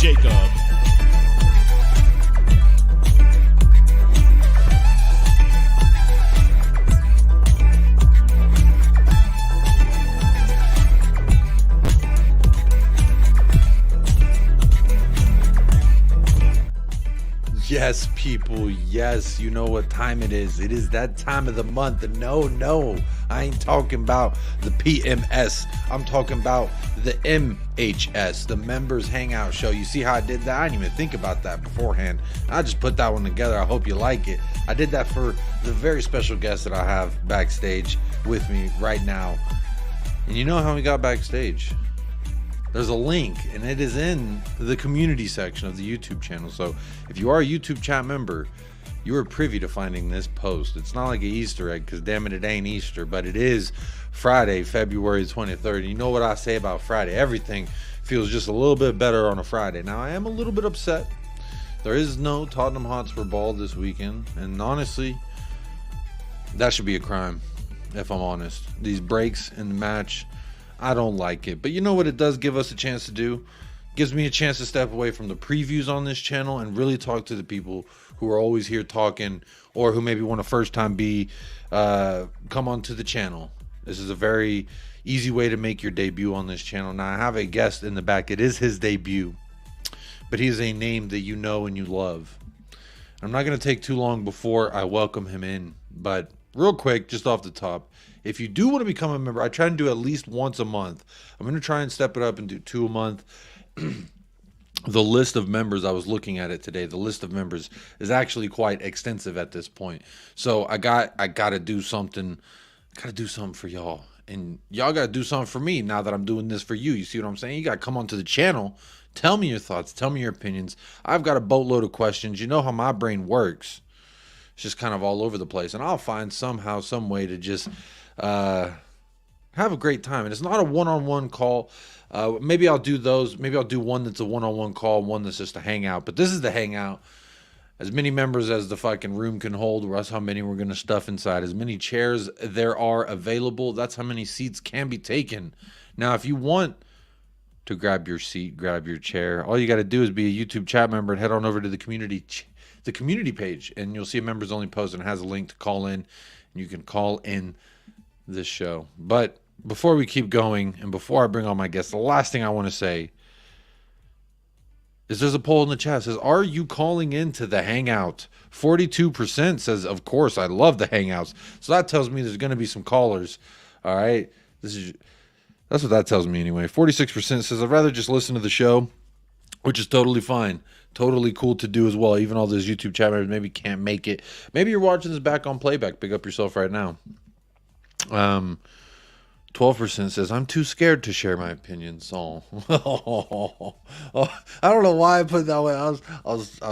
Jacob. Yes, people, yes, you know what time it is. It is that time of the month. No, I ain't talking about the PMS. I'm talking about the MHS, the Members Hangout Show. You see how I did that? I didn't even think about that beforehand. I just put that one together. I hope you like it. I did that for the very special guest that I have backstage with me right now. And you know how we got backstage? There's a link, and it is in the community section of the YouTube channel. So if you are a YouTube chat member, you are privy to finding this post. It's not like an Easter egg, because damn it ain't Easter, but it is Friday, February 23rd. And you know what I say about Friday? Everything feels just a little bit better on a Friday. Now, I am a little bit upset. There is no Tottenham Hotspur ball this weekend, and honestly, that should be a crime, if I'm honest. These breaks in the match, I don't like it. But you know what it does give us a chance to do? It gives me a chance to step away from the previews on this channel and really talk to the people who are always here talking, or who maybe want to first time come onto the channel. This is a very easy way to make your debut on this channel. Now, I have a guest in the back. It is his debut, but he is a name that you know and you love. I'm not going to take too long before I welcome him in, but real quick, just off the top, if you do want to become a member, I try and do at least once a month. I'm going to try and step it up and do 2 a month. The list of members, I was looking at it today, the list of members is actually quite extensive at this point. So I got to do something. Got to do something for y'all. And y'all got to do something for me now that I'm doing this for you. You see what I'm saying? You got to come onto the channel. Tell me your thoughts. Tell me your opinions. I've got a boatload of questions. You know how my brain works. It's just kind of all over the place. And I'll find somehow, some way to just have a great time. And it's not a one-on-one call. Maybe I'll do those. Maybe I'll do one that's a one-on-one call, one that's just a hangout. But this is the hangout. As many members as the fucking room can hold, or that's how many we're going to stuff inside. As many chairs there are available, that's how many seats can be taken. Now, if you want to grab your seat, grab your chair, all you got to do is be a YouTube chat member and head on over to the community page, and you'll see a members only post, and it has a link to call in, and you can call in this show. But before we keep going, and before I bring on my guests, the last thing I want to say is there's a poll in the chat that says, are you calling into the hangout? 42% says, of course, I love the hangouts. So that tells me there's going to be some callers. All right. That's what that tells me anyway. 46% says, I'd rather just listen to the show, which is totally fine. Totally cool to do as well. Even all those YouTube chat members maybe can't make it. Maybe you're watching this back on playback. Big up yourself right now. 12% says, I'm too scared to share my opinions. Oh. I don't know why I put it that way. I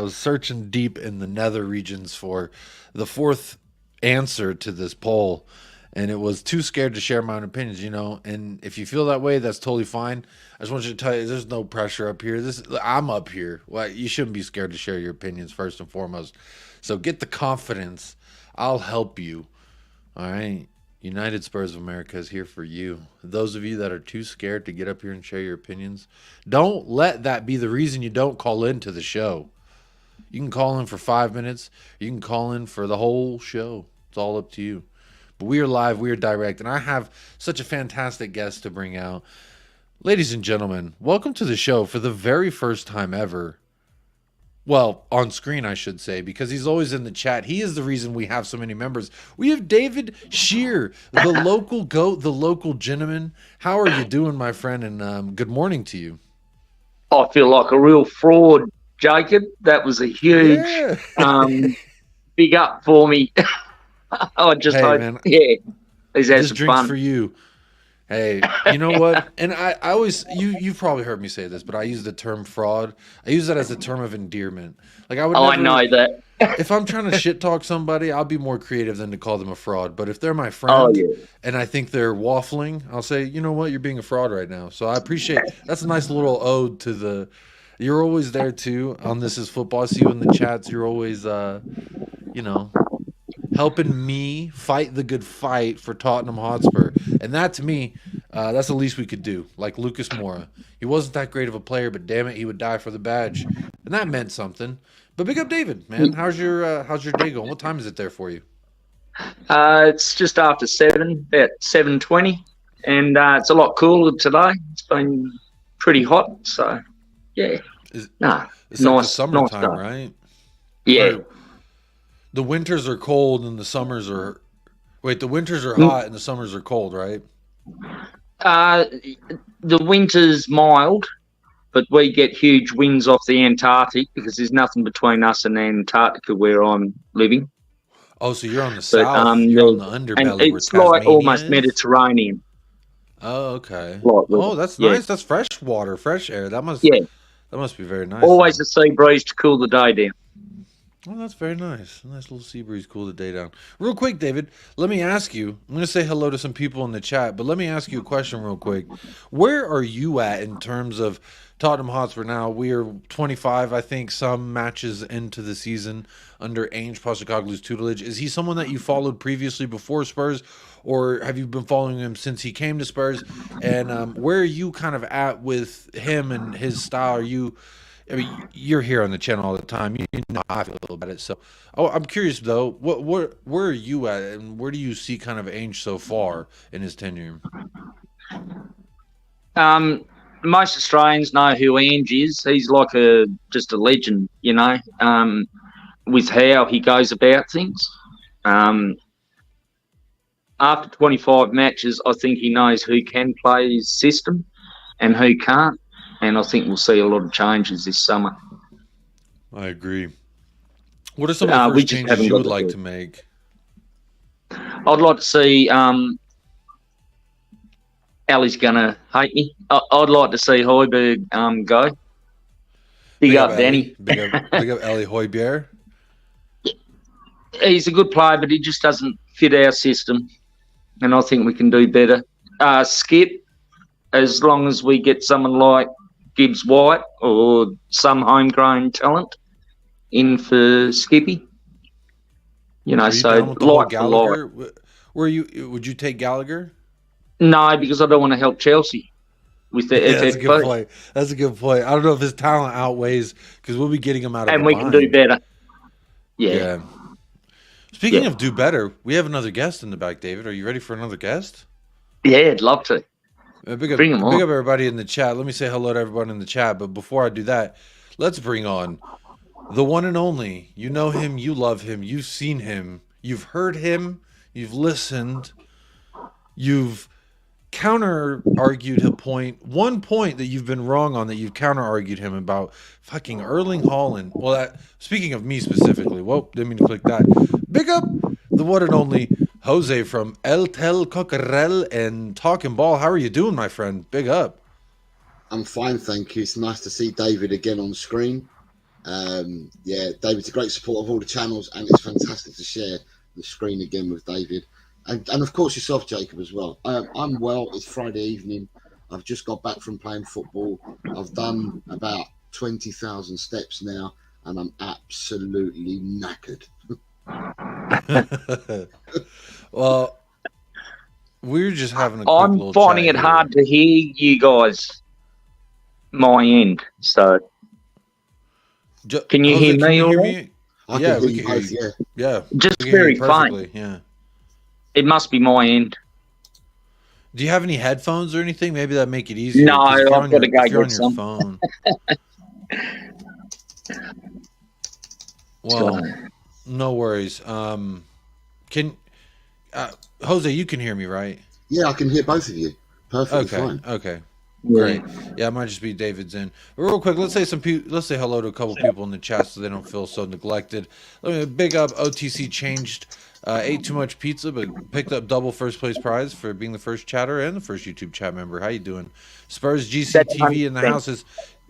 was searching deep in the nether regions for the fourth answer to this poll, and it was too scared to share my own opinions, you know. And if you feel that way, that's totally fine. I just want you to tell you, there's no pressure up here. I'm up here. Well, you shouldn't be scared to share your opinions first and foremost. So get the confidence. I'll help you. All right. United Spurs of America is here for you. Those of you that are too scared to get up here and share your opinions, don't let that be the reason you don't call into the show. You can call in for 5 minutes. You can call in for the whole show. It's all up to you. But we are live. We are direct. And I have such a fantastic guest to bring out. Ladies and gentlemen, welcome to the show for the very first time ever. Well, on screen, I should say, because he's always in the chat. He is the reason we have so many members. We have David Shear, the local goat, the local gentleman. How are you doing, my friend? And good morning to you. I feel like a real fraud, Jacob. That was a huge big up for me. I just hope, man, he's had some drinks fun. For you. Hey, you know what? And I always, you've probably heard me say this, but I use the term fraud. I use that as a term of endearment. Like I would. I know that. If I'm trying to shit talk somebody, I'll be more creative than to call them a fraud. But if they're my friend and I think they're waffling, I'll say, you know what, you're being a fraud right now. So I appreciate. That's a nice little ode to the. You're always there too on This Is Football. I see you in the chats. You're always, helping me fight the good fight for Tottenham Hotspur. And that, to me, That's the least we could do. Like Lucas Moura. He wasn't that great of a player, but damn it, he would die for the badge. And that meant something. But big up David, man. How's your day going? What time is it there for you? It's just after 7, about 7:20, and it's a lot cooler today. It's been pretty hot, so yeah. It's nice, like the summertime, nice right? Yeah. Or the winters are cold and the summers are. Wait, the winters are hot and the summers are cold, right? The winter's mild, but we get huge winds off the Antarctic because there's nothing between us and Antarctica where I'm living. Oh, so you're on the south. You're on the underbelly. And it's like almost Mediterranean. Oh, okay. Oh, that's nice. That's fresh water, fresh air. That must be very nice. Always a sea breeze to cool the day down. Oh, that's very nice. A nice little sea breeze, cool the day down. Real quick, David, let me ask you. I'm going to say hello to some people in the chat, but let me ask you a question real quick. Where are you at in terms of Tottenham Hotspur now? We are 25, I think, some matches into the season under Ange Postecoglou's tutelage. Is he someone that you followed previously before Spurs, or have you been following him since he came to Spurs? And where are you kind of at with him and his style? I mean, you're here on the channel all the time. You know how I feel about it. So, I'm curious though. Where are you at, and where do you see kind of Ainge so far in his tenure? Most Australians know who Ainge is. He's like just a legend, you know, with how he goes about things. After 25 matches, I think he knows who can play his system and who can't. And I think we'll see a lot of changes this summer. I agree. What are some of the first changes you would like to make? I'd like to see. Ali's gonna hate me. I'd like to see Højbjerg go. Big up, Danny. Big up Ali Højbjerg. He's a good player, but he just doesn't fit our system, and I think we can do better. Skip, as long as we get someone like Gibbs White or some homegrown talent in for Skippy. You know, so like Gallagher. Would you take Gallagher? No, because I don't want to help Chelsea with the FFP. That's a good point. That's a good point. I don't know if his talent outweighs, because we'll be getting him out of. And we can do better. Yeah. Speaking of do better, we have another guest in the back. David, are you ready for another guest? Yeah, I'd love to. Big up everybody in the chat. Let me say hello to everyone in the chat. But before I do that, let's bring on the one and only. You know him. You love him. You've seen him. You've heard him. You've listened. You've counter-argued one point that you've been wrong on, that you've counter-argued him about. Fucking Erling Haaland. Well, speaking of me specifically. Whoa, didn't mean to click that. Big up the one and only Jose from El Tel Coquerel and Talking Ball. How are you doing, my friend? Big up. I'm fine, thank you. It's nice to see David again on screen. David's a great supporter of all the channels, and it's fantastic to share the screen again with David. And of course yourself, Jacob, as well. I'm well. It's Friday evening. I've just got back from playing football. I've done about 20,000 steps now, and I'm absolutely knackered. Well, we're just having a quick I'm finding it hard to hear you guys, my end. So, can you hear me all right? Yeah, we can hear you. Yeah. Just very faint. Yeah. It must be my end. Do you have any headphones or anything? Maybe that make it easier. No, I've got to go get some. Phone. Well, no worries. Jose, you can hear me, right? Yeah, I can hear both of you. Perfectly fine. Okay. Great. Yeah, it might just be David's in. But real quick, let's say hello to a couple people in the chat so they don't feel so neglected. Let me big up OTC changed. Ate too much pizza, but picked up double first place prize for being the first chatter and the first YouTube chat member. How you doing? Spurs GCTV in the house is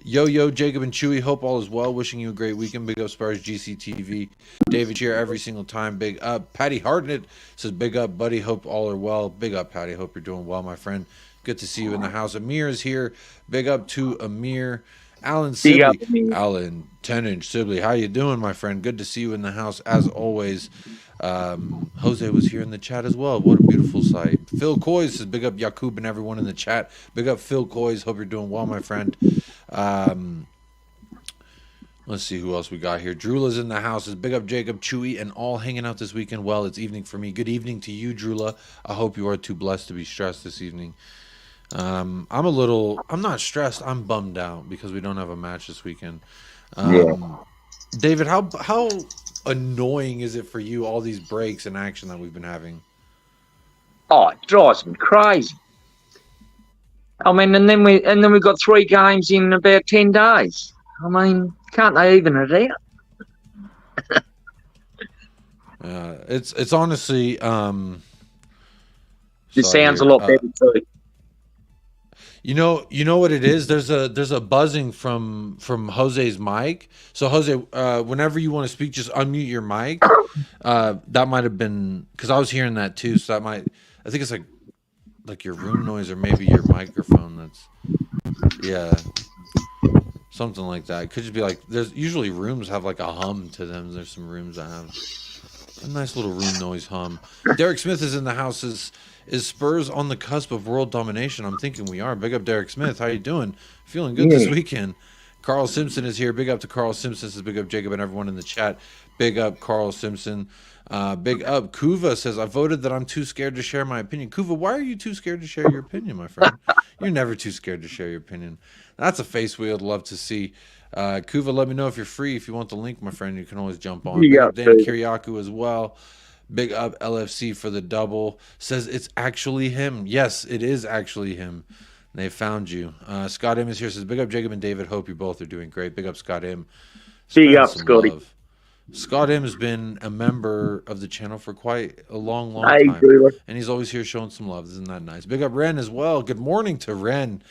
Yo, Jacob and Chewy. Hope all is well. Wishing you a great weekend. Big up Spurs GCTV. David here every single time. Big up. Patty Hardnett says big up, buddy. Hope all are well. Big up, Patty. Hope you're doing well, my friend. Good to see you in the house. Amir is here. Big up to Amir. Alan Sibley. Alan, 10-inch Sibley. How you doing, my friend? Good to see you in the house as always. Jose was here in the chat as well. What a beautiful sight. Phil Coy says, big up Yakub and everyone in the chat. Big up Phil Coys. Hope you're doing well, my friend. Let's see who else we got here. Drula's in the house. Is big up Jacob, Chewy, and all hanging out this weekend. Well, it's evening for me. Good evening to you, Drula. I hope you are too blessed to be stressed this evening. I'm not stressed. I'm bummed out because we don't have a match this weekend. David, how annoying is it for you, all these breaks in action that we've been having? Oh, it drives me crazy. I mean, and then we've got 3 games in about 10 days. I mean, can't they even it out? It's honestly This sounds a lot better too. You know what it is? There's a buzzing from Jose's mic. So Jose, whenever you want to speak, just unmute your mic. That might have been because I was hearing that too. So that might, I think it's like your room noise or maybe your microphone. Something like that. It could just be like, there's usually rooms have like a hum to them. There's some rooms that have a nice little room noise hum. Derek Smith is in the house. Is Spurs on the cusp of world domination? I'm thinking we are. Big up Derek Smith. How you doing? Feeling good this weekend. Carl Simpson is here. Big up to Carl Simpson. Says big up Jacob and everyone in the chat. Big up Carl Simpson. Big up Kuva says, I voted that I'm too scared to share my opinion. Kuva, why are you too scared to share your opinion, my friend? You're never too scared to share your opinion. That's a face we would love to see. Kuva, let me know if you're free. If you want the link, my friend, you can always jump on. Big up Dan Kiriakou as well. Big up LFC for the double. Says it's actually him. Yes, it is actually him. They found you. Scott M is here. Says big up Jacob and David. Hope you both are doing great. Big up Scott M. Big up Scotty. Love. Scott M has been a member of the channel for quite a long time. And he's always here showing some love. Isn't that nice? Big up Ren as well. Good morning to Ren.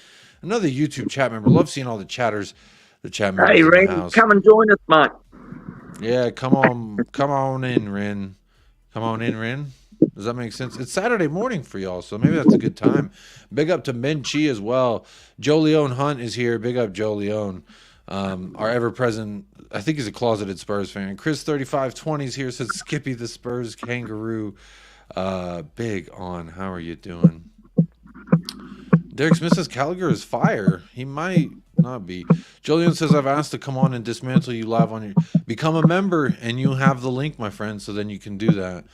Another YouTube chat member. Love seeing all the chatters. The chat members in Ren, the house. come and join us, mate. Yeah, come on in, Ren. Come on in, Ren. Does that make sense? It's Saturday morning for y'all, so maybe that's a good time. Big up to Men Chi as well. Joe Leone Hunt is here. Big up Joe Leone. Our ever-present, I think he's a closeted Spurs fan. Chris 3520 is here. Says Skippy the Spurs kangaroo. Big on. How are you doing? Derek Smith says Gallagher is fire. He might not be. Julian says I've asked to come on and dismantle you live on your. Become a member and you have the link, my friend, so then you can do that.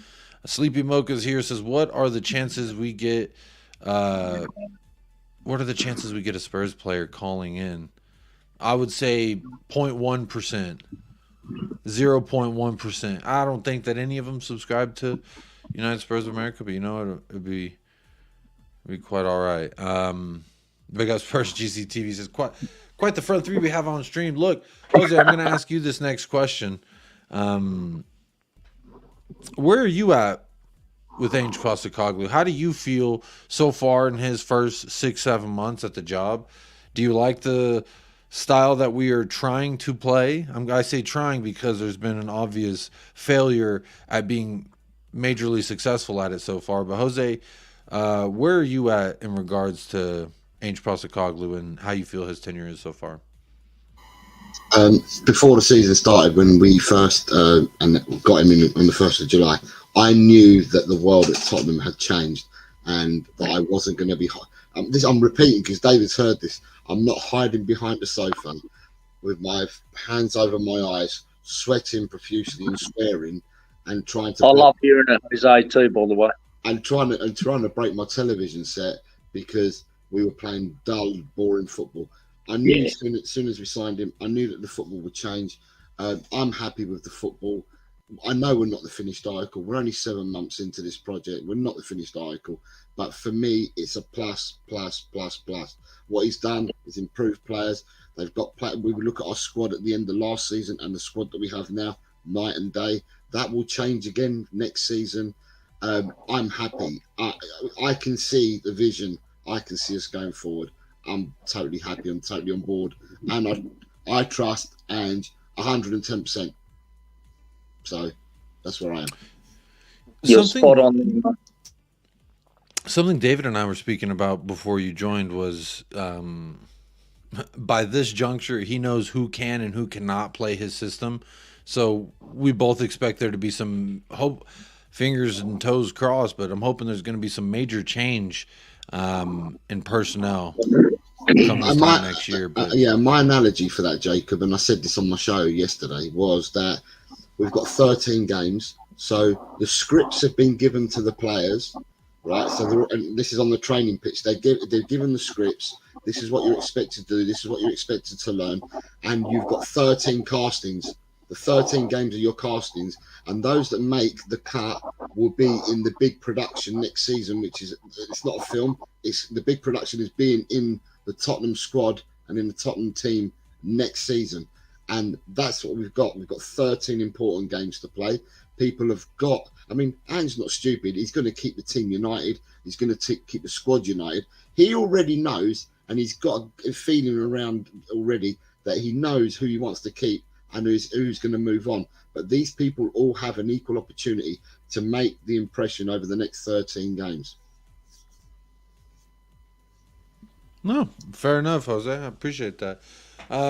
Sleepy Mocha's here. Says what are the chances we get? What are the chances we get a Spurs player calling in? I would say 0.1%, 0.1%. I don't think that any of them subscribe to United Spurs of America, but you know what? It'd be quite all right. Big up Spurs GCTV says quite the front three we have on stream. Look, Jose, I'm going to ask you this next question. Where are you at with Ange Postecoglou? How do you feel so far in his first 6-7 months at the job? Do you like the style that we are trying to play? I say trying because there's been an obvious failure at being majorly successful at it so far. But Jose, where are you at in regards to Ange Postecoglou and how you feel his tenure is so far? Before the season started, when we first and got him in on the 1st of July, I knew that the world at Tottenham had changed and that I wasn't going to be. I'm repeating because David's heard this. I'm not hiding behind the sofa with my hands over my eyes, sweating profusely and swearing, and trying to. I love hearing it, Jose, too, by the way. And trying to break my television set because we were playing dull, boring football. I knew as soon as we signed him, I knew that the football would change. I'm happy with the football. I know we're not the finished article. We're only 7 months into this project. We're not the finished article. But for me, it's a plus, plus, plus, plus. What he's done is improved players. They've got. We look at our squad at the end of last season and the squad that we have now, night and day. That will change again next season. I'm happy. I can see the vision. I can see us going forward. I'm totally happy. I'm totally on board. And I trust Ange 110%. So that's where I am. You're spot on. Something David and I were speaking about before you joined was by this juncture, he knows who can and who cannot play his system. So we both expect there to be some hope, fingers and toes crossed, but I'm hoping there's going to be some major change in personnel come this time next year. But my analogy for that, Jacob, and I said this on my show yesterday, was that we've got 13 games. So the scripts have been given to the players, right? So and this is on the training pitch. They're given the scripts. This is what you're expected to do. This is what you're expected to learn. And you've got 13 castings. The 13 games are your castings. And those that make the cut will be in the big production next season, which is, it's not a film. It's the big production is being in the Tottenham squad and in the Tottenham team next season. And that's what we've got. We've got 13 important games to play. People have got, I mean, Ange's not stupid. He's going to keep the team united. He's going to keep the squad united. He already knows, and he's got a feeling around already that he knows who he wants to keep and who's going to move on. But these people all have an equal opportunity to make the impression over the next 13 games. No, fair enough, Jose. I appreciate that.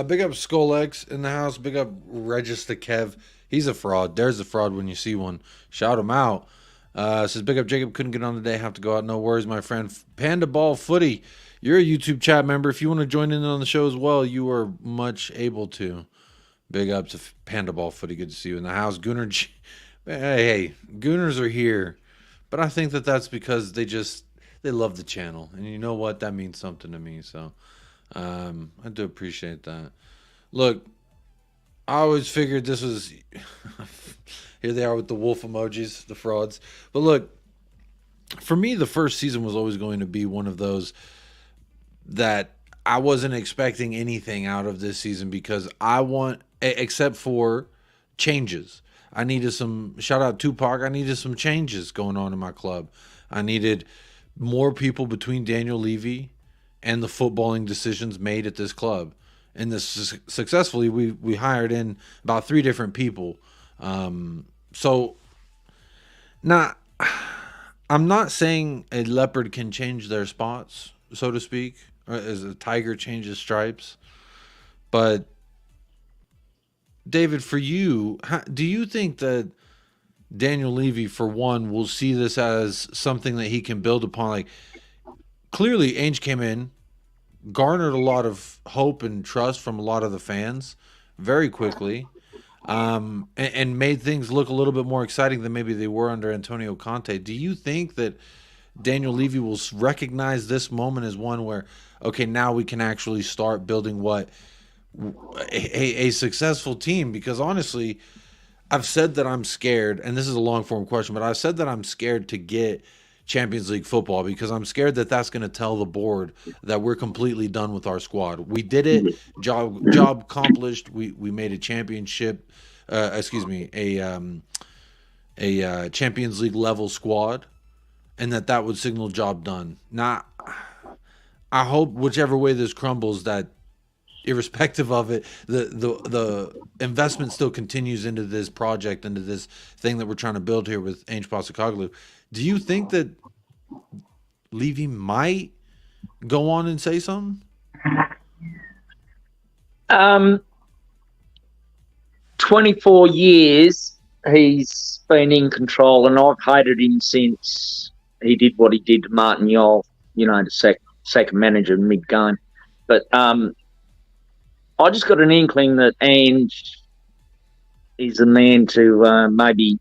Big up Skull Eggs in the house. Big up Register Kev. He's a fraud. There's a fraud when you see one. Shout him out. Says big up Jacob. Couldn't get on today. Have to go out. No worries, my friend. Panda Ball Footy. You're a YouTube chat member. If you want to join in on the show as well, you are much able to. Big up to Panda Ball Footy. Good to see you in the house. Gunnar G. Hey, Gooners are here. But I think that's because they love the channel. And you know what? That means something to me. So I do appreciate that. Look, I always figured this was here they are with the wolf emojis, the frauds. But look, for me, the first season was always going to be one of those that I wasn't expecting anything out of this season because except for changes. I needed some, shout out Tupac, I needed some changes going on in my club. I needed more people between Daniel Levy and the footballing decisions made at this club. And this successfully, we hired in about 3 different people. So, I'm not saying a leopard can change their spots, so to speak, or as a tiger changes stripes. But, David, for you, do you think that Daniel Levy, for one, will see this as something that he can build upon? Like, clearly, Ainge came in, garnered a lot of hope and trust from a lot of the fans very quickly, and made things look a little bit more exciting than maybe they were under Antonio Conte. Do you think that Daniel Levy will recognize this moment as one where, okay, now we can actually start building a successful team? Because honestly, I've said that I'm scared, and this is a long-form question, but I've said that I'm scared to get Champions League football because I'm scared that that's going to tell the board that we're completely done with our squad. We did it. Job accomplished. We made a championship, a Champions League level squad, and that would signal job done. Now, I hope whichever way this crumbles, that irrespective of it, the investment still continues into this project, into this thing that we're trying to build here with Ainge Postecoglou. Do you think that Levy might go on and say something? 24 years he's been in control, and I've hated him since he did what he did to Martin Yole, the second manager mid-game. But I just got an inkling that Ange is the man to maybe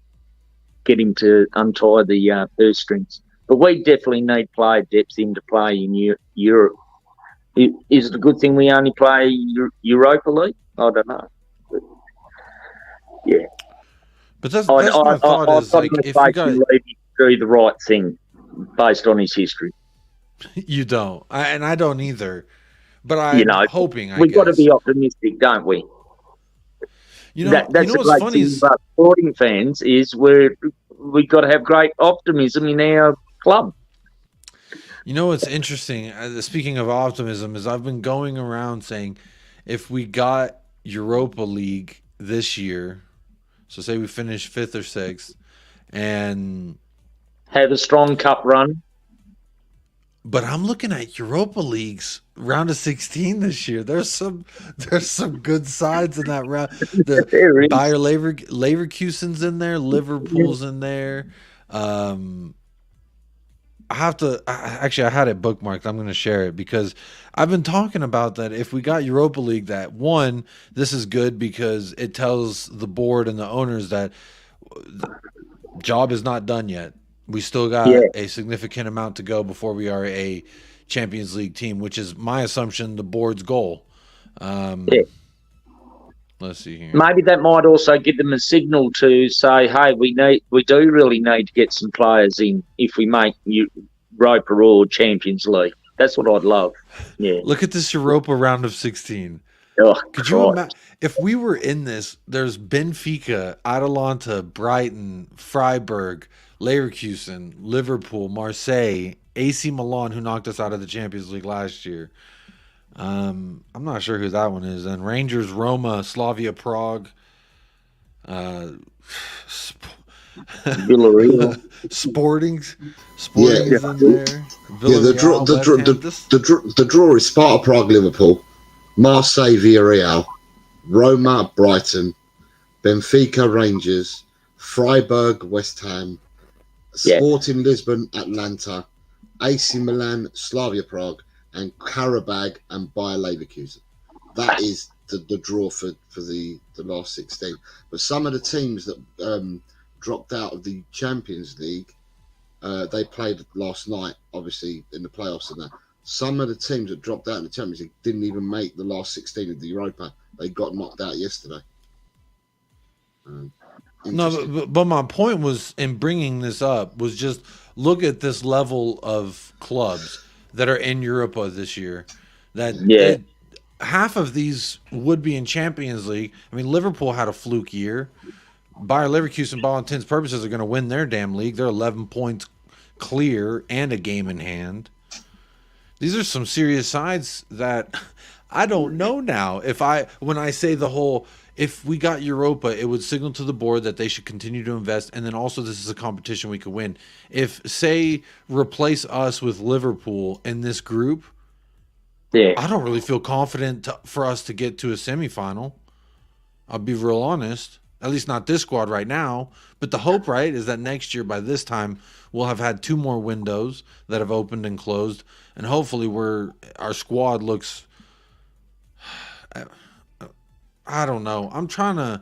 get him to untie the purse strings. But we definitely need player depth in to play in Europe. Is it a good thing we only play Europa League? I don't know. But, yeah. But that's my thought is, like, if you got do the right thing based on his history. You don't. I don't either. But I'm hoping, we've got to be optimistic, don't we? That's the great thing about sporting fans is we've got to have great optimism in our club. You know what's interesting, speaking of optimism, is I've been going around saying if we got Europa League this year, so say we finish 5th or 6th, and have a strong cup run, But I'm looking at Europa League's round of 16 this year. There's some good sides in that round. The There is. Bayer Leverkusen's in there, Liverpool's in there. I have to actually I had it bookmarked. I'm going to share it because I've been talking about that. If we got Europa League, that one, this is good because it tells the board and the owners that the job is not done yet. We still Yeah, got a significant amount to go before we are a Champions League team, which is my assumption, the board's goal. yeah. Let's see here. Maybe that might also give them a signal to say, "Hey, we do really need to get some players in if we make Europa or Champions League." That's what I'd love. Yeah. Look at this Europa round of 16. Oh, Could you Christ. imagine if we were in this? There's Benfica, Atalanta, Brighton, Freiburg, Leverkusen, Liverpool, Marseille, AC Milan, who knocked us out of the Champions League last year. I'm not sure who that one is. And Rangers, Roma, Slavia Prague, Villarreal. Sporting's Yeah, in there. yeah. The draw, Villarreal, the draw, West Ham. This- the draw is Sparta Prague, Liverpool, Marseille, Villarreal, Roma, Brighton, Benfica, Rangers, Freiburg, West Ham, Yeah. Sporting Lisbon, Atlanta, AC Milan, Slavia Prague, and Karabag and Bayer Leverkusen. That is the draw for the last 16. But some of the teams that dropped out of the Champions League, they played last night, obviously, in the playoffs and that. Some of the teams that dropped out in the Champions League didn't even make the last 16 of the Europa. They got knocked out yesterday. No, but my point was in bringing this up was just look at this level of clubs that are in Europa this year. That half of these would be in Champions League. I mean, Liverpool had a fluke year. Bayer Leverkusen, by all intents and purposes, are going to win their damn league. They're 11 points clear and a game in hand. These are some serious sides that I don't know now. When I say the whole, if we got Europa, it would signal to the board that they should continue to invest, and then also this is a competition we could win. If, say, replace us with Liverpool in this group, I don't really feel confident for us to get to a semifinal. I'll be real honest. At least not this squad right now. But the hope, right, is that next year by this time we'll have had 2 more windows that have opened and closed, and hopefully our squad looks. I don't know. I'm trying to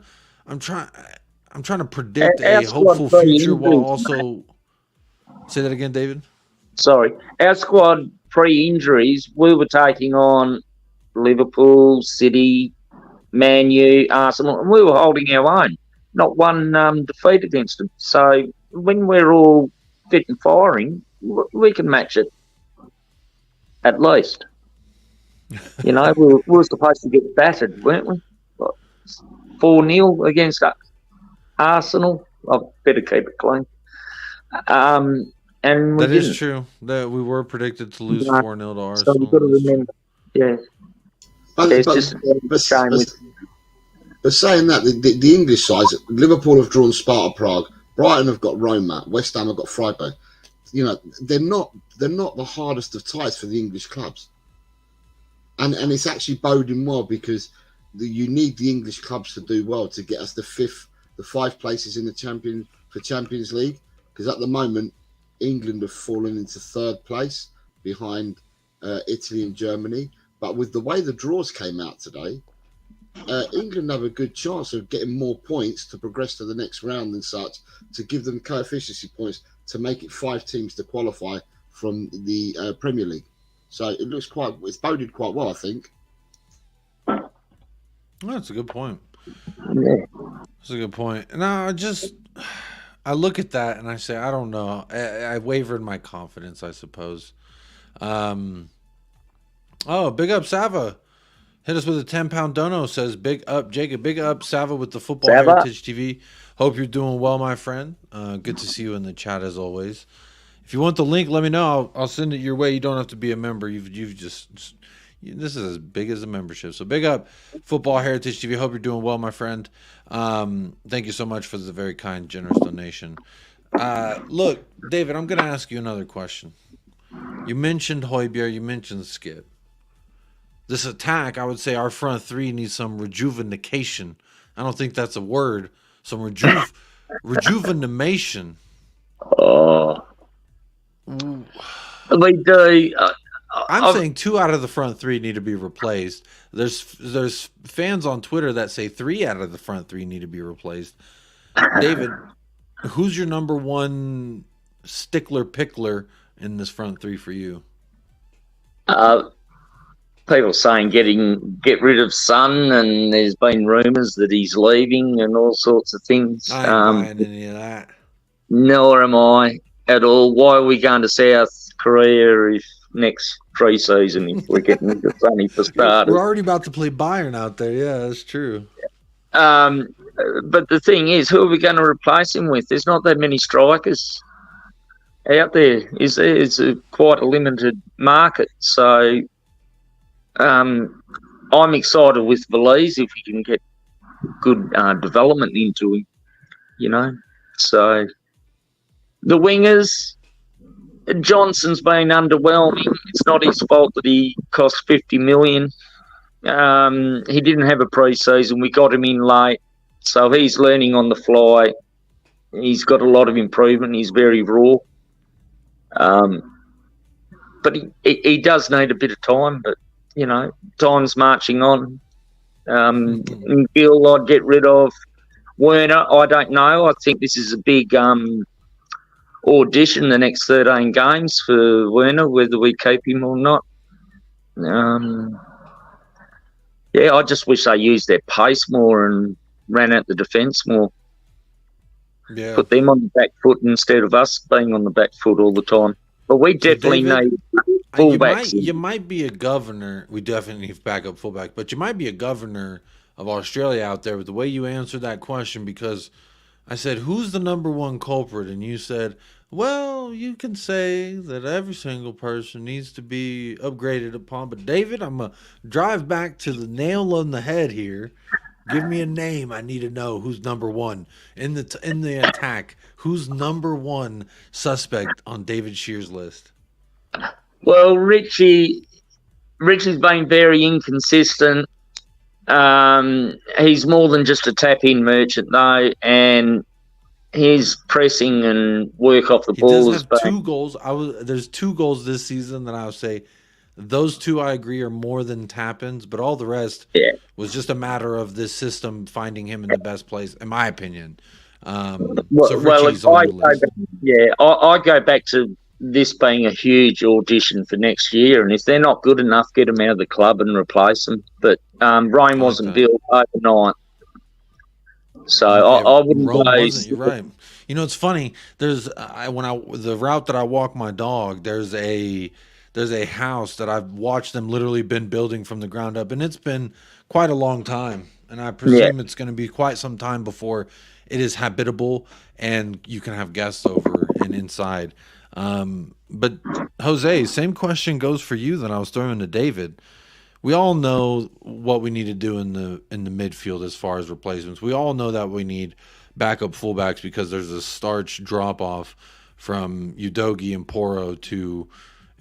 predict a hopeful future while also. Say that again, David. Sorry, our squad pre-injuries, we were taking on Liverpool, City, Man U, Arsenal, and we were holding our own. Not one defeat against them. So when we're all fit and firing, we can match it. At least. You know, we were supposed to get battered, weren't we? 4-0 against Arsenal. I better keep it clean. And that is true. That we were predicted to lose 4-0 to Arsenal. So we've got to remember. Yeah. But saying that, the English sides, Liverpool have drawn Sparta Prague, Brighton have got Roma, West Ham have got Freiburg. You know, they're not the hardest of ties for the English clubs, and it's actually boding well because you need the English clubs to do well to get us the 5 places in the Champions League, because at the moment England have fallen into 3rd place behind Italy and Germany. But with the way the draws came out today, England have a good chance of getting more points to progress to the next round and such, to give them coefficient points to make it 5 teams to qualify from the Premier League. So it's boded quite well, I think. That's a good point. Yeah. That's a good point. No, I look at that and I say, I don't know. I waver in my confidence, I suppose. Big up Sava. Hit us with a 10-pound dono. Says, big up Jacob. Big up Sava with the Football Heritage TV. Hope you're doing well, my friend. Good to see you in the chat as always. If you want the link, let me know. I'll send it your way. You don't have to be a member. You've just this is as big as a membership. So big up Football Heritage TV. Hope you're doing well, my friend. Thank you so much for the very kind, generous donation. Look, David, I'm going to ask you another question. You mentioned Højbjerg, you mentioned Skip. This attack, I would say our front three needs some rejuvenation. I don't think that's a word. Some rejuvenation. Oh, we do. I'm saying 2 out of the front 3 need to be replaced. There's fans on Twitter that say 3 out of the front 3 need to be replaced. David, who's your number one stickler pickler in this front 3 for you? People saying get rid of Son, and there's been rumours that he's leaving and all sorts of things. I ain't buying any of that. Nor am I at all. Why are we going to South Korea if next pre-season if we're getting the sunny for starters? We're already about to play Bayern out there. Yeah, that's true. But the thing is, who are we going to replace him with? There's not that many strikers out there. It's quite a limited market. So I'm excited with Valise if we can get good development into him, you know. So the wingers, Johnson's been underwhelming. It's not his fault that he cost 50 million. He didn't have a pre-season. We got him in late, so he's learning on the fly. He's got a lot of improvement. He's very raw. But he does need a bit of time, but, you know, time's marching on. Gill I'd get rid of. Werner, I don't know. I think this is a big audition the next 13 games for Werner, whether we keep him or not. Yeah, I just wish they used their pace more and ran out the defence more. Yeah. Put them on the back foot instead of us being on the back foot all the time. But we definitely need fullbacks. You might be a governor. We definitely need backup fullback, but you might be a governor of Australia out there with the way you answered that question, because I said, who's the number one culprit? And you said, well, you can say that every single person needs to be upgraded upon. But David, I'm going to drive back to the nail on the head here. Give me a name. I need to know who's number one in the attack. Who's number one suspect on David Shear's list? Well, Richie's been very inconsistent. He's more than just a tap-in merchant, though, and his pressing and work off the ball has 2 goals. There's 2 goals this season that I would say those 2 I agree are more than tap-ins, but all the rest was just a matter of this system finding him in the best place, in my opinion. I go back to this being a huge audition for next year, and if they're not good enough, get them out of the club and replace them. But Rome wasn't built overnight. So I wouldn't go. You're right. You know, it's funny. There's the route that I walk my dog. There's a house that I've watched them literally been building from the ground up, and it's been quite a long time. And I presume it's going to be quite some time before it is habitable and you can have guests over and inside. But Jose, same question goes for you that I was throwing to David. We all know what we need to do in the midfield as far as replacements. We all know that we need backup fullbacks because there's a starch drop off from Udogie and Porro to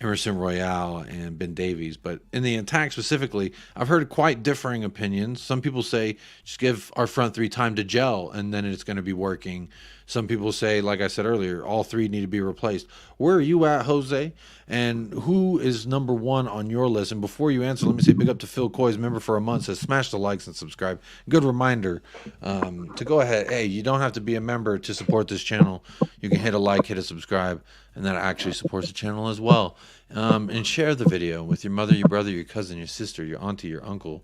Emerson Royale and Ben Davies. But in the attack specifically, I've heard quite differing opinions. Some people say just give our front 3 time to gel and then it's going to be working. Some people say, like I said earlier, all 3 need to be replaced. Where are you at, Jose? And who is number 1 on your list? And before you answer, let me say big up to Phil Coy's member for a month. Says smash the likes and subscribe. Good reminder to go ahead. Hey, you don't have to be a member to support this channel. You can hit a like, hit a subscribe, and that actually supports the channel as well. And share the video with your mother, your brother, your cousin, your sister, your auntie, your uncle,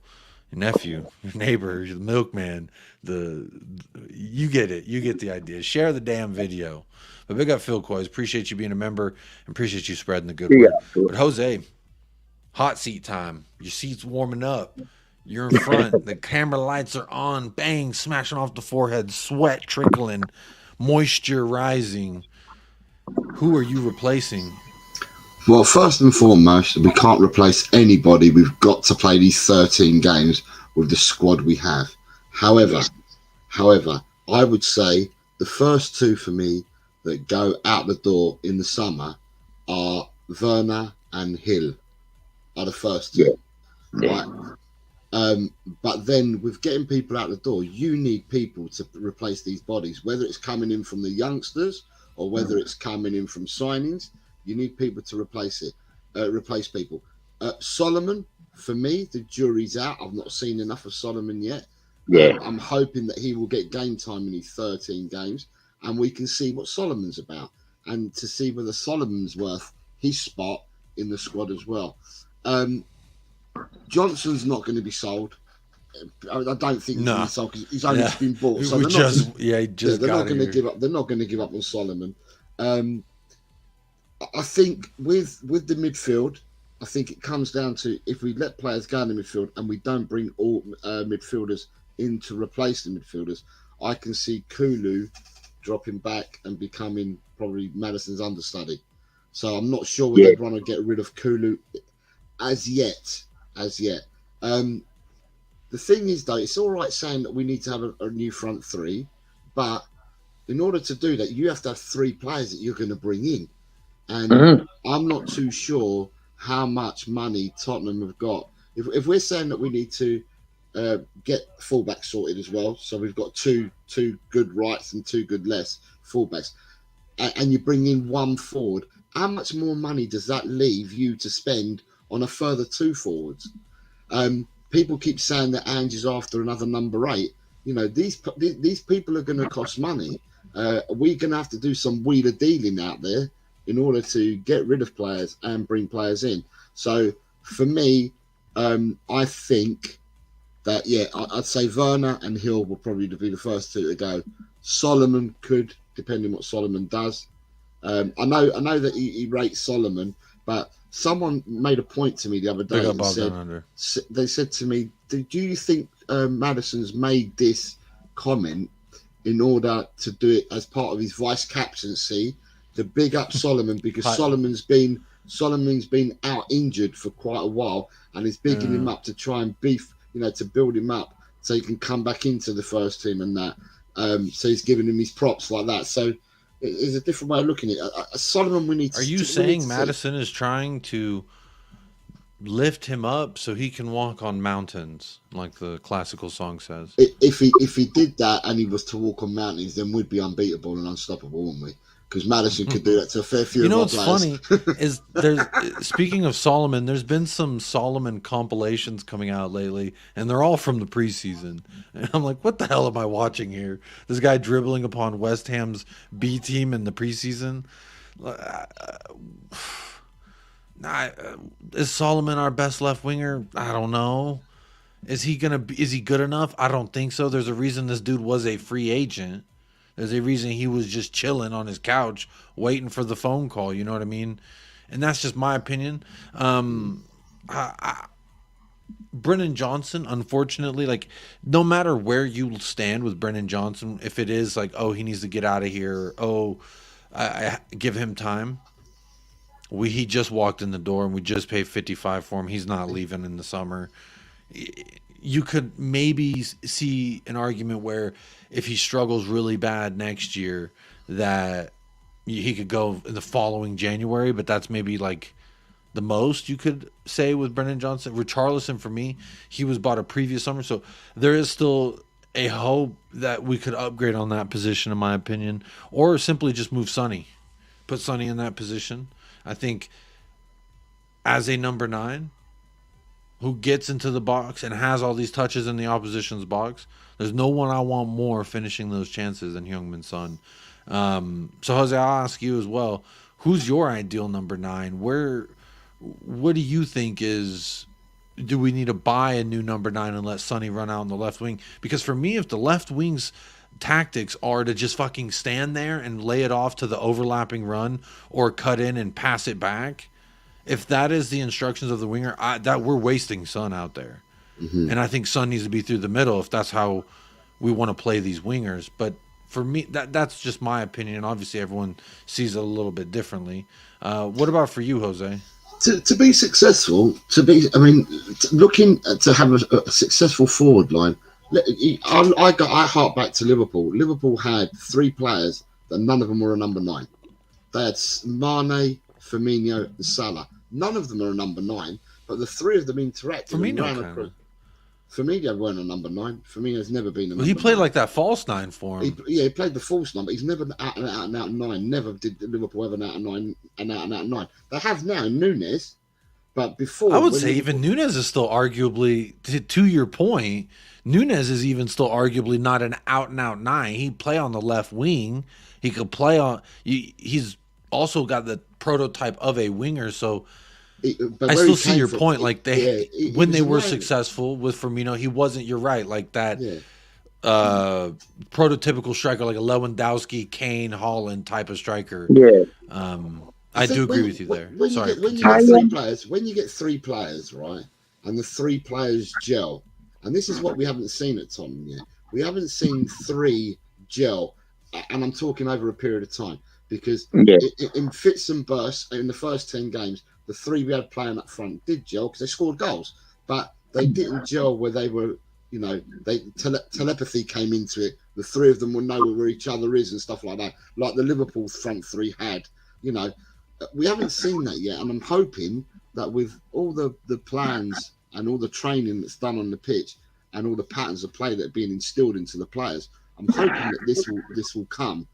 your nephew, your neighbor, your milkman. You get it. You get the idea. Share the damn video. But big up Phil Coys. Appreciate you being a member and appreciate you spreading the good word. But Jose, hot seat time. Your seat's warming up. You're in front. The camera lights are on. Bang, smashing off the forehead. Sweat trickling. Moisture rising. Who are you replacing? Well, first and foremost, we can't replace anybody. We've got to play these 13 games with the squad we have. However, I would say the first 2 for me that go out the door in the summer are Werner, and Hill are the first two. Yeah. Right? But then with getting people out the door, you need people to replace these bodies, whether it's coming in from the youngsters or whether it's coming in from signings. You need people to replace people. Solomon, for me, the jury's out. I've not seen enough of Solomon yet. Yeah. I'm hoping that he will get game time in his 13 games and we can see what Solomon's about and to see whether Solomon's worth his spot in the squad as well. Johnson's not going to be sold. I don't think he's going to be sold because he's only just been bought. So they're not going to give up. They're not going to give up on Solomon. I think with the midfield, I think it comes down to if we let players go in the midfield and we don't bring all midfielders in to replace the midfielders, I can see Kulu dropping back and becoming probably Maddison's understudy. So I'm not sure whether they'd want to get rid of Kulu as yet. The thing is, though, it's all right saying that we need to have a new front three, but in order to do that, you have to have 3 players that you're going to bring in. And I'm not too sure how much money Tottenham have got. If we're saying that we need to get fullback sorted as well, so we've got two good rights and 2 good lefts fullbacks, and you bring in 1 forward, how much more money does that leave you to spend on a further 2 forwards? People keep saying that Ange is after another number 8. You know, these people are going to cost money. We're going to have to do some wheeler dealing out there in order to get rid of players and bring players in. So for me, I think that, I'd say Werner and Hill will probably be the first 2 to go. Solomon could, depending on what Solomon does. I know that he rates Solomon, but someone made a point to me the other day and they said to me, do you think Maddison's made this comment in order to do it as part of his vice captaincy to big up Solomon because Solomon's been out injured for quite a while and is bigging him up to try and to build him up so he can come back into the first team and that. So he's giving him his props like that. So it's a different way of looking at it. Solomon, we need to... Are you saying Maddison is trying to lift him up so he can walk on mountains, like the classical song says? If he did that and he was to walk on mountains, then we'd be unbeatable and unstoppable, wouldn't we? Because Maddison could do that to a fair few of our players. You know what's funny is speaking of Solomon, there's been some Solomon compilations coming out lately, and they're all from the preseason. And I'm like, what the hell am I watching here? This guy dribbling upon West Ham's B team in the preseason. Is Solomon our best left winger? I don't know. Is he good enough? I don't think so. There's a reason this dude was a free agent. There's a reason he was just chilling on his couch waiting for the phone call. You know what I mean? And that's just my opinion. Brennan Johnson, unfortunately, like no matter where you stand with Brennan Johnson, if it is like, oh, he needs to get out of here. I give him time. He just walked in the door and we just paid $55 for him. He's not leaving in the summer. You could maybe see an argument where if he struggles really bad next year that he could go in the following January, but that's maybe like the most you could say with Brennan Johnson. Richarlison, for me, he was bought a previous summer, so there is still a hope that we could upgrade on that position, in my opinion, or simply just move Sonny. Put Sonny in that position. I think as a number 9 who gets into the box and has all these touches in the opposition's box, there's no one I want more finishing those chances than Heung-min Son. So, Jose, I'll ask you as well, who's your ideal number 9? What do you think is... Do we need to buy a new number 9 and let Sonny run out on the left wing? Because for me, if the left wing's tactics are to just fucking stand there and lay it off to the overlapping run or cut in and pass it back, if that is the instructions of the winger, that we're wasting Son out there. Mm-hmm. And I think Son needs to be through the middle if that's how we want to play these wingers. But for me, that's just my opinion. Obviously, everyone sees it a little bit differently. What about for you, Jose? To be successful, looking to have a successful forward line, I hark back to Liverpool. Liverpool had 3 players that none of them were a number 9. They had Mane, Firmino, and Salah. None of them are a number 9, but the 3 of them interacted. Firmino weren't a number 9. Firmino's never been a number 9. He played like that false 9 for him. He played the false 9, but he's never an out 9. Never did Liverpool have an out 9. They have now Nunes, but before I would say even Nunes is still arguably, to your point, Nunes is even still arguably not an out 9. He'd play on the left wing. He could play on. He's also got the prototype of a winger, so. I still see your point. Like when they were successful with Firmino, he wasn't. You're right. Like that prototypical striker, like a Lewandowski, Kane, Haaland type of striker. Yeah. I do agree with you there. When you get 3 players, right, and the 3 players gel, and this is what we haven't seen at Tottenham yet. We haven't seen 3 gel, and I'm talking over a period of time because in fits and bursts in the first 10 games. The 3 we had playing up front did gel because they scored goals, but they didn't gel where they were, telepathy came into it. The 3 of them will know where each other is and stuff like that, like the Liverpool front 3 had. We haven't seen that yet, and I'm hoping that with all the plans and all the training that's done on the pitch and all the patterns of play that are being instilled into the players, I'm hoping that this will come,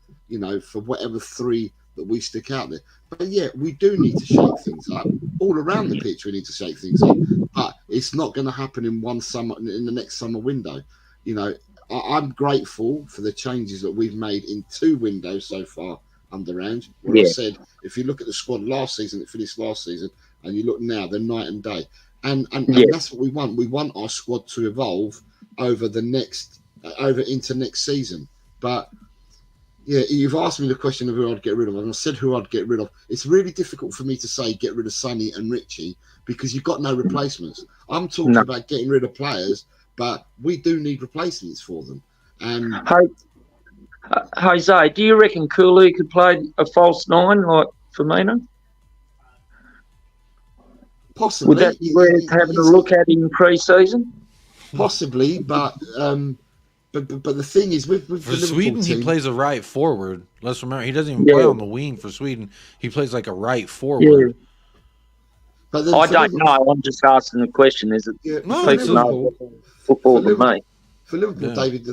for whatever 3 that we stick out there. But yeah, we do need to shake things up all around the pitch. We need to shake things up, but it's not going to happen in the next summer window. I'm grateful for the changes that we've made in 2 windows so far under Ange. I said, if you look at the squad last season, it finished last season, and you look now, they're night and day. And that's what we want. We want our squad to evolve over into next season. But yeah, you've asked me the question of who I'd get rid of, and I said who I'd get rid of. It's really difficult for me to say get rid of Sonny and Richie because you've got no replacements. I'm talking about getting rid of players, but we do need replacements for them. And Jose, do you reckon Kulu could play a false 9 like Firmino? Possibly. Would that be worth having a look at in pre-season? Possibly, but the thing is, with for Sweden, he plays a right forward. Let's remember, he doesn't even play on the wing for Sweden. He plays like a right forward. Yeah. But I don't know. I'm just asking the question. Is it people know football than me? For Liverpool, David,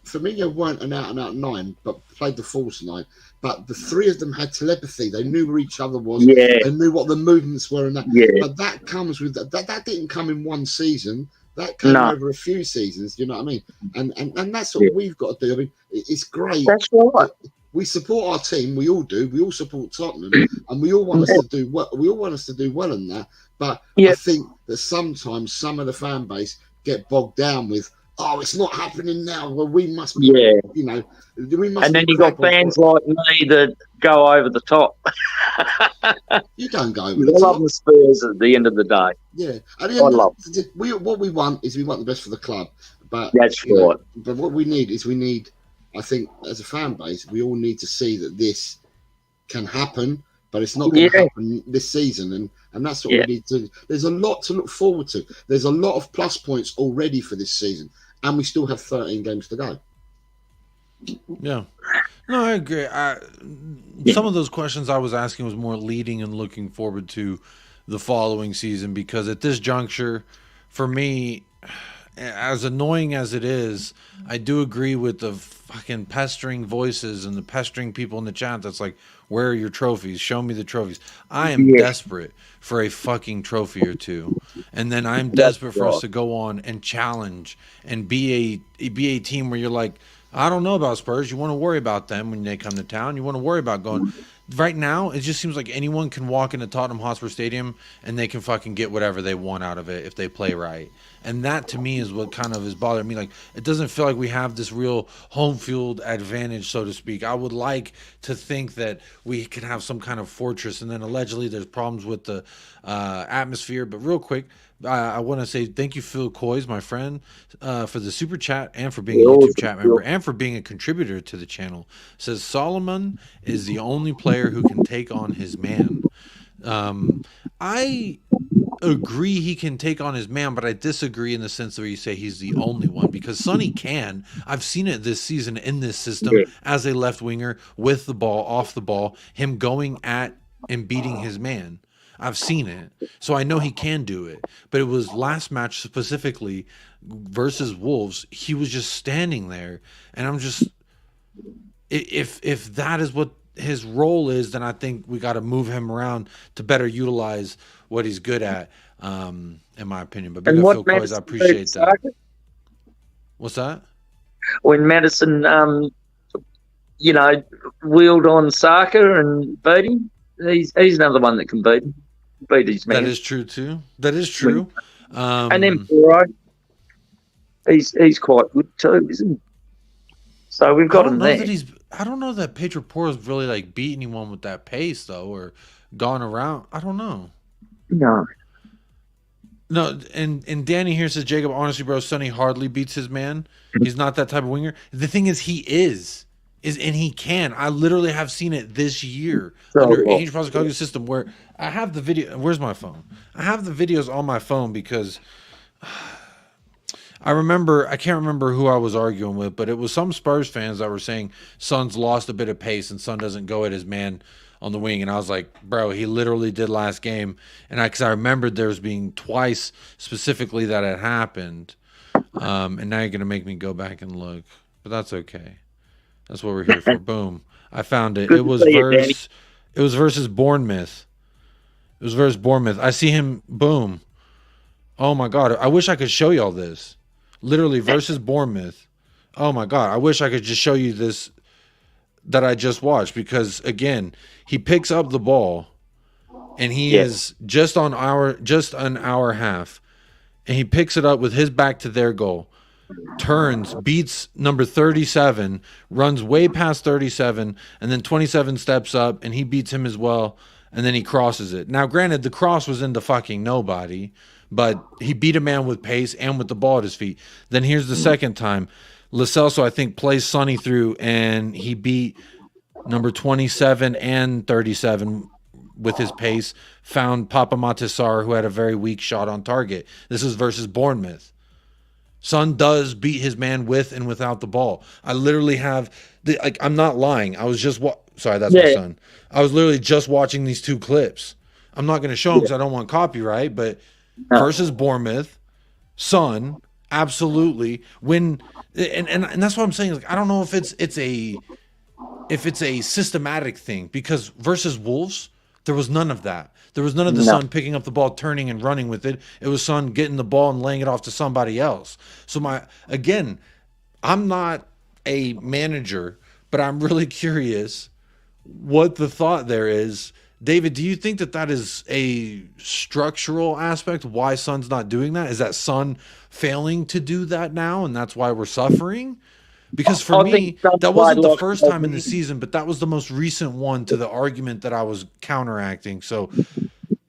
Firmino weren't an out 9, but played the false 9. But the 3 of them had telepathy. They knew where each other was. Yeah. They knew what the movements were. And that. Yeah. But that comes with that didn't come in one season. That came over a few seasons. You know what I mean? And that's what we've got to do. I mean, it's great. That's right. We support our team. We all do. We all support Tottenham, and we all want us to do well. We all want us to do well in that. But I think that sometimes some of the fan base get bogged down with, oh, it's not happening now. Well, we must be, we must. And then you got fans like me that go over the top. You don't go over the top. I love the Spurs at the end of the day. Yeah, what we want is we want the best for the club. But that's right. But what we need is I think as a fan base, we all need to see that this can happen, but it's not going to happen this season. And that's what we need to do. There's a lot to look forward to. There's a lot of plus points already for this season, and we still have 13 games to go. Yeah. No, I agree. Some of those questions I was asking was more leading and looking forward to the following season, because at this juncture, for me, as annoying as it is, I do agree with the fucking pestering voices and the pestering people in the chat that's like, where are your trophies? Show me the trophies. I am desperate for a fucking trophy or 2. And then I'm desperate for us to go on and challenge and be a team where you're like, I don't know about Spurs. You want to worry about them when they come to town. You want to worry about going. Right now, it just seems like anyone can walk into Tottenham Hotspur Stadium and they can fucking get whatever they want out of it if they play right. And that, to me, is what kind of is bothering me. Like, it doesn't feel like we have this real home field advantage, so to speak. I would like to think that we could have some kind of fortress, and then allegedly there's problems with the atmosphere. But real quick, I want to say thank you, Phil Coys, my friend, for the super chat and for being a YouTube chat member and for being a contributor to the channel. It says Solomon is the only player who can take on his man. I agree he can take on his man, but I disagree in the sense where you say he's the only one, because Sonny can. I've seen it this season in this system as a left winger with the ball, off the ball, him going at in beating his man. I've seen it, so I know he can do it. But it was last match specifically versus Wolves. He was just standing there, and I'm just, if that is what his role is, then I think we got to move him around to better utilize what he's good at. In my opinion, but big up Phil Coys, I appreciate that. What's that? When Madison, wheeled on Saka and beat him, he's another one that can beat him. Beat his man. That is true too. That is true. And then Poro, he's quite good too, isn't he? So we've got him there. I don't know that Pedro Porro's really like beat anyone with that pace though, or gone around. I don't know. No, and Danny here says, Jacob, honestly, bro, Sonny hardly beats his man. He's not that type of winger. The thing is, he is and he can. I literally have seen it this year under Ange Postecoglou's system where I have the video. Where's my phone? I have the videos on my phone because I can't remember who I was arguing with, but it was some Spurs fans that were saying Son's lost a bit of pace and Son doesn't go at his man on the wing, and I was like, bro, he literally did last game, and because I remembered there was being twice specifically that had happened, and now you're gonna make me go back and look, but that's okay. That's what we're here for. Boom, I found it. It was versus Bournemouth. It was versus Bournemouth. I see him. Boom. Oh my god, I wish I could show y'all this. Literally versus Bournemouth. Oh my god, I wish I could just show you this that I just watched, because again, he picks up the ball and he is just an hour half, and he picks it up with his back to their goal, turns, beats number 37, runs way past 37, and then 27 steps up and he beats him as well, and then he crosses it. Now granted, the cross was into fucking nobody, but he beat a man with pace and with the ball at his feet. Then here's the second time. Lo Celso, I think, plays Sonny through, and he beat number 27 and 37 with his pace, found Papa Matisar, who had a very weak shot on target. This is versus Bournemouth. Son does beat his man with and without the ball. I literally have, I'm not lying. I was just, sorry, that's my son. I was literally just watching these two clips. I'm not going to show them because I don't want copyright, but versus Bournemouth, Son, absolutely, when... And that's what I'm saying. Like, I don't know if it's a systematic thing, because versus Wolves there was none of that. There was none of the Son picking up the ball, turning and running with it. It was Son getting the ball and laying it off to somebody else. So I'm not a manager, but I'm really curious what the thought there is. David, do you think that is a structural aspect why Son's not doing that? Is that Son failing to do that now, and that's why we're suffering? Because for me, that wasn't the first time in the season, but that was the most recent one to the argument that I was counteracting. So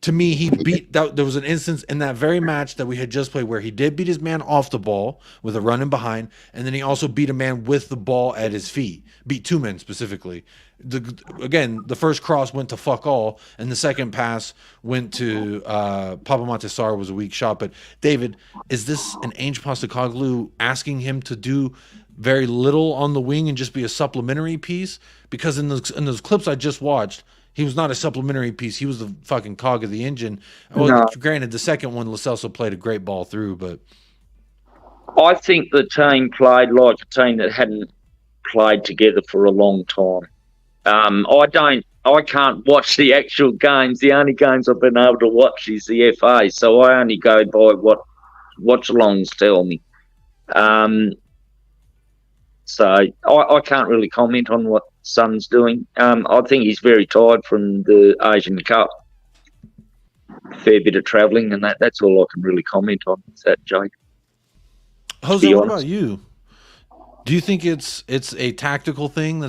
to me, he beat that. There was an instance in that very match that we had just played where he did beat his man off the ball with a run in behind, and then he also beat a man with the ball at his feet. Beat two men specifically. The first cross went to fuck all, and the second pass went to Papa Matisar, was a weak shot. But David, is this an Ange Postecoglou asking him to do very little on the wing and just be a supplementary piece? Because in those clips I just watched, he was not a supplementary piece. He was the fucking cog of the engine. Well, granted, the second one, Lo Celso played a great ball through, but I think the team played like a team that hadn't played together for a long time. I can't watch the actual games. The only games I've been able to watch is the FA, so I only go by what watch-alongs tell me. So I can't really comment on what Son's doing. I think he's very tired from the Asian Cup. Fair bit of travelling, and that's all I can really comment on. Is that, Jake? Jose, what about you? Do you think it's a tactical thing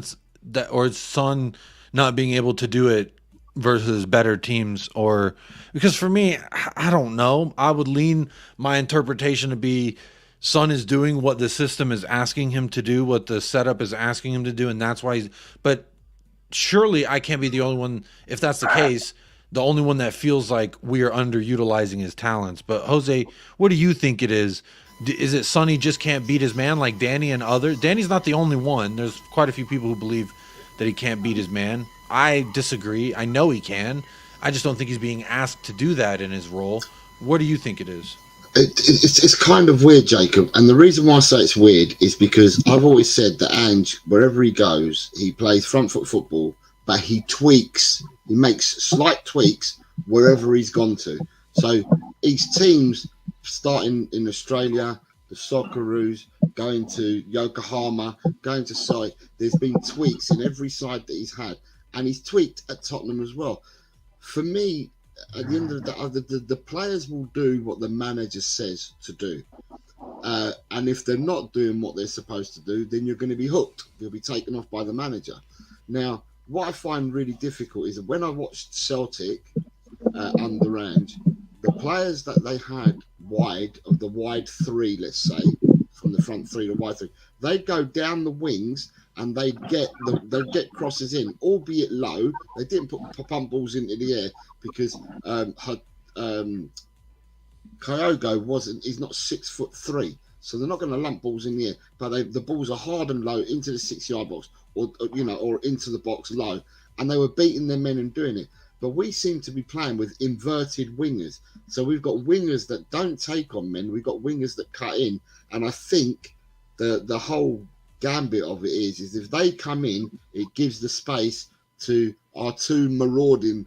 or it's Son not being able to do it versus better teams? Or because for me, I don't know. I would lean my interpretation to be Son is doing what the system is asking him to do, what the setup is asking him to do, and that's why but surely I can't be the only one. If that's the case, the only one that feels like we are underutilizing his talents. But Jose, what do you think it is? Is it Sonny just can't beat his man like Danny and others? Danny's not the only one. There's quite a few people who believe that he can't beat his man. I disagree. I know he can. I just don't think he's being asked to do that in his role. What do you think it is? It's kind of weird, Jacob. And the reason why I say it's weird is because I've always said that Ange, wherever he goes, he plays front foot football, but he makes slight tweaks wherever he's gone to. So each team's starting in Australia, the Socceroos, going to Yokohama, going to site. There's been tweaks in every side that he's had, and he's tweaked at Tottenham as well. For me, at the end of the day, the players will do what the manager says to do. And if they're not doing what they're supposed to do, then you're going to be hooked. You'll be taken off by the manager. Now, what I find really difficult is that when I watched Celtic under Ange, the players that they had wide, of the wide three, let's say, from the front three to wide three, they go down the wings and they get crosses in, albeit low. They didn't pump balls into the air because Kyogo he's not 6'3", so they're not going to lump balls in the air. But the balls are hard and low into the 6-yard box, or into the box low, and they were beating their men and doing it. But we seem to be playing with inverted wingers. So we've got wingers that don't take on men. We've got wingers that cut in, and I think the whole gambit of it is if they come in, it gives the space to our two marauding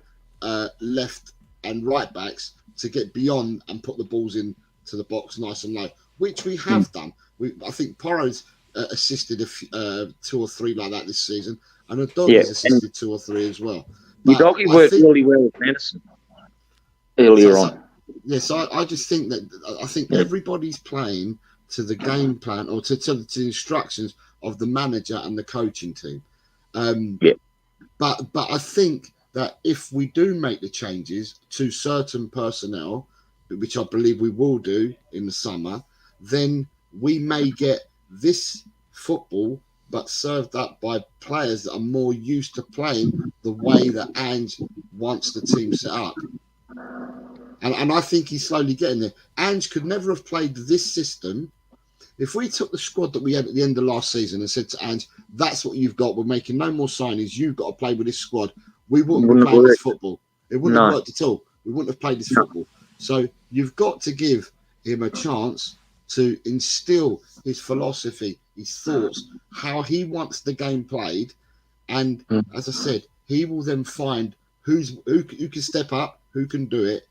left and right backs to get beyond and put the balls in to the box nice and low, which we have done. I think Porro's assisted two or three like that this season, and Adog's assisted two or three as well. Doggy worked really well with Madison earlier on. Yes, so I just think that everybody's playing to the game plan or to the instructions of the manager and the coaching team. But I think that if we do make the changes to certain personnel, which I believe we will do in the summer, then we may get this football, but served up by players that are more used to playing the way that Ange wants the team set up. And I think he's slowly getting there. Ange could never have played this system. If we took the squad that we had at the end of last season and said to Ange, that's what you've got, we're making no more signings, you've got to play with this squad, we wouldn't have played this football. It wouldn't have worked at all. We wouldn't have played this football. So you've got to give him a chance to instill his philosophy, his thoughts, how he wants the game played. And as I said, he will then find who can step up, who can do it,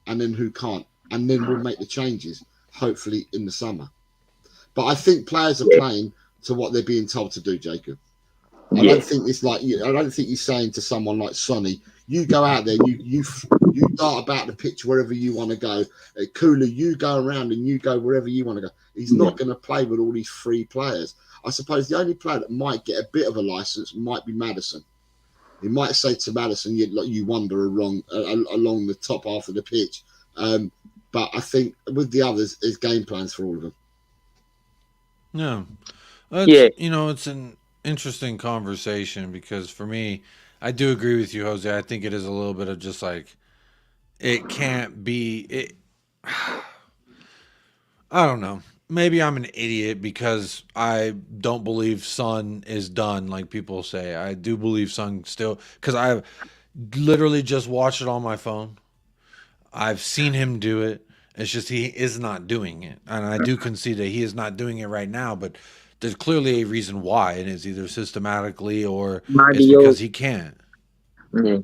and then who can't. And then we'll make the changes, hopefully in the summer. But I think players are playing to what they're being told to do, Jacob. I don't think it's like I don't think he's saying to someone like Sonny, you go out there, you dart about the pitch wherever you want to go. Kula, you go around and you go wherever you want to go. He's not going to play with all these free players. I suppose the only player that might get a bit of a license might be Maddison. He might say to Maddison, you wander along the top half of the pitch. But I think with the others, there's game plans for all of them. It's an interesting conversation because for me, I do agree with you, Jose. I think it is a little bit of just like it can't be it. I don't know. Maybe I'm an idiot because I don't believe Son is done like people say. I do believe Son still, because I've literally just watched it on my phone. I've seen him do it. It's just he is not doing it. And I do concede that he is not doing it right now, but there's clearly a reason why. It is either systematically or it's because he can't. Yeah.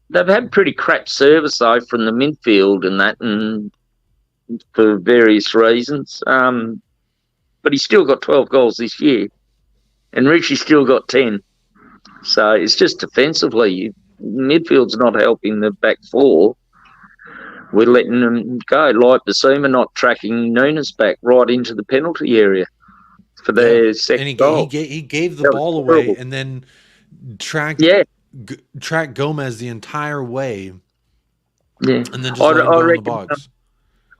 They've had pretty crap service, though, from the midfield and that, and for various reasons. But he's still got 12 goals this year, and Richie's still got 10. So it's just defensively. Midfield's not helping the back four. We're letting them go. Like Basuma not tracking Nunes back right into the penalty area for their second goal. He gave the ball away terrible. And then tracked Gomez the entire way. Yeah. And then just let him go in the box.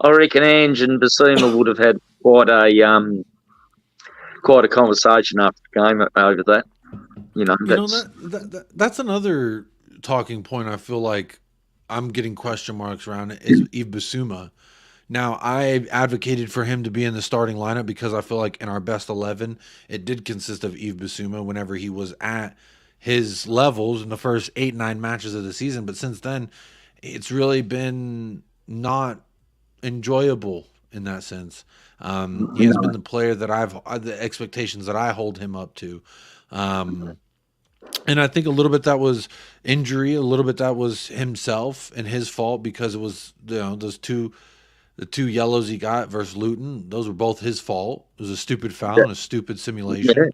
I reckon Ange and Basuma would have had quite a conversation after the game over that. That's another talking point I feel like I'm getting question marks around it is Yves Basuma. Now, I advocated for him to be in the starting lineup because I feel like in our best 11, it did consist of Yves Bissouma whenever he was at his levels in the first 8-9 matches of the season. But since then, it's really been not enjoyable in that sense. He has been the player that the expectations that I hold him up to. And I think a little bit that was injury, a little bit that was himself and his fault because it was, the two yellows he got versus Luton. Those were both his fault. It was a stupid foul and a stupid simulation. Yeah.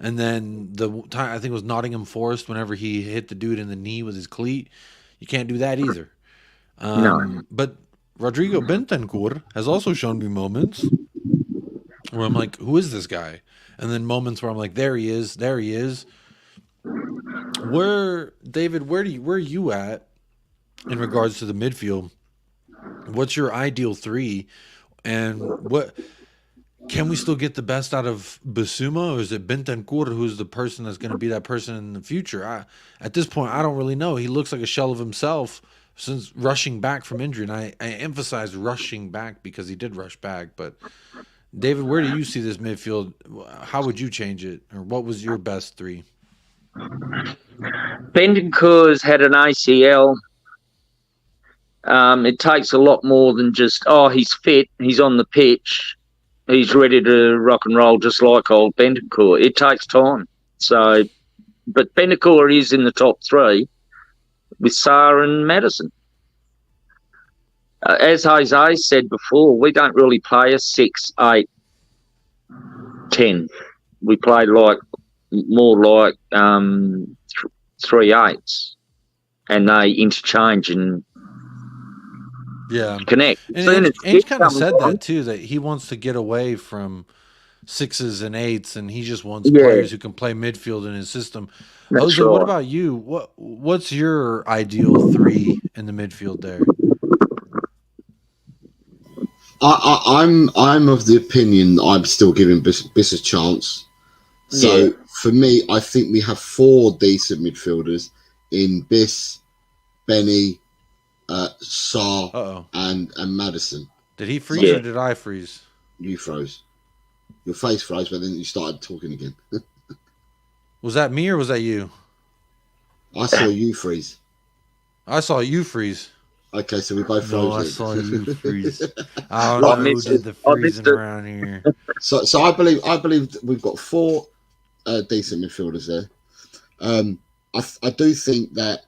And then the time, I think it was Nottingham Forest, whenever he hit the dude in the knee with his cleat. You can't do that either. No. But Rodrigo Bentancur has also shown me moments where I'm like, who is this guy? And then moments where I'm like, there he is. David, where are you at in regards to the midfield? What's your ideal three? And what can we still get the best out of Bissouma, or is it Bentancur who's the person that's going to be that person in the future? At this point, I don't really know. He looks like a shell of himself since rushing back from injury, and I emphasize rushing back because he did rush back. But David, where do you see this midfield? How would you change it, or what was your best three? Bentancur's had an ACL. It takes a lot more than just, he's fit, he's on the pitch, he's ready to rock and roll just like old Bentancur. It takes time. So, but Bentancur is in the top three with Sarr and Maddison. As Jose said before, we don't really play a 6, 8, 10. We play more like 3 8s, and they interchange and connect. And Ainge kind of said that too, that he wants to get away from 6s and 8s, and he just wants players who can play midfield in his system. Jose, what about you? What's your ideal 3 in the midfield there? I'm of the opinion that I'm still giving Biss a chance. So for me, I think we have 4 decent midfielders in Biss, Benny, Sarr, and Maddison. Did he freeze or did I freeze? You froze. Your face froze, but then you started talking again. Was that me or was that you? I saw you freeze. I saw you freeze. Okay, so we both froze. No, I saw you freeze. I don't know who did the freezing around here. So I believe that we've got 4 decent midfielders there. I do think that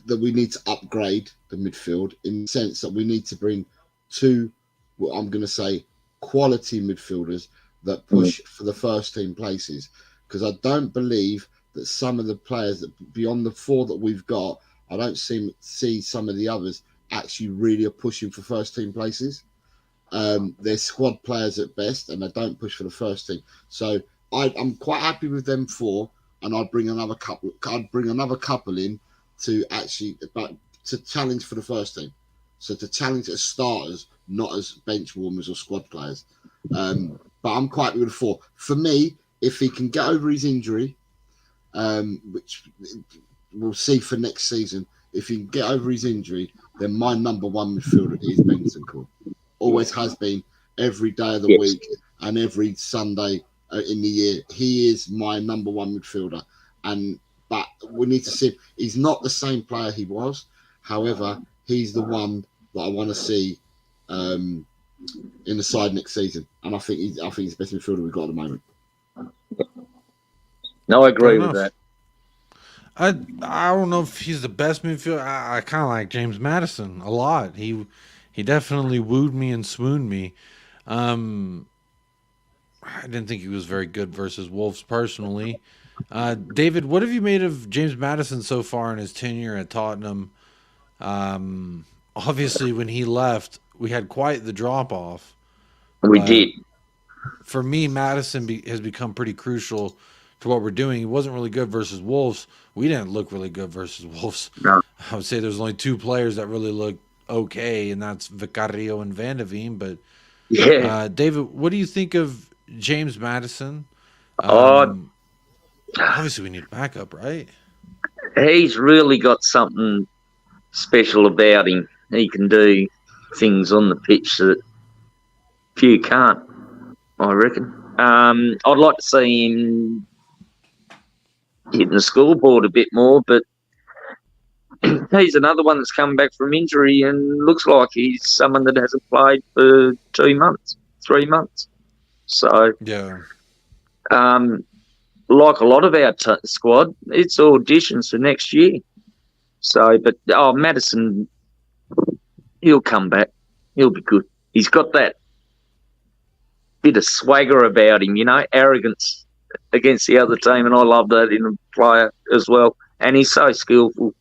we need to upgrade the midfield in the sense that we need to bring 2, what I'm going to say, quality midfielders that push for the first team places. Because I don't believe that some of the players that beyond the 4 that we've got, I don't see some of the others actually really are pushing for first team places. They're squad players at best, and they don't push for the first team. So I'm quite happy with them 4, and I'd bring another couple. I'd bring another couple in to actually to challenge for the first team. So to challenge as starters, not as bench warmers or squad players. But I'm quite happy with 4. For me, if he can get over his injury, which we'll see for next season, if he can get over his injury, then my number 1 midfielder is Bentancur. Always has been, every day of the week and every Sunday in the year. He is my number 1 midfielder. But we need to see. He's not the same player he was. However, he's the one that I want to see in the side next season. And I think he's the best midfielder we've got at the moment. No, I agree with that. I don't know if he's the best midfielder. I kind of like James Maddison a lot. He definitely wooed me and swooned me. I didn't think he was very good versus Wolves personally. David, what have you made of James Maddison so far in his tenure at Tottenham? Obviously, when he left, we had quite the drop-off. We did. For me, Maddison has become pretty crucial to what we're doing. He wasn't really good versus Wolves. We didn't look really good versus Wolves. No. I would say there's only 2 players that really looked okay, and that's Vicario and Van de Ven. But David, what do you think of James Maddison? Obviously, we need backup, right? He's really got something special about him. He can do things on the pitch that few can't, I reckon. I'd like to see him hitting the scoreboard a bit more, but he's another one that's come back from injury and looks like he's someone that hasn't played for 2 months, 3 months. So, Yeah. like a lot of our squad, it's auditions for next year. So, but Madison, he'll come back. He'll be good. He's got that bit of swagger about him, arrogance against the other team, and I love that in a player as well. And he's so skillful.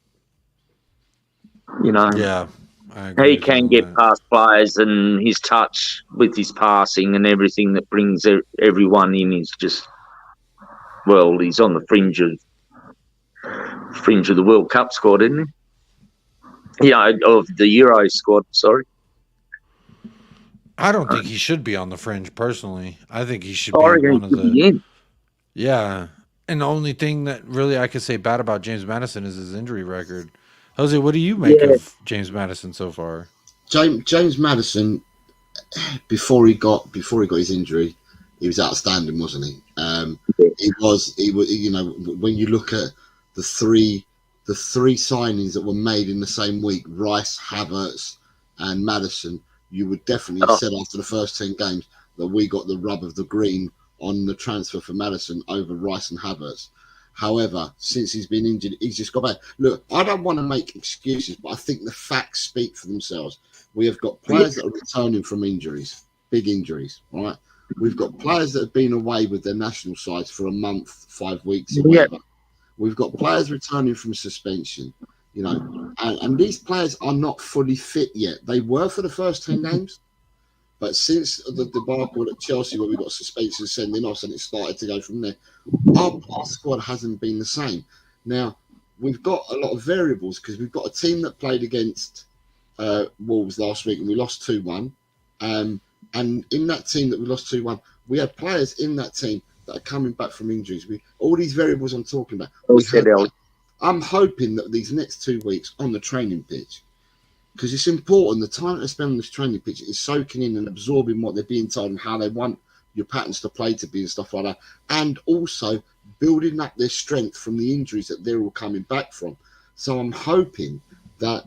Yeah. I agree He with can you on get that. past players, and his touch with his passing and everything that brings everyone in is just, well, he's on the fringe of the World Cup squad, isn't he? Yeah, of the Euro squad, sorry. I don't think he should be on the fringe personally. I think he should I be reckon one he of should the be in. Yeah. And the only thing that really I could say bad about James Madison is his injury record. Jose, what do you make Yeah. of James Madison so far? James Madison, before he got his injury, he was outstanding, wasn't he? He was. When you look at the three signings that were made in the same week, Rice, Havertz, and Madison, you would definitely have said after the first 10 games that we got the rub of the green on the transfer for Madison over Rice and Havertz. However, since he's been injured, he's just got back. Look, I don't want to make excuses, but I think the facts speak for themselves. We have got players that are returning from injuries, big injuries, right? We've got players that have been away with their national sides for a month, 5 weeks, or whatever. We've got players returning from suspension, and these players are not fully fit yet. They were for the first 10 games, but since the debacle at Chelsea, where we got suspension sending off, and it started to go from there, our squad hasn't been the same. Now, we've got a lot of variables because we've got a team that played against Wolves last week and we lost 2-1. And in that team that we lost 2-1, we had players in that team that are coming back from injuries. All these variables I'm talking about. I'm hoping that these next 2 weeks on the training pitch, because it's important, the time they spend on this training pitch is soaking in and absorbing what they're being told and how they want your patterns to play to be and stuff like that, and also building up their strength from the injuries that they're all coming back from. So I'm hoping that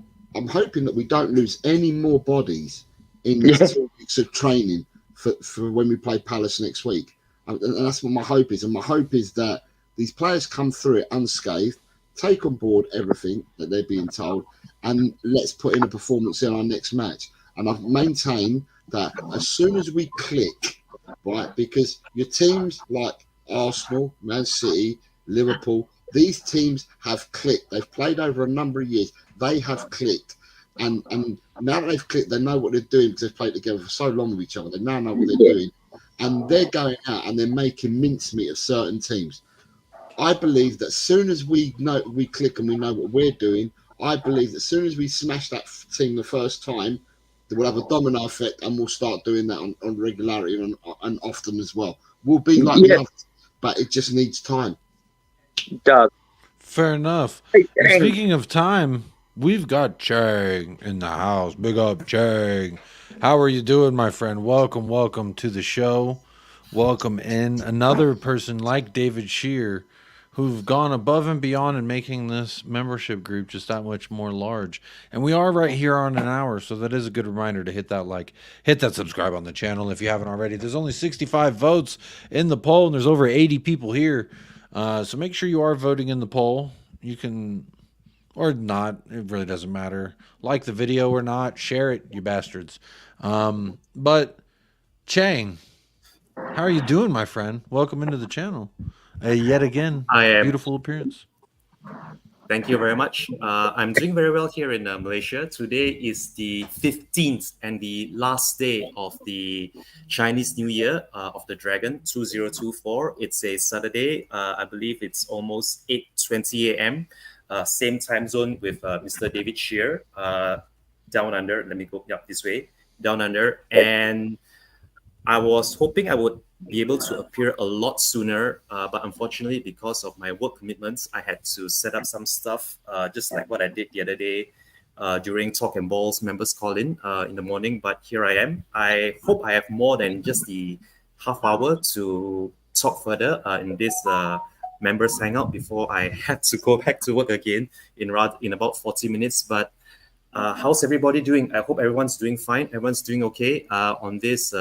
we don't lose any more bodies in these 2 weeks of training for when we play Palace next week. And that's what my hope is. And my hope is that these players come through it unscathed, take on board everything that they're being told, and let's put in a performance in our next match. And I've maintained that as soon as we click, right, because your teams like Arsenal, Man City, Liverpool, these teams have clicked. They've played over a number of years. They have clicked. And now that they've clicked, they know what they're doing because they've played together for so long with each other. They now know what they're doing. And they're going out and they're making mincemeat of certain teams. I believe that as soon as we click and we know what we're doing, I believe that as soon as we smash that team the first time, we'll have a domino effect and we'll start doing that on regularity and often as well. We'll be like the others, but it just needs time. Doug. Fair enough. And speaking of time, we've got Chang in the house. Big up, Chang. How are you doing, my friend? Welcome to the show. Welcome in. Another person like David Shear who've gone above and beyond in making this membership group just that much more large. And we are right here on an hour, so that is a good reminder to hit that like, hit that subscribe on the channel if you haven't already. There's only 65 votes in the poll, and there's over 80 people here. So make sure you are voting in the poll. You can, or not, it really doesn't matter. Like the video or not, share it, you bastards. But Chang, how are you doing, my friend? Welcome into the channel. Yet again, beautiful appearance. Thank you very much. I'm doing very well here in Malaysia. Today is the 15th and the last day of the Chinese New Year of the Dragon 2024. It's a Saturday. I believe it's almost 8:20 a.m. Same time zone with Mr. David Shear down under. Let me go this way. Down under. And I was hoping I would be able to appear a lot sooner, but unfortunately, because of my work commitments, I had to set up some stuff, just like what I did the other day during Talk and Balls members call in the morning. But here I am. I hope I have more than just the half hour to talk further in this members hangout before I had to go back to work again in about 40 minutes. But how's everybody doing? I hope everyone's doing fine. Everyone's doing okay on this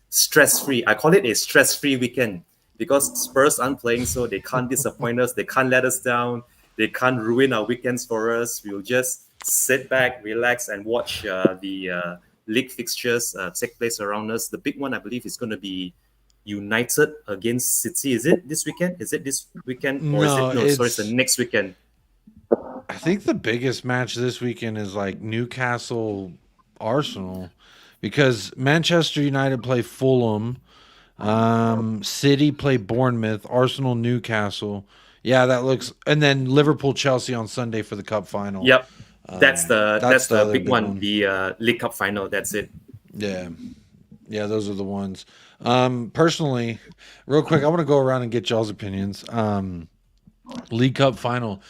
stress-free. I call it a stress-free weekend because Spurs aren't playing, so they can't disappoint us. They can't let us down. They can't ruin our weekends for us. We'll just sit back, relax, and watch the league fixtures take place around us. The big one, I believe, is going to be United against City. Is it this weekend? Is it this weekend? Or it's the next weekend. I think the biggest match this weekend is like Newcastle Arsenal, because Manchester United play Fulham, City play Bournemouth, Arsenal Newcastle. Yeah, that looks, and then Liverpool Chelsea on Sunday for the cup final. Yep, that's the big one. The League Cup final. That's it. Yeah, those are the ones. Personally, real quick, I want to go around and get y'all's opinions. League Cup final.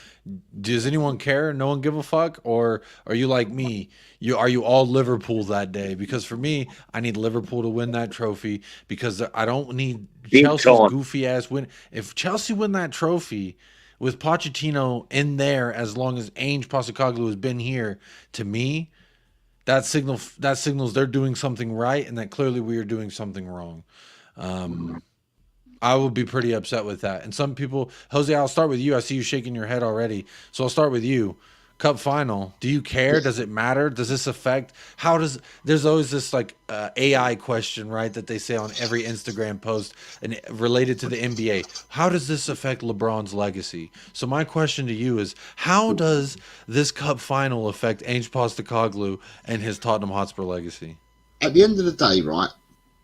Does anyone care? No one give a fuck? Or are you like me? Are you all Liverpool that day? Because for me, I need Liverpool to win that trophy because I don't need Chelsea's goofy ass win. If Chelsea win that trophy with Pochettino in there, as long as Ange Postecoglou has been here, to me, that signals they're doing something right, and that clearly we are doing something wrong. I will be pretty upset with that. And some people, Jose, I'll start with you. I see you shaking your head already. So I'll start with you. Cup final. Do you care? Does it matter? Does this affect? There's always this like AI question, right? That they say on every Instagram post and related to the NBA. How does this affect LeBron's legacy? So my question to you is, how does this cup final affect Ange Postecoglou and his Tottenham Hotspur legacy? At the end of the day, right,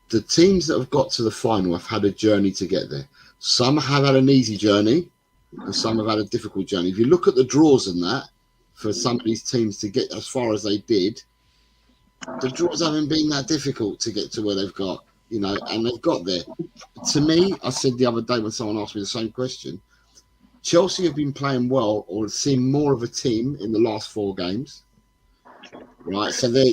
the teams that have got to the final have had a journey to get there. Some have had an easy journey and some have had a difficult journey. If you look at the draws and that, for some of these teams to get as far as they did, the draws haven't been that difficult to get to where they've got, and they've got there. To me, I said the other day when someone asked me the same question, Chelsea have been playing well or seem more of a team in the last 4 games, right? So they're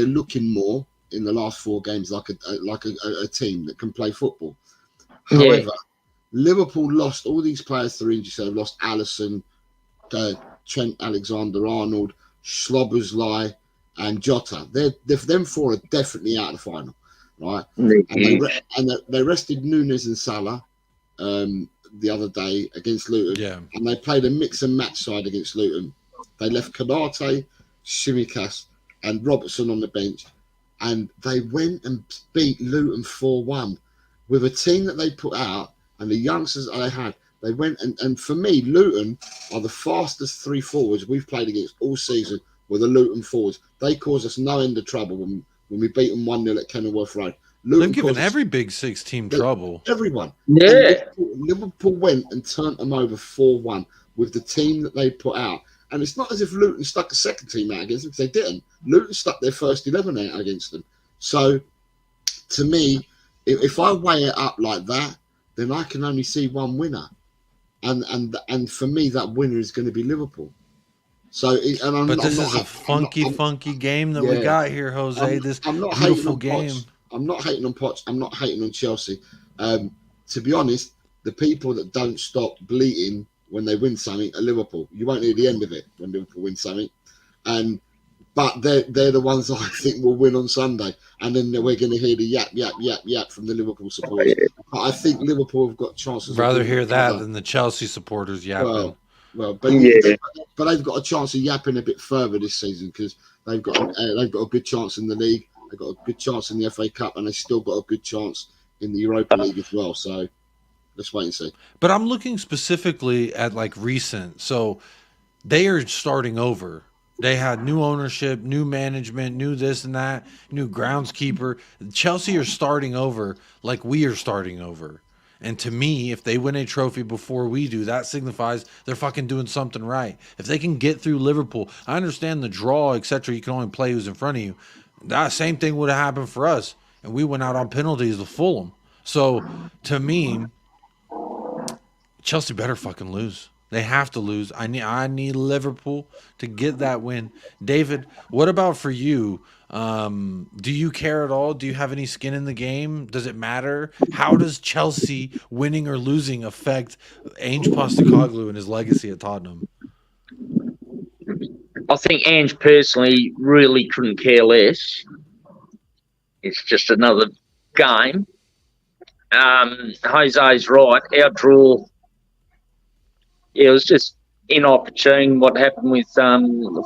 looking more in the last 4 games like a team that can play football. However, Liverpool lost all these players through injury. So they've lost Alisson, Trent Alexander-Arnold, Szoboszlai, and Jota. Them 4 are definitely out of the final, right? And they rested Nunes and Salah the other day against Luton, and they played a mix and match side against Luton. They left Konate, Tsimikas, and Robertson on the bench, and they went and beat Luton 4-1 with a team that they put out and the youngsters they had. They went and for me, Luton are the fastest 3 forwards we've played against all season. Were the Luton forwards? They caused us no end of trouble when we beat them 1-0 at Kenilworth Road. They've given every Big Six team trouble. Everyone. Yeah. Liverpool went and turned them over 4-1 with the team that they put out. And it's not as if Luton stuck a second team out against them, because they didn't. Luton stuck their first 11 out against them. So, to me, if I weigh it up like that, then I can only see one winner. And for me, that winner is going to be Liverpool. So, this is a funky game that we got here, Jose. I'm not beautiful game. I'm not hating on Poch. I'm not hating on Chelsea. To be honest, the people that don't stop bleating when they win something are Liverpool. You won't hear the end of it when Liverpool win something, but they're the ones I think will win on Sunday, and then we're going to hear the yap from the Liverpool supporters. But I think Liverpool have got chances. Rather hear that than the Chelsea supporters yapping. Well, but they've got a chance of yapping a bit further this season because they've got a good chance in the league. They've got a good chance in the FA Cup, and they've still got a good chance in the Europa League as well. So let's wait and see. But I'm looking specifically at like recent. So they are starting over. They had new ownership, new management, new this and that, new groundskeeper. Chelsea are starting over like we are starting over. And to me, if they win a trophy before we do, that signifies they're fucking doing something right. If they can get through Liverpool, I understand the draw, etc. You can only play who's in front of you. That same thing would have happened for us. And we went out on penalties with Fulham. So, to me, Chelsea better fucking lose. They have to lose. I need Liverpool to get that win. David, what about for you? Do you care at all? Do you have any skin in the game? Does it matter? How does Chelsea winning or losing affect Ange Postecoglou and his legacy at Tottenham? I think Ange personally really couldn't care less. It's just another game. Jose's right. Our draw, it was just inopportune what happened with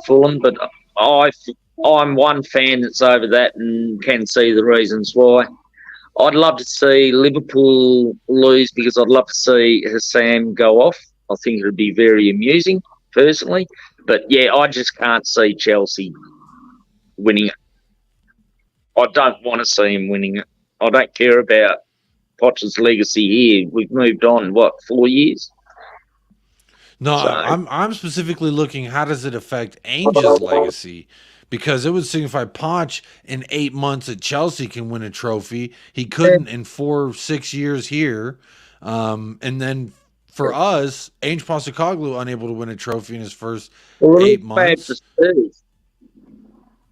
Fulham, but I'm one fan that's over that and can see the reasons why. I'd love to see Liverpool lose because I'd love to see Hassam go off. I think it would be very amusing, personally. But, yeah, I just can't see Chelsea winning it. I don't want to see him winning it. I don't care about Potter's legacy here. We've moved on, 4 years? No, So- I'm specifically looking, how does it affect Ange's legacy? Because it would signify Poch in 8 months at Chelsea can win a trophy. He couldn't in 6 years here. And then for us, Ange Postecoglou unable to win a trophy in his first 8 months.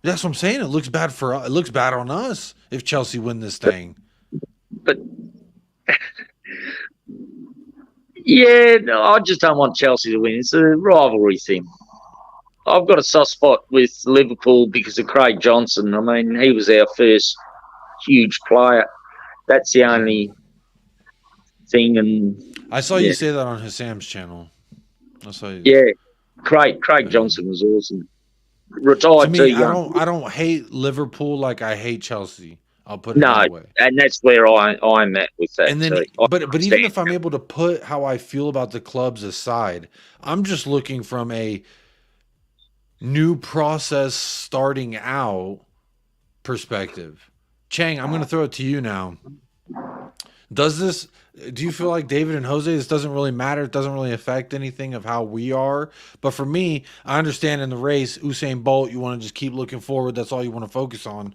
That's what I'm saying. It looks bad it looks bad on us if Chelsea win this thing. But yeah, no, I just don't want Chelsea to win. It's a rivalry thing. I've got a soft spot with Liverpool because of Craig Johnson. I mean, he was our first huge player. That's the only thing. And I saw you say that on Hassam's channel. I saw you. Yeah, Craig Johnson was awesome. Retired to too me, young. I don't hate Liverpool like I hate Chelsea. I'll put it that way. And that's where I'm at with that. And then, but even if I'm able to put how I feel about the clubs aside, I'm just looking from a new process starting out perspective. Chang, I'm going to throw it to you now. Do you feel like David and Jose, this doesn't really matter? It doesn't really affect anything of how we are. But for me, I understand in the race, Usain Bolt, you want to just keep looking forward. That's all you want to focus on.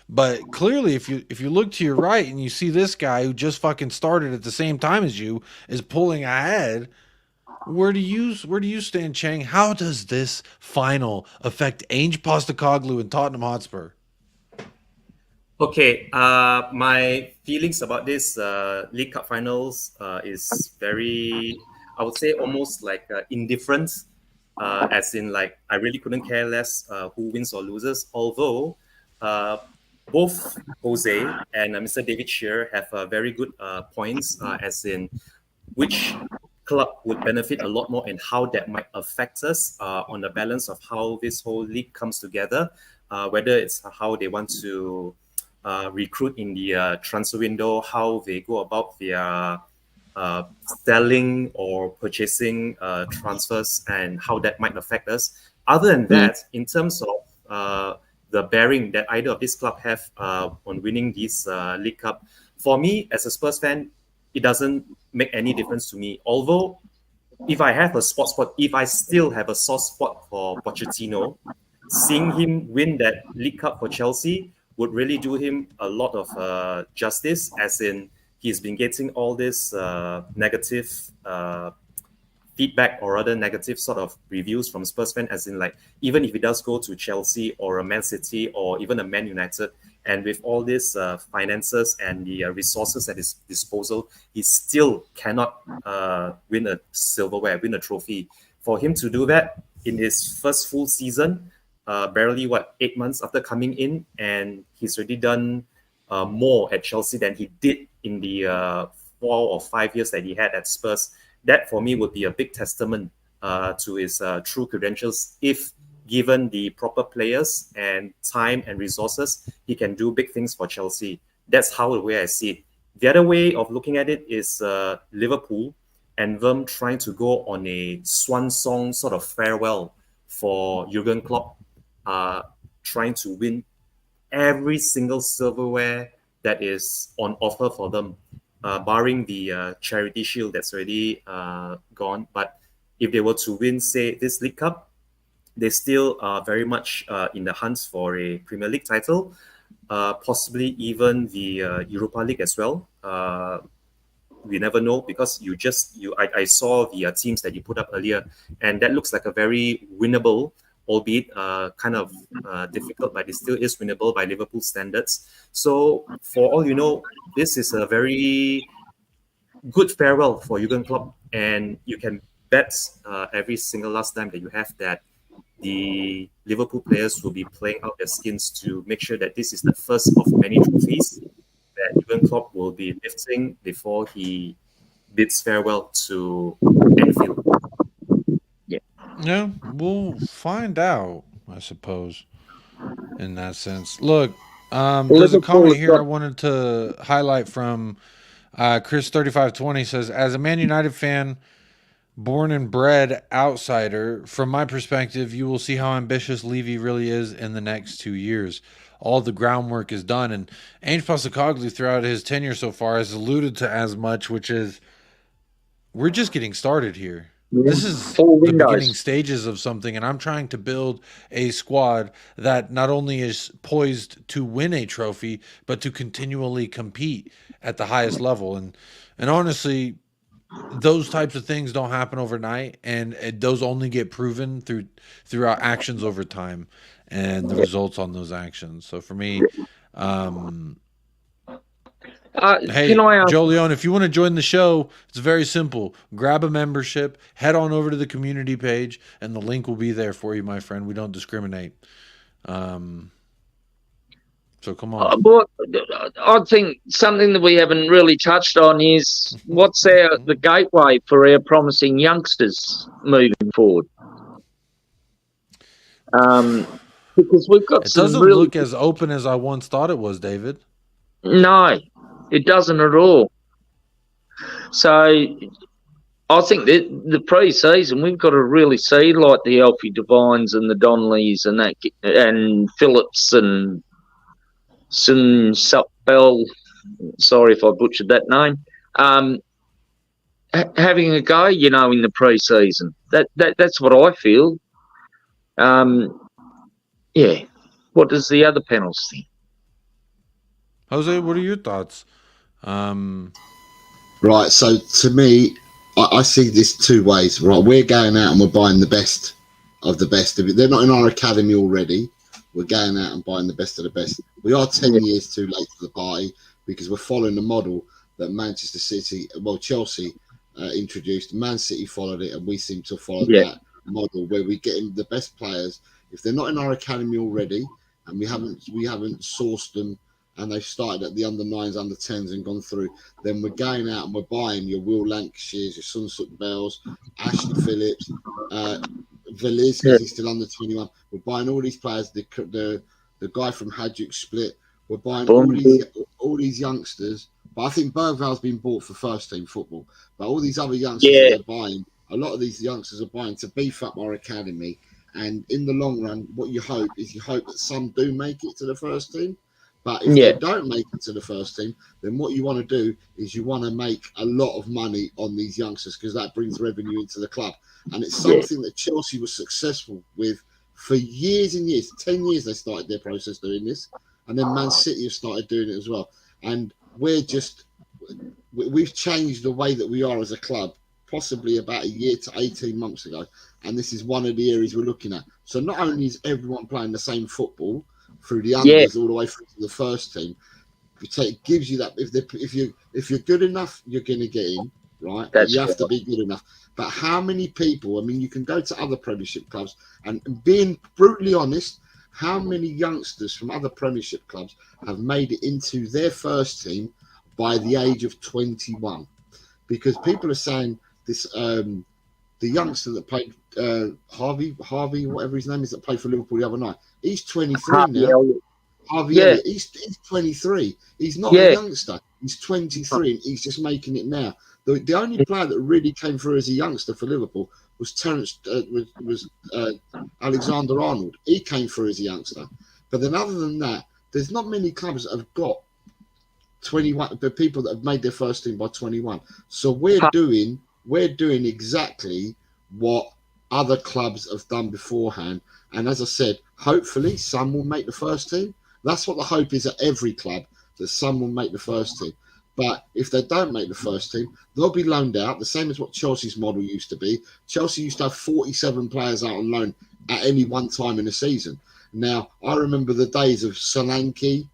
But clearly, if you look to your right and you see this guy who just fucking started at the same time as you is pulling ahead, where do you stand, Chang? How does this final affect Ange Postecoglou and Tottenham Hotspur? Okay, my feelings about this League Cup finals is very, I would say, almost like indifferent, as in like I really couldn't care less who wins or loses. Although both Jose and Mr. David Shearer have very good points, as in which club would benefit a lot more and how that might affect us on the balance of how this whole league comes together, whether it's how they want to recruit in the transfer window, how they go about their selling or purchasing transfers, and how that might affect us. Other than that, in terms of the bearing that either of this club have on winning this League Cup, for me as a Spurs fan, it doesn't make any difference to me. Although, if I have a spot, if I still have a soft spot for Pochettino, seeing him win that League Cup for Chelsea would really do him a lot of justice, as in he's been getting all this negative feedback, or rather negative sort of reviews from Spurs fans, as in like, even if he does go to Chelsea or a Man City or even a Man United, and with all these finances and the resources at his disposal, he still cannot win a trophy. For him to do that in his first full season, barely 8 months after coming in, and he's already done more at Chelsea than he did in the 4 or 5 years that he had at Spurs. That for me would be a big testament to his true credentials. If given the proper players and time and resources, he can do big things for Chelsea. That's how the way I see it. The other way of looking at it is Liverpool and them trying to go on a swan song sort of farewell for Jurgen Klopp, trying to win every single silverware that is on offer for them, barring the Charity Shield that's already gone. But if they were to win, say, this League Cup, they still are very much in the hunt for a Premier League title, possibly even the Europa League as well. we never know, because I saw the teams that you put up earlier, and that looks like a very winnable, albeit kind of difficult, but it still is winnable by Liverpool standards. So for all you know, this is a very good farewell for Jurgen Klopp, and you can bet every single last time that you have that the Liverpool players will be playing out their skins to make sure that this is the first of many trophies that Jurgen Klopp will be lifting before he bids farewell to Anfield. Yeah, we'll find out, I suppose, in that sense. Look, there's a comment here I wanted to highlight from Chris3520 says, as a Man United fan, born and bred outsider, from my perspective, you will see how ambitious Levy really is in the next 2 years. All the groundwork is done, and Ange Postecoglou throughout his tenure so far has alluded to as much, which is we're just getting started here. This is the beginning stages of something, and I'm trying to build a squad that not only is poised to win a trophy, but to continually compete at the highest level. And honestly, those types of things don't happen overnight, and those only get proven through our actions over time and the results on those actions. So for me, hey, Joe Leone, if you want to join the show, it's very simple. Grab a membership, head on over to the community page, and the link will be there for you, my friend. We don't discriminate. So come on. Well, I think something that we haven't really touched on is what's the gateway for our promising youngsters moving forward. Because we've got it doesn't look as open as I once thought it was, David. No, it doesn't at all. So I think that the pre-season we've got to really see like the Alfie Devines and the Donnellys and that, and Phillips and Sun Bell. Sorry if I butchered that name. Having a go, in the pre-season. That's what I feel. Yeah. What does the other panels think? Jose, what are your thoughts? Right, so to me, I see this two ways. Right, we're going out and we're buying the best of the best. If they're not in our academy already, we're going out and buying the best of the best. We are 10 years too late to the party because we're following the model that Manchester City, Chelsea introduced. Man City followed it, and we seem to follow that model where we get in the best players. If they're not in our academy already, and we haven't sourced them, and they've started at the under-9s, under-10s and gone through, then we're going out and we're buying your Will Lancashires, your Sun Bells, Ashley Phillips, Villiers, because he's still under 21. We're buying all these players, the guy from Hajduk Split. We're buying all these youngsters. But I think Bergval's been bought for first-team football. But all these other youngsters that they're buying, a lot of these youngsters are buying to beef up our academy. And in the long run, what you hope that some do make it to the first team. But if they don't make it to the first team, then what you want to do is you want to make a lot of money on these youngsters because that brings revenue into the club. And it's something that Chelsea was successful with for years and years. 10 years they started their process doing this. And then Man City have started doing it as well. And we've changed the way that we are as a club possibly about a year to 18 months ago. And this is one of the areas we're looking at. So not only is everyone playing the same football through the unders all the way through to the first team, it gives you that if you're good enough, you're going to get in, right? You have to be good enough. But how many people, I mean, you can go to other Premiership clubs and being brutally honest, how many youngsters from other Premiership clubs have made it into their first team by the age of 21? Because people are saying this, the youngster that played Harvey, whatever his name is, that played for Liverpool the other night. He's 23 now. Harvey Elliott, he's 23. He's not a youngster. He's 23 and he's just making it now. The only player that really came through as a youngster for Liverpool was Alexander Arnold. He came through as a youngster. But then other than that, there's not many clubs that have got 21, the people that have made their first team by 21. So we're doing exactly what other clubs have done beforehand. And as I said, hopefully some will make the first team. That's what the hope is at every club, that some will make the first team. But if they don't make the first team, they'll be loaned out, the same as what Chelsea's model used to be. Chelsea used to have 47 players out on loan at any one time in a season. Now, I remember the days of Solanke,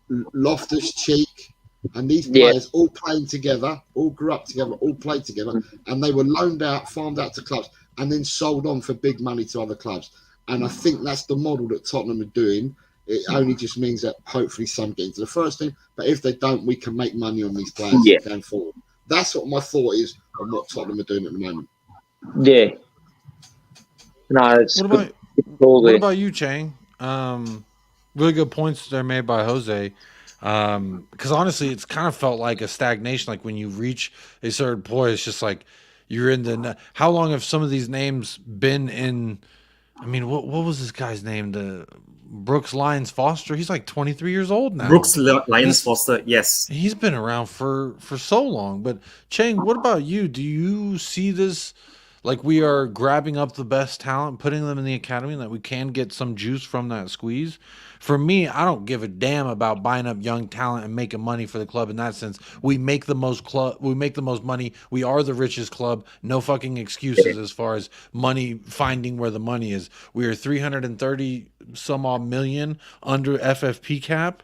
Loftus-Cheek, and these players all playing together, all grew up together, all played together, and they were loaned out, farmed out to clubs, and then sold on for big money to other clubs. And I think that's the model that Tottenham are doing. It only just means that hopefully some get into the first team, but if they don't, we can make money on these players going forward. That's what my thought is on what Tottenham are doing at the moment. Yeah. No, it's what about you, Chang? Really good points there made by Jose. Because honestly, it's kind of felt like a stagnation. Like when you reach a certain point, it's just like you're in the. How long have some of these names been in? I mean, what was this guy's name? The Brooks Lyons Foster. He's like 23 years old now. Brooks Lyons Foster, yes. He's been around for so long. But Chang, what about you? Do you see this like we are grabbing up the best talent, putting them in the academy, and that we can get some juice from that squeeze? For me, I don't give a damn about buying up young talent and making money for the club in that sense. We make the most money. We are the richest club. No fucking excuses as far as money, finding where the money is. We are 330 some odd million under FFP cap.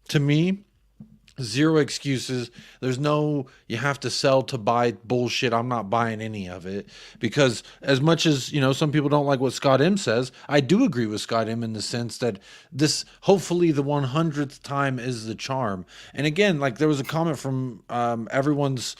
To me, zero excuses. There's no you have to sell to buy bullshit. I'm not buying any of it, because as much as, you know, some people don't like what Scott M says, I do agree with Scott M in the sense that this, hopefully the 100th time is the charm. And again, like there was a comment from everyone's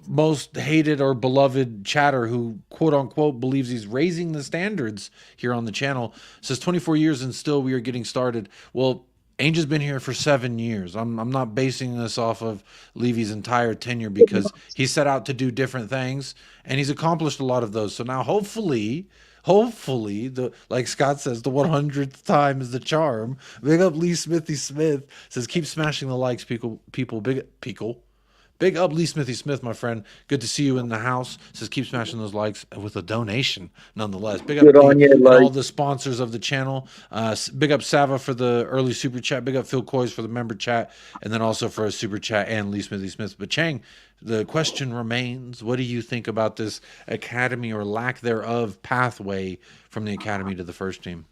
most hated or beloved chatter who quote unquote believes he's raising the standards here on the channel. Says 24 years and still we are getting started. Well, Ainge has been here for 7 years. I'm not basing this off of Levy's entire tenure, because he set out to do different things and he's accomplished a lot of those. So now hopefully the, like Scott says, the 100th time is the charm. Big up Lee Smithy Smith. Says keep smashing the likes, people. Big up Lee Smithy Smith, my friend. Good to see you in the house. Says keep smashing those likes with a donation, nonetheless. Big up Lee and all the sponsors of the channel. Big up Sava for the early super chat. Big up Phil Coys for the member chat, and then also for a super chat and Lee Smithy Smith. But Chang, the question remains: what do you think about this academy or lack thereof pathway from the academy to the first team?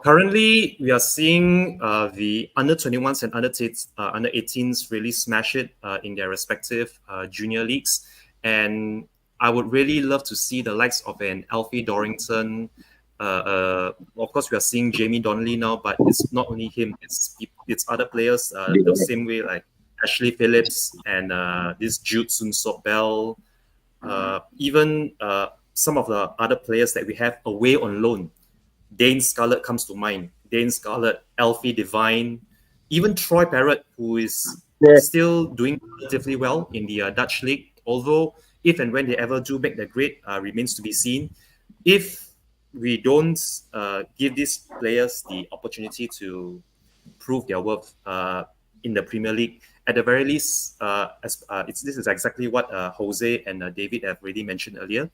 Currently, we are seeing the under-21s and under-18s really smash it in their respective junior leagues. And I would really love to see the likes of an Alfie Dorrington. Of course, we are seeing Jamie Donnelly now, but it's not only him. It's other players the same way, like Ashley Phillips and this Jude Soon-Sok Bell. Even some of the other players that we have away on loan. Dane Scarlett comes to mind. Dane Scarlett, Alfie Devine, even Troy Parrott, who is still doing relatively well in the Dutch league. Although, if and when they ever do make the grade, remains to be seen. If we don't give these players the opportunity to prove their worth in the Premier League, at the very least, this is exactly what Jose and David have already mentioned earlier.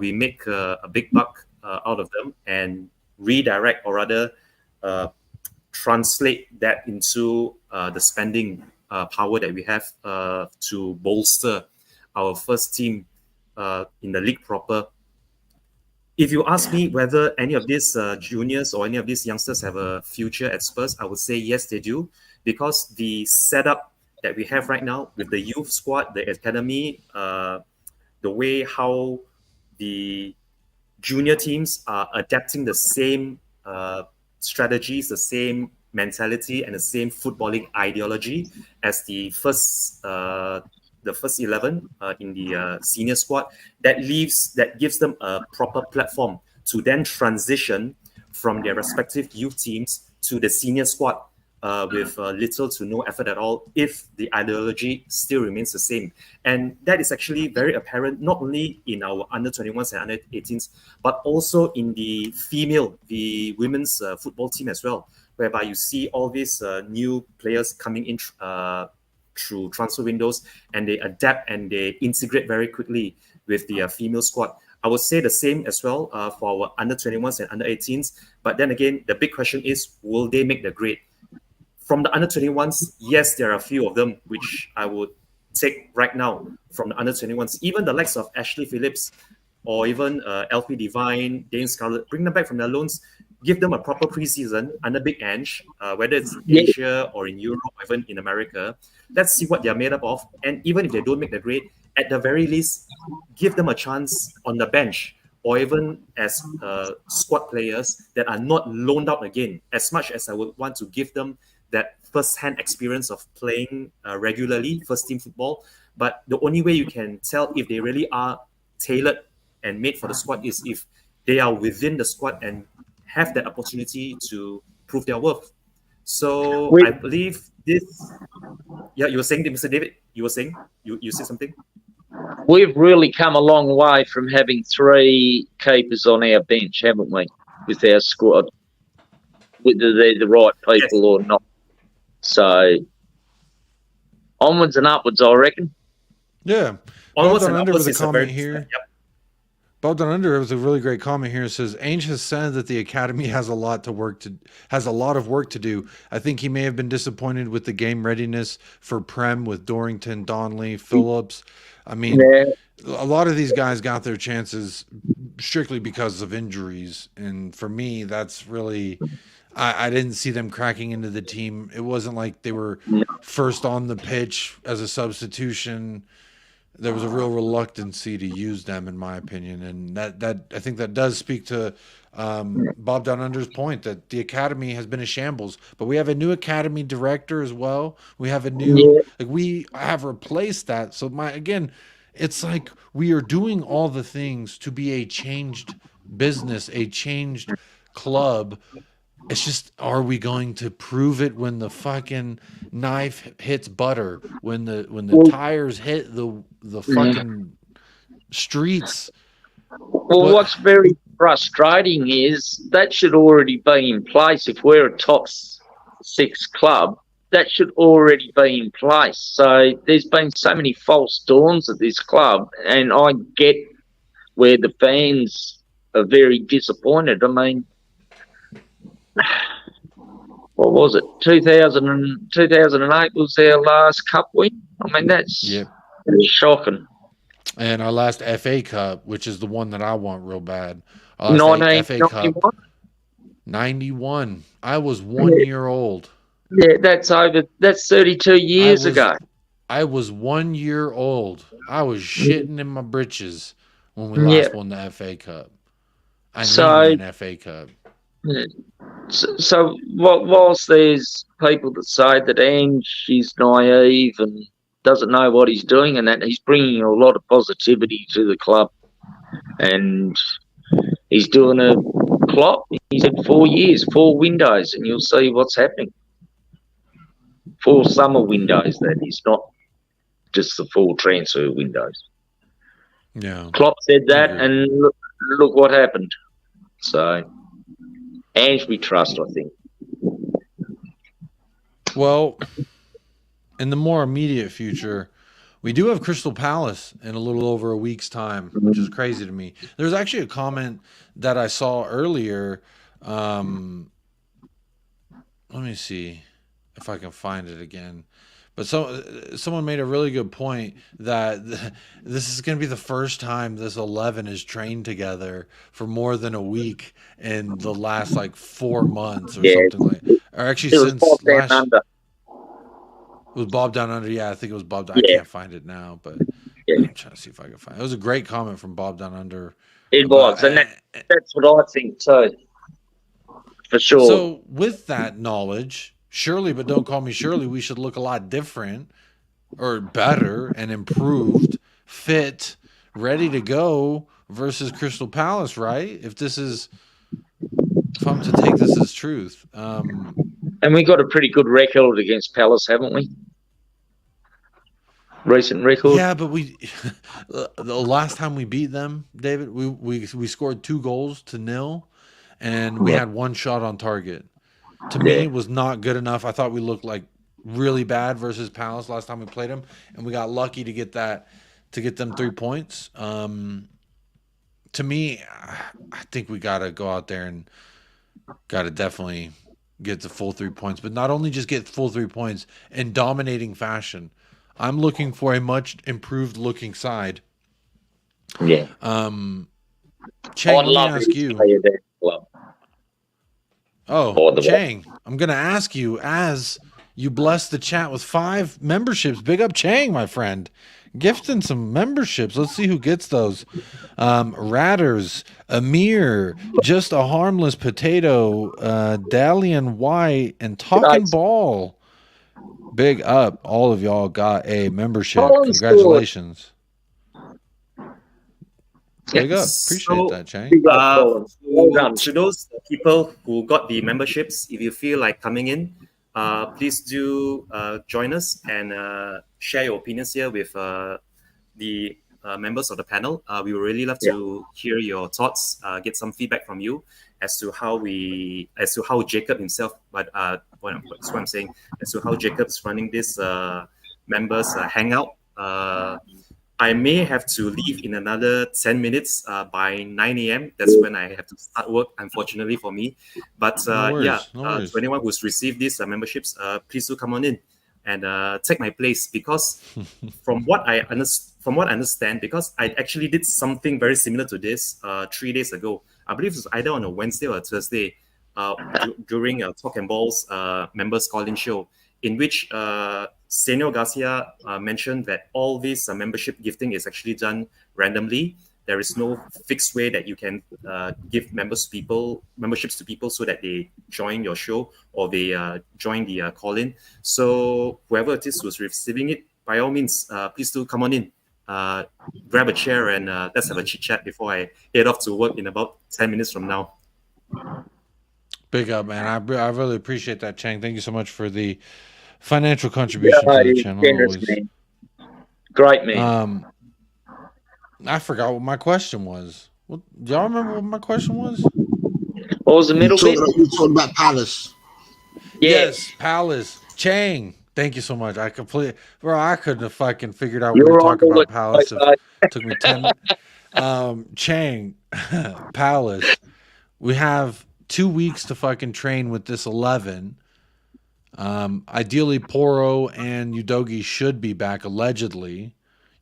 We make a big buck out of them and redirect, or rather translate that into the spending power that we have to bolster our first team in the league proper. If you ask me whether any of these juniors or any of these youngsters have a future at Spurs, I would say yes, they do, because the setup that we have right now with the youth squad, the academy, the way how the junior teams are adapting the same strategies, the same mentality, and the same footballing ideology as the first 11 in the senior squad. That gives them a proper platform to then transition from their respective youth teams to the senior squad with little to no effort at all, if the ideology still remains the same. And that is actually very apparent, not only in our under-21s and under-18s, but also in the women's football team as well, whereby you see all these new players coming in through transfer windows, and they adapt and they integrate very quickly with the female squad. I would say the same as well for our under-21s and under-18s. But then again, the big question is, will they make the grade? from the under 21s, yes, there are a few of them which I would take right now from the under 21s. Even the likes of Ashley Phillips or even LP Divine, Dane Scarlett, bring them back from their loans, give them a proper preseason under Big Ange, whether it's in Asia or in Europe or even in America. Let's see what they're made up of. And even if they don't make the grade, at the very least, give them a chance on the bench or even as squad players that are not loaned out again. As much as I would want to give them that first-hand experience of playing regularly, first-team football, but the only way you can tell if they really are tailored and made for the squad is if they are within the squad and have that opportunity to prove their worth. So I believe this. Yeah, you were saying, Mr. David. You were saying you said something. We've really come a long way from having 3 keepers on our bench, haven't we? With our squad, whether they're the right people or not. So onwards and upwards, I reckon. Yeah. Onwards and Under upwards was a is comment very, here. Yep. Bob Down Under was a really great comment here. It says Ainge has said that the academy has a lot of work to do. I think he may have been disappointed with the game readiness for Prem with Dorrington, Donnelly, Phillips. I mean, a lot of these guys got their chances strictly because of injuries, and for me, that's really. I didn't see them cracking into the team. It wasn't like they were first on the pitch as a substitution. There was a real reluctancy to use them, in my opinion, and that I think that does speak to Bob Down Under's point that the academy has been a shambles. But we have a new academy director as well. We have a new we have replaced that. So it's like we are doing all the things to be a changed business, a changed club. It's just, are we going to prove it when the fucking knife hits butter, when the tires hit the fucking streets? Well, what's very frustrating is that should already be in place. If we're a top 6 club, that should already be in place. So there's been so many false dawns at this club, and I get where the fans are very disappointed. I mean, what was it? 2008 was our last cup win. I mean, that's shocking. And our last FA Cup, which is the one that I want real bad. Our last FA Cup, 91. I was 1 year old. Yeah, that's 32 years ago. I was 1 year old. I was shitting in my britches when we last won the FA Cup. I need an FA Cup. So whilst there's people that say that Ange is naive and doesn't know what he's doing, and that he's bringing a lot of positivity to the club, and he's doing a Klopp. He said 4 years, 4 windows, and you'll see what's happening. 4 summer windows, that is, not just the 4 transfer windows. Yeah, Klopp said that, and look what happened. So Ange we trust, I think. Well, in the more immediate future, we do have Crystal Palace in a little over a week's time, which is crazy to me. There's actually a comment that I saw earlier. Let me see if I can find it again. But someone made a really good point that this is going to be the first time this 11 is trained together for more than a week in the last 4 months or something like. Or actually, since last. It was Bob Down Under. Yeah, I think it was Bob Down. I can't find it now, but I'm trying to see if I can find it. It was a great comment from Bob Down Under. It was, and that's what I think too, for sure. So with that knowledge, surely, but don't call me Shirley, we should look a lot different or better and improved, fit, ready to go versus Crystal Palace, right? If I'm to take this as truth. And we got a pretty good record against Palace, haven't we? Recent record. Yeah, but the last time we beat them, David, we scored 2 goals to 0, and we had 1 shot on target. To me, it was not good enough. I thought we looked really bad versus Palace last time we played them, and we got lucky to get them 3 points. To me, I think we got to go out there and got to definitely get the full 3 points, but not only just get full 3 points in dominating fashion. I'm looking for a much improved looking side. Yeah. Chang, I'd let me love ask him to you. play there as well. Oh, the Chang, I'm going to ask you, as you bless the chat with 5 memberships. Big up Chang, my friend. Gifting some memberships. Let's see who gets those. Ratters, Amir, Just a Harmless Potato, Dalian White, and Talking Nice. Ball. Big up. All of y'all got a membership. Collins Congratulations. Big up. So, Appreciate that, Chang. Big up, Collins. Well done. To those people who got the memberships, if you feel like coming in, please do join us and share your opinions here with the members of the panel. We would really love to hear your thoughts, get some feedback from you as to how Jacob himself, but that's what I'm saying, as to how Jacob's running this members hangout. I may have to leave in another 10 minutes by 9 a.m. That's when I have to start work, unfortunately for me. But No worries. to anyone who's received these memberships, please do come on in and take my place, because from what I understand, because I actually did something very similar to this 3 days ago. I believe it was either on a Wednesday or a Thursday during a Talk and Balls members call-in show, in which Senor Garcia mentioned that all this membership gifting is actually done randomly. There is no fixed way that you can give memberships to people so that they join your show or they join the call-in. So whoever it is who's receiving it, by all means, please do come on in. Grab a chair and let's have a chit chat before I head off to work in about 10 minutes from now. Big up, man. I really appreciate that, Chang. Thank you so much for the financial contribution to the channel. Generous, man. Great, man. I forgot what my question was. Do y'all remember what my question was? What was the middle bit? You're talking about Palace. Yes, Palace. Chang. Thank you so much. I couldn't have fucking figured out what we were talking about Palace. It took me 10. Chang, Palace. We have 2 weeks to fucking train with this 11. Ideally, Poro and Udogi should be back, allegedly.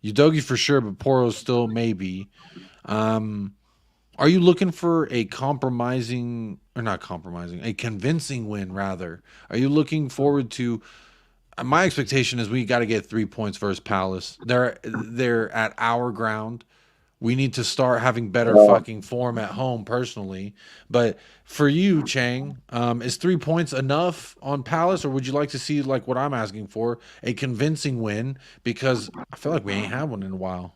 Udogi for sure, but Poro still maybe. Are you looking for a convincing win, rather? Are you looking forward to... My expectation is we got to get 3 points versus Palace. They're at our ground. We need to start having better fucking form at home, personally. But for you, Chang, is 3 points enough on Palace, or would you like to see, like what I'm asking for, a convincing win? Because I feel like we ain't had one in a while.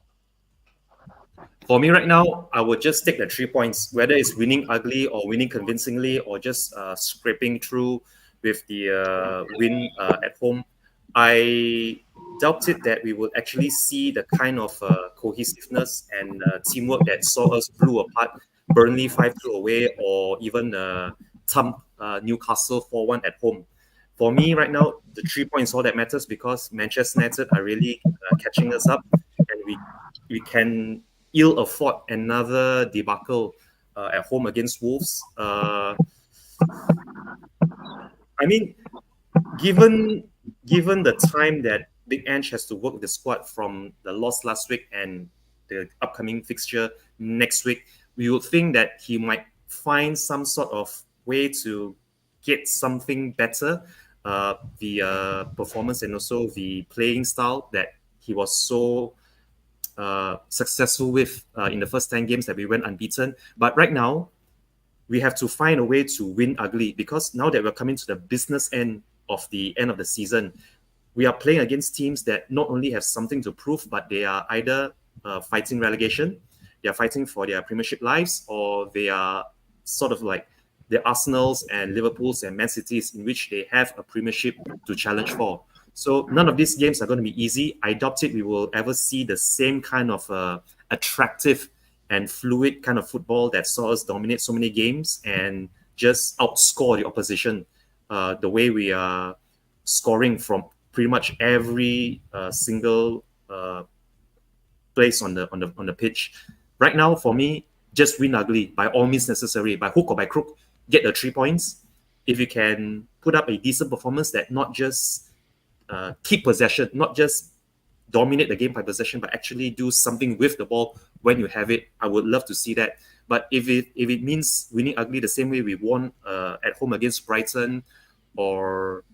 For me right now, I would just take the 3 points, whether it's winning ugly or winning convincingly or just scraping through with the win at home. I doubted that we would actually see the kind of cohesiveness and teamwork that saw us blew apart Burnley 5-2 away, or even thump Newcastle 4-1 at home. For me right now, the 3 points all that matters, because Manchester United are really catching us up, and we can ill afford another debacle at home against Wolves. I mean, given the time that Big Ange has to work the squad from the loss last week and the upcoming fixture next week, we would think that he might find some sort of way to get something better. The performance and also the playing style that he was so successful with in the first 10 games that we went unbeaten. But right now, we have to find a way to win ugly, because now that we're coming to the business end of the season, we are playing against teams that not only have something to prove, but they are either fighting relegation, they are fighting for their Premiership lives, or they are sort of like the Arsenals and Liverpools and Man Cities, in which they have a Premiership to challenge for. So none of these games are going to be easy. I doubt it we will ever see the same kind of attractive and fluid kind of football that saw us dominate so many games and just outscore the opposition the way we are scoring from pretty much every single place on the pitch. Right now, for me, just win ugly by all means necessary, by hook or by crook, get the 3 points, if you can put up a decent performance that not just keep possession, not just dominate the game by possession, but actually do something with the ball when you have it, I would love to see that. But if it means winning ugly the same way we won at home against Brighton, or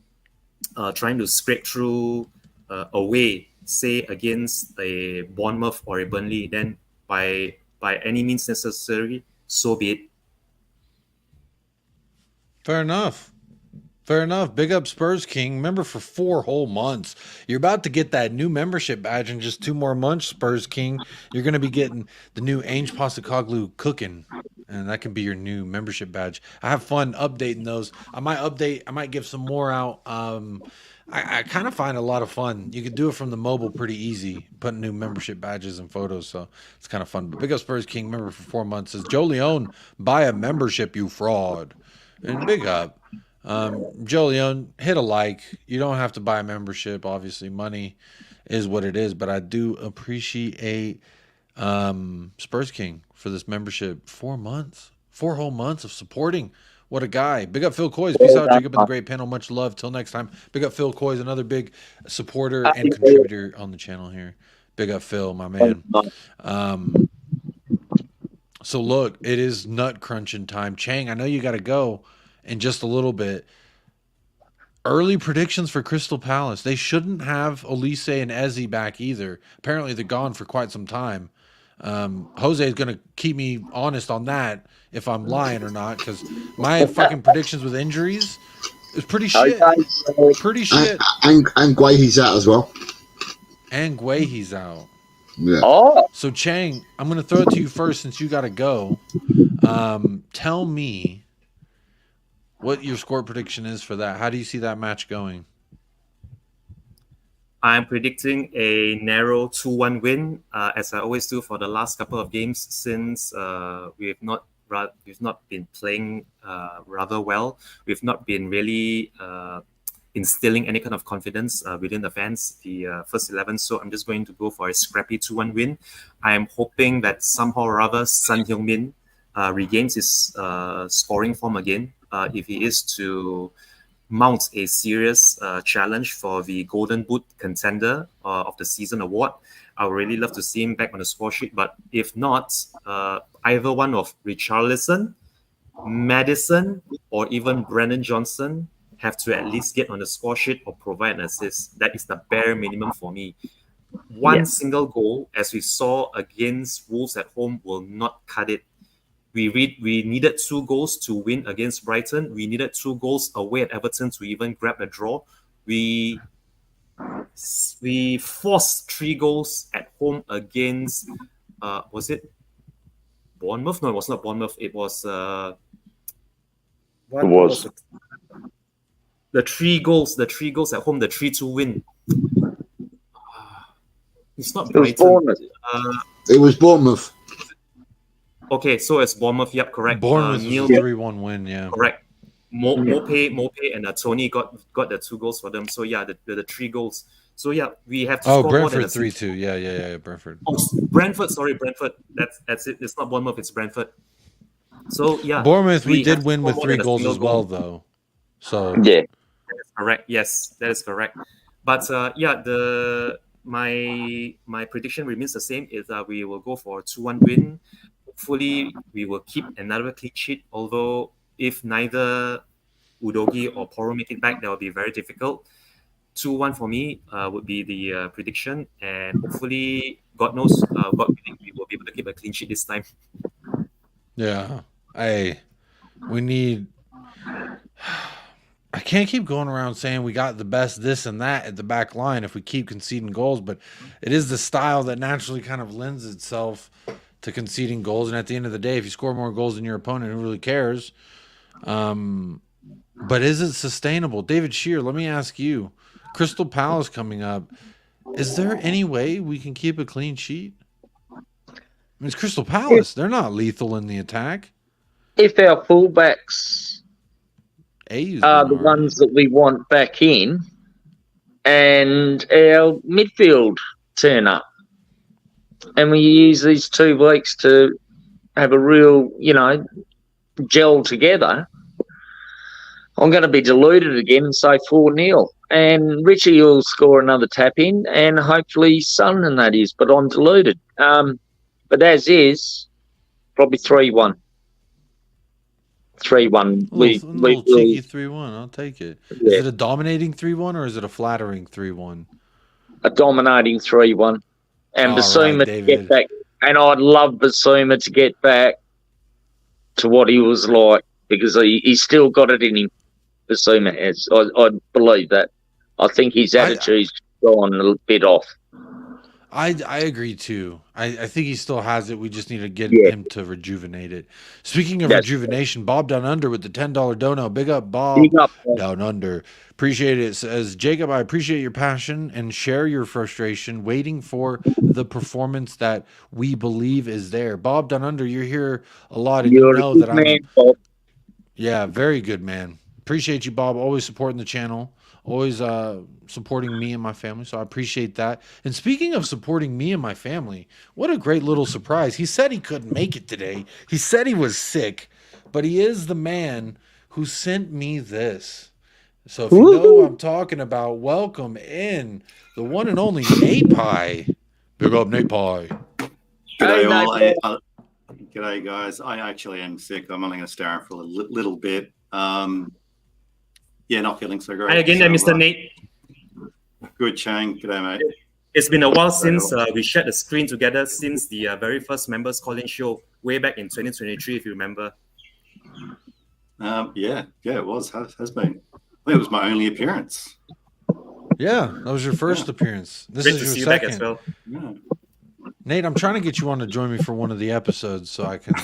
trying to scrape through away, say against a Bournemouth or a Burnley, then by any means necessary, so be it. Fair enough. Fair enough. Big up Spurs King. Remember, for 4 whole months, you're about to get that new membership badge in just 2 more months, Spurs King. You're going to be getting the new Ainge Postecoglou cooking, and that can be your new membership badge. I have fun updating those. I might give some more out. I kind of find it a lot of fun. You can do it from the mobile pretty easy, putting new membership badges and photos, so it's kind of fun. But Big up Spurs King, member for 4 months, says, Joe Leone, buy a membership, you fraud. And big up. Joe Leone, hit a like. You don't have to buy a membership. Obviously, money is what it is. But I do appreciate Spurs King for this membership. 4 months. 4 whole months of supporting. What a guy. Big up Phil Coys. Peace out, Jacob, and the great panel. Much love. Till next time. Big up Phil Coys, another big supporter and contributor on the channel here. Big up Phil, my man. So look, it is nut crunching time. Chang, I know you got to go in just a little bit. Early predictions for Crystal Palace. They shouldn't have Olise and Eze back either. Apparently they're gone for quite some time. Jose is going to keep me honest on that if I'm lying or not, because my fucking predictions with injuries is pretty shit. Pretty shit. And Guehi's out as well. And Guehi's out. Yeah. Oh, So Chang, I'm going to throw it to you first since you got to go. Tell me what your score prediction is for that. How do you see that match going? I'm predicting a narrow 2-1 win, as I always do for the last couple of games, since we've not been playing rather well. We've not been really instilling any kind of confidence within the fans, the first 11. So I'm just going to go for a scrappy 2-1 win. I'm hoping that somehow or other Son Heung-min regains his scoring form again. If he is to mount a serious challenge for the Golden Boot contender of the season award, I would really love to see him back on the score sheet. But if not, either one of Richarlison, Maddison, or even Brennan Johnson have to at least get on the score sheet or provide an assist. That is the bare minimum for me. One single goal, as we saw against Wolves at home, will not cut it. We needed 2 goals to win against Brighton. We needed 2 goals away at Everton to even grab a draw. We forced 3 goals at home against was it Bournemouth? No, it was not Bournemouth. It was the 3 goals at home, the 3-2 win. It's not Brighton. It was Bournemouth. Okay, so it's Bournemouth. Yep, correct. Bournemouth was Neil, a 3-1 win, yeah. correct. Mope and Tony got the 2 goals for them. So yeah, the 3 goals. So yeah, we have to score Brentford more than 3-2. Yeah, Brentford. Oh, Brentford. Sorry, Brentford. That's it. It's not Bournemouth. It's Brentford. So yeah, Bournemouth, we did have to win score with more 3 than a goals single as well, goal. though. So yeah. That is correct. Yes, that is correct. But my prediction remains the same. Is that we will go for a 2-1 win. Hopefully, we will keep another clean sheet. Although, if neither Udogi or Poro make it back, that will be very difficult. 2-1 for me would be the prediction, and hopefully, God knows, God willing, we will be able to keep a clean sheet this time. yeah. We need. I can't keep going around saying we got the best this and that at the back line if we keep conceding goals, but it is the style that naturally kind of lends itself to conceding goals. And at the end of the day, if you score more goals than your opponent, who really cares? But is it sustainable? David Shear, let me ask you, Crystal Palace coming up, is there any way we can keep a clean sheet? I mean, it's Crystal Palace. They're not lethal in the attack. If our fullbacks are the ones that we want back in, and our midfield turn up, and we use these 2 weeks to have a real, gel together, I'm going to be deluded again and say 4-0. And Richie will score another tap in, and hopefully Son and that is, but I'm deluded. But as is, probably 3-1. 3-1. A little cheeky 3-1. I'll take it. Yeah. Is it a dominating 3-1 or is it a flattering 3-1? A dominating 3-1. And All Basuma right, to David. get back. And I'd love Basuma to get back to what he was like, because he's still got it in him. Basuma has. I believe that. I think his attitude's gone a bit off. I agree too. I think he still has it. We just need to get him to rejuvenate it. Speaking of rejuvenation, Bob Down Under with the $10 dono. Big up, Bob. Big up, Down Under. Appreciate it. Says Jacob, I appreciate your passion and share your frustration waiting for the performance that we believe is there. Bob Down Under, you're here a lot, and you know that man, Bob. Yeah, very good, man. Appreciate you, Bob. Always supporting the channel. Always supporting me and my family, so I appreciate that. And speaking of supporting me and my family, what a great little surprise. He said he couldn't make it today. He said he was sick, but he is the man who sent me this. So if you know what I'm talking about, welcome in the one and only Nate Pie. Big up, Nate Pie. G'day, all. G'day, guys. I actually am sick. I'm only going to stay on for a little bit. Yeah, not feeling so great. Hi again, Mr. Nate. Good, Chang. G'day, mate. It's been a while since we shared the screen together since the very first members calling show way back in 2023, if you remember. Yeah, it was. Has been. I think it was my only appearance. Yeah, that was your first appearance. This Great is to your see you second. back as well. Yeah. Nate, I'm trying to get you on to join me for one of the episodes so I can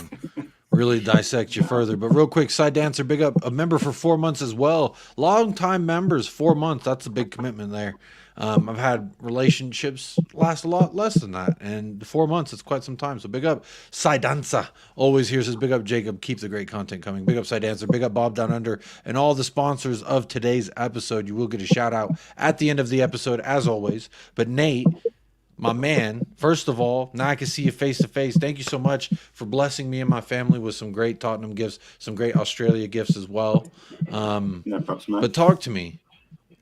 really dissect you further. But real quick, Side Dancer, big up, a member for 4 months as well. Long time members, 4 months. That's a big commitment there. I've had relationships last a lot less than that, and 4 months, it's quite some time. So big up Side Dancer. Always here says big up Jacob. Keep the great content coming. Big up Side Dancer. Big up Bob Down Under and all the sponsors of today's episode. You will get a shout out at the end of the episode as always. But Nate, my man, first of all, now I can see you face to face. Thank you so much for blessing me and my family with some great Tottenham gifts, some great Australia gifts as well. No props, mate. But talk to me.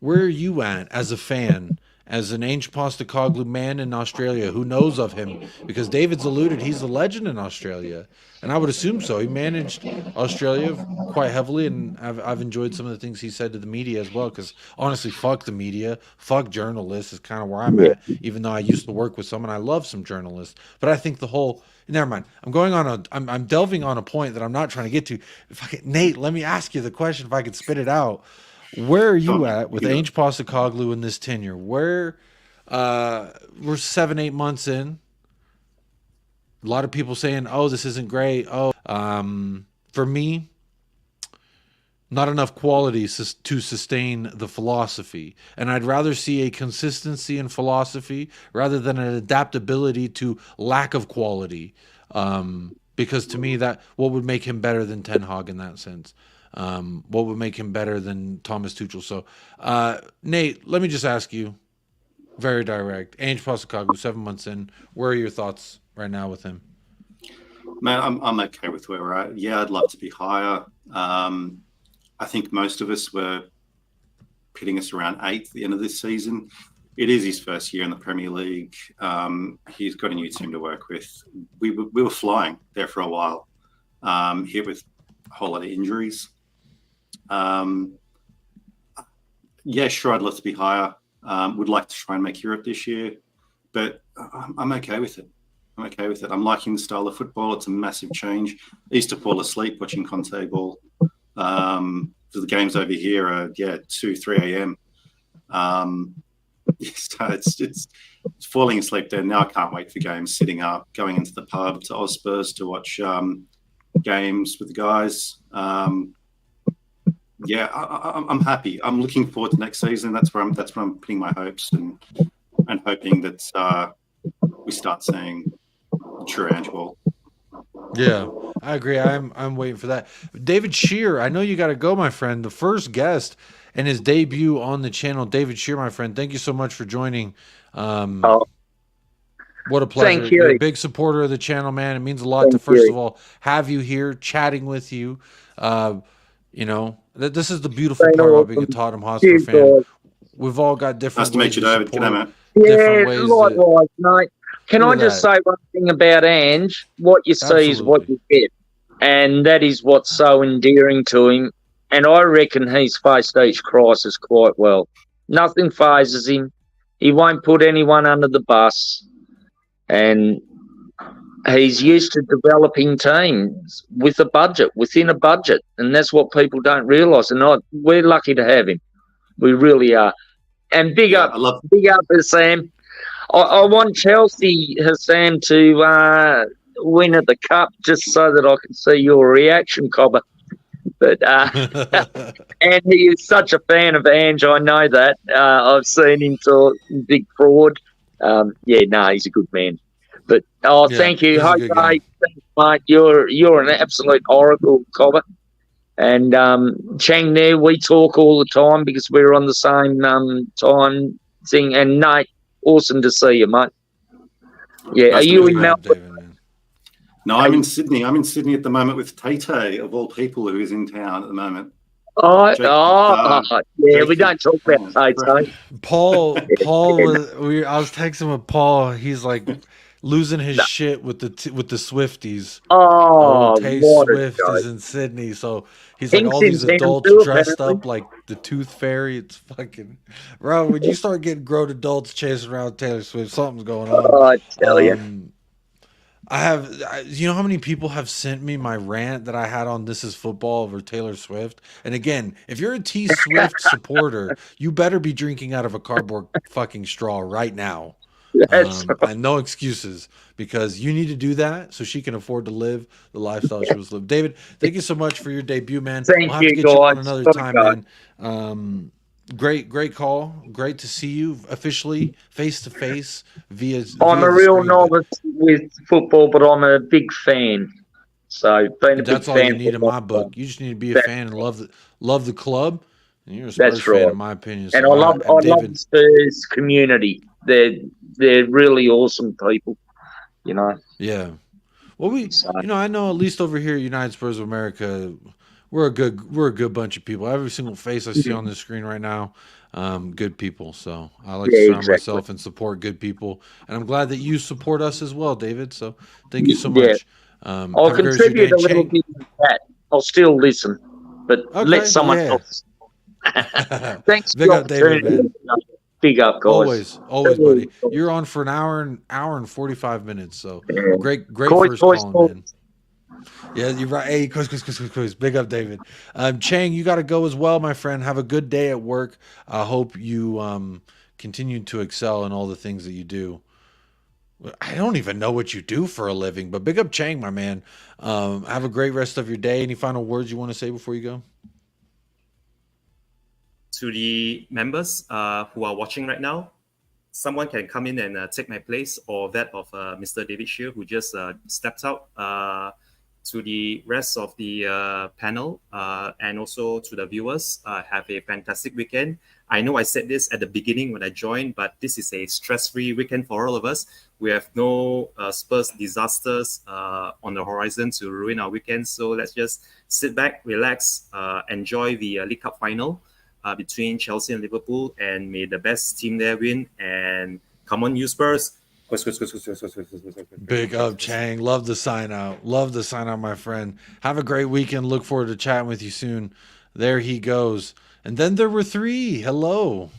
Where are you at as a fan, as an Ange Postecoglou man in Australia who knows of him? Because David's alluded he's a legend in Australia, and I would assume so. He managed Australia quite heavily, and I've enjoyed some of the things he said to the media as well. Because honestly, fuck the media, fuck journalists is kind of where I'm at. Even though I used to work with some, and I love some journalists, but I think the whole. Never mind. I'm delving on a point that I'm not trying to get to. Nate, let me ask you the question if I could spit it out. Where are you at with Ange Postecoglou in this tenure? We're 7-8 months in. A lot of people saying, "Oh, this isn't great." For me, not enough quality to sustain the philosophy, and I'd rather see a consistency in philosophy rather than an adaptability to lack of quality. Because to me, that what would make him better than Ten Hag in that sense. What would make him better than Thomas Tuchel? So, Nate, let me just ask you, very direct. Ange Postecoglou, 7 months in. Where are your thoughts right now with him? Man, I'm okay with where we're at. Yeah, I'd love to be higher. I think most of us were pitting us around 8th at the end of this season. It is his first year in the Premier League. He's got a new team to work with. We were flying there for a while, hit with a whole lot of injuries. Yeah, sure, I'd love to be higher. Would like to try and make Europe this year, but I'm okay with it. I'm liking the style of football. It's a massive change. I used to fall asleep watching Conte ball. The games over here are 2-3 a.m. So it's falling asleep there. Now I can't wait for games, sitting up, going into the pub to Spurs to watch games with the guys. I'm happy. I'm looking forward to next season. That's where I'm putting my hopes and hoping that we start seeing true Ange ball. Yeah, I agree. I'm waiting for that. David Shear, I know you got to go, my friend. The first guest and his debut on the channel, David Shear, my friend. Thank you so much for joining. What a pleasure. Thank you. You're a big supporter of the channel, man. It means a lot to, first of all, have you here chatting with you. This is the beautiful Been part about being a awesome. Tottenham Hotspur Cheers, fan. guys. We've all got Nice different to ways meet you, to David. G'day, support. mate. Yeah, Different ways. likewise, mate. Can Look I at just that. say one thing about Ange? What you see is what Absolutely. you get. And that is what's so endearing to him. And I reckon he's faced each crisis quite well. Nothing phases him. He won't put anyone under the bus. And he's used to developing teams with a budget, within a budget. And that's what people don't realise. And we're lucky to have him. We really are. And big Yeah, up, I love. big up, Sam. I want Chelsea, Hassan, to win at the cup just so that I can see your reaction, Cobber. But and he is such a fan of Ange. I know that. I've seen him talk big fraud. He's a good man. But Yeah, thank you, he's a good guy. Jose. Thanks, mate. You're an absolute oracle, Cobber. And Chang there, we talk all the time because we're on the same time thing. And Nate, awesome to see you, mate. Yeah, Nice are to you meet in you, Melbourne? David, man. No, I'm in Sydney. I'm in Sydney at the moment with Tay, of all people, who is in town at the moment. Yeah, Jake- we don't talk about Tate. Paul was. I was texting with Paul. He's like losing his shit with the Swifties. Tay What a Swift joke. is in Sydney, so he's like Pink's all in these town adults too, dressed apparently. up like the Tooth Fairy. It's fucking, bro. When you start getting grown adults chasing around Taylor Swift, something's going on. I tell you. You know how many people have sent me my rant that I had on This Is Football over Taylor Swift? And again, if you're a T Swift supporter, you better be drinking out of a cardboard fucking straw right now. That's And no excuses, because you need to do that so she can afford to live the lifestyle she was living. David, thank you so much for your debut, man. Thank We'll have to you, get you on guys. another Gotta time, go. man. Great call. Great to see you officially face to face via. I'm via a the real screen, but novice with football, but I'm a big fan. So, been a big that's all fan. you need in for a my long book. time. You just need to be a That's fan and love the club. And you're a Spurs That's fan, right. in my opinion. And So I love David, the Spurs community. They're really awesome people, you know. yeah. Well, So, I know at least over here at United Spurs of America, we're a good bunch of people. Every single face I see on this screen right now, good people. So I like to yeah, surround exactly. myself and support good people, and I'm glad that you support us as well, David. So thank you so Yeah. much. I'll Have a great rest of your contribute day. a little Chang- bit in that. I'll still listen, but Okay, let someone yeah. else. Thanks for Big the up, David, opportunity. man. Big up, guys. Always, buddy. You're on for an hour and 45 minutes. So Yeah. great Coy, first coy, call, coy. man. Yeah, you're right. Hey, quiz. Big up, David. Chang, you got to go as well, my friend. Have a good day at work. I hope you continue to excel in all the things that you do. I don't even know what you do for a living, but big up Chang, my man. Have a great rest of your day. Any final words you want to say before you go? To the members who are watching right now, someone can come in and take my place, or that of Mr. David Shear, who just stepped out. To the rest of the panel and also to the viewers, have a fantastic weekend. I know I said this at the beginning when I joined, but this is a stress-free weekend for all of us. We have no Spurs disasters on the horizon to ruin our weekend. So let's just sit back, relax, enjoy the League Cup final between Chelsea and Liverpool, and may the best team there win. And come on, you Spurs. Big up, Chang. Love the sign out. My friend. Have a great weekend. Look forward to chatting with you soon. There he goes. And then there were three. Hello.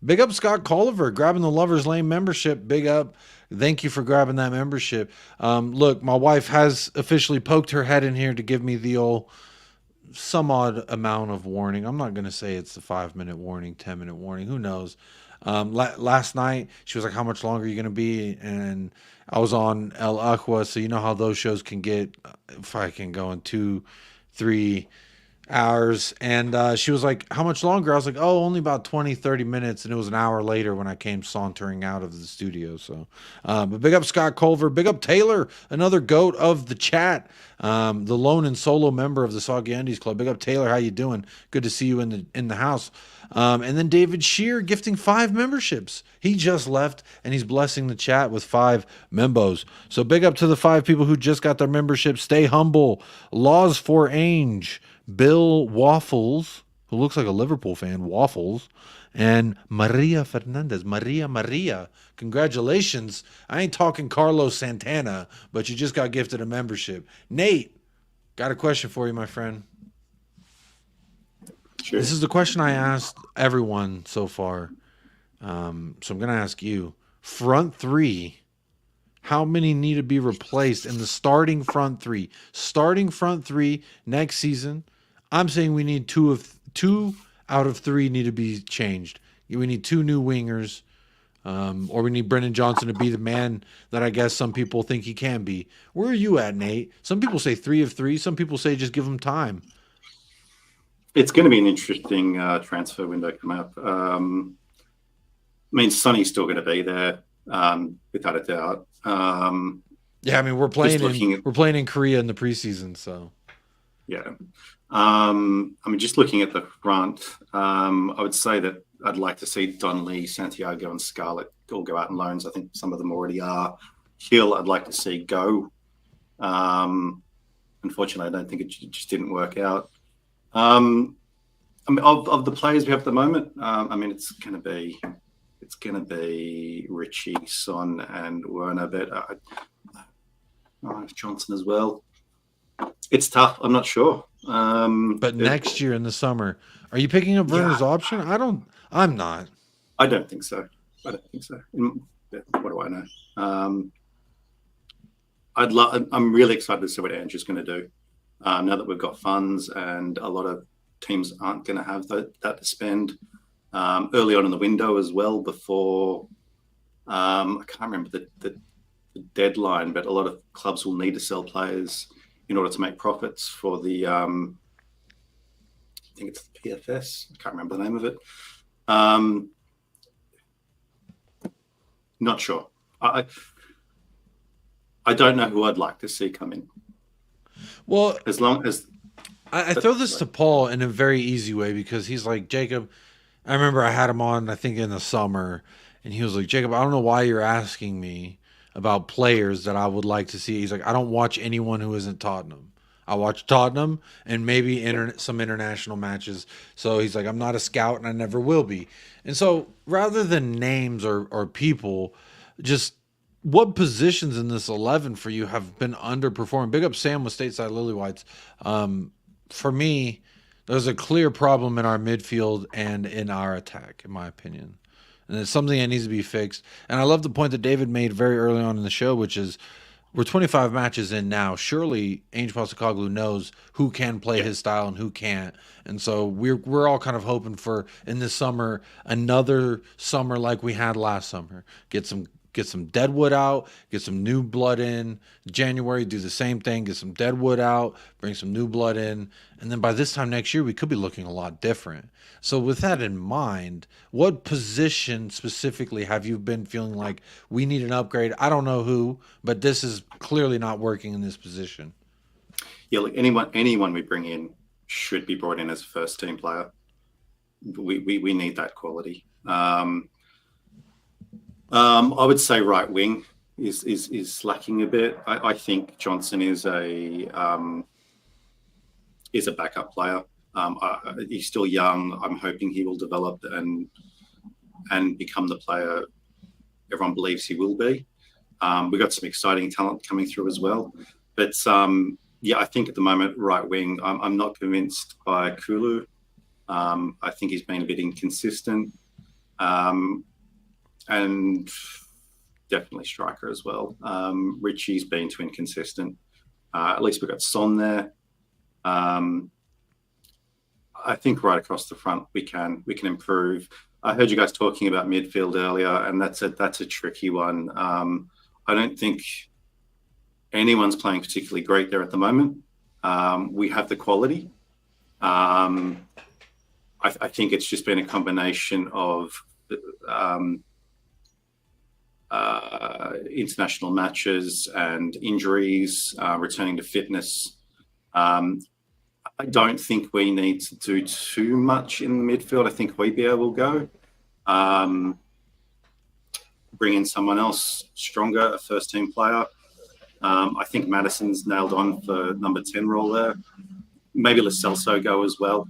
Big up, Scott Culliver, grabbing the Lovers Lane membership. Big up. Thank you for grabbing that membership. Look, my wife has officially poked her head in here to give me the old some odd amount of warning. I'm not going to say it's the 5-minute warning, 10-minute warning. Who knows? Last night, she was like, how much longer are you going to be? And I was on El Aqua, so you know how those shows can get, if I can go in 2-3 hours. And she was like, how much longer? I was like, oh, only about 20-30 minutes. And it was an hour later when I came sauntering out of the studio. So but big up Scott Culver, big up Taylor, another goat of the chat, the lone and solo member of the Soggy Undies Club. Big up Taylor, how you doing? Good to see you in the house. And then David Shear gifting 5 memberships. He just left and he's blessing the chat with 5 membos. So big up to the 5 people who just got their membership. Stay humble. Laws for Ange. Bill Waffles, who looks like a Liverpool fan, Waffles, and Maria Fernandez. Maria. Congratulations. I ain't talking Carlos Santana, but you just got gifted a membership. Nate, got a question for you, my friend. Sure. This is the question I asked everyone so far. So I'm going to ask you. Front three, how many need to be replaced in the starting front three? Starting front three next season, I'm saying we need two out of three need to be changed. We need 2 new wingers, or we need Brendan Johnson to be the man that I guess some people think he can be. Where are you at, Nate? Some people say 3 of 3. Some people say just give him time. It's going to be an interesting transfer window coming up. I mean, Sonny's still going to be there, without a doubt. Yeah, I mean we're playing in Korea in the preseason, so yeah. I mean, just looking at the front, I would say that I'd like to see Don Lee, Santiago, and Scarlett all go out on loans. I think some of them already are. Hill, I'd like to see go. Unfortunately, I don't think it just didn't work out. I mean, of the players we have at the moment, I mean, it's going to be Richie, Son, and Werner, but Johnson as well. It's tough. I'm not sure. But next year in the summer, are you picking up Werner's option? I'm not. I don't think so. What do I know? I'm really excited to see what Andrew's going to do. Now that we've got funds and a lot of teams aren't going to have that to spend early on in the window as well. Before I can't remember the deadline, but a lot of clubs will need to sell players in order to make profits for the I think it's the PFS. I can't remember the name of it. Not sure. I don't know who I'd like to see come in. Well, as long as I throw this to Paul in a very easy way because he's like, Jacob, I remember I had him on, I think in the summer, and he was like, Jacob, I don't know why you're asking me about players that I would like to see. He's like, I don't watch anyone who isn't Tottenham. I watch Tottenham and maybe some international matches. So he's like, I'm not a scout and I never will be. And so rather than names or people, just what positions in this 11 for you have been underperforming? Big up Sam with Stateside Lily Whites. For me, there's a clear problem in our midfield and in our attack, in my opinion. And it's something that needs to be fixed. And I love the point that David made very early on in the show, which is we're 25 matches in now. Surely Ange Postecoglou knows who can play his style and who can't. And so we're all kind of hoping for, in this summer, another summer like we had last summer. Get some deadwood out, get some new blood in. January, do the same thing, get some deadwood out, bring some new blood in. And then by this time next year, we could be looking a lot different. So with that in mind, what position specifically have you been feeling like we need an upgrade? I don't know who, but this is clearly not working in this position. Yeah, look, anyone we bring in should be brought in as a first team player. We need that quality. I would say right wing is lacking a bit. I think Johnson is a backup player. He's still young. I'm hoping he will develop and become the player everyone believes he will be. We've got some exciting talent coming through as well. But I think at the moment, right wing, I'm not convinced by Kulu. I think he's been a bit inconsistent. And definitely striker as well. Richie's been too inconsistent. At least we've got Son there. I think right across the front we can improve. I heard you guys talking about midfield earlier, and that's a tricky one. I don't think anyone's playing particularly great there at the moment. We have the quality. I think it's just been a combination of international matches and injuries, returning to fitness. I don't think we need to do too much in the midfield. I think Højbjerg will go. Bring in someone else stronger, a first-team player. I think Madison's nailed on for number 10 role there. maybe Lo Celso go as well.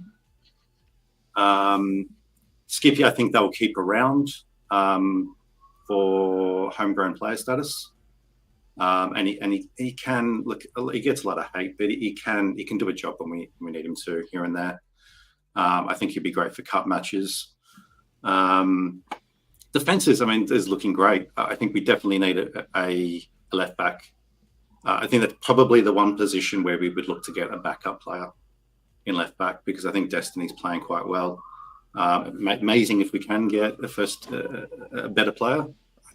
Skippy, I think they'll keep around for homegrown player status. And he can look. He gets a lot of hate, but he can do a job when we need him to here and there. I think he'd be great for cup matches. Defenses, I mean, is looking great. I think we definitely need a left back. I think that's probably the one position where we would look to get a backup player in left back, because I think Destiny's playing quite well. Amazing if we can get a better player.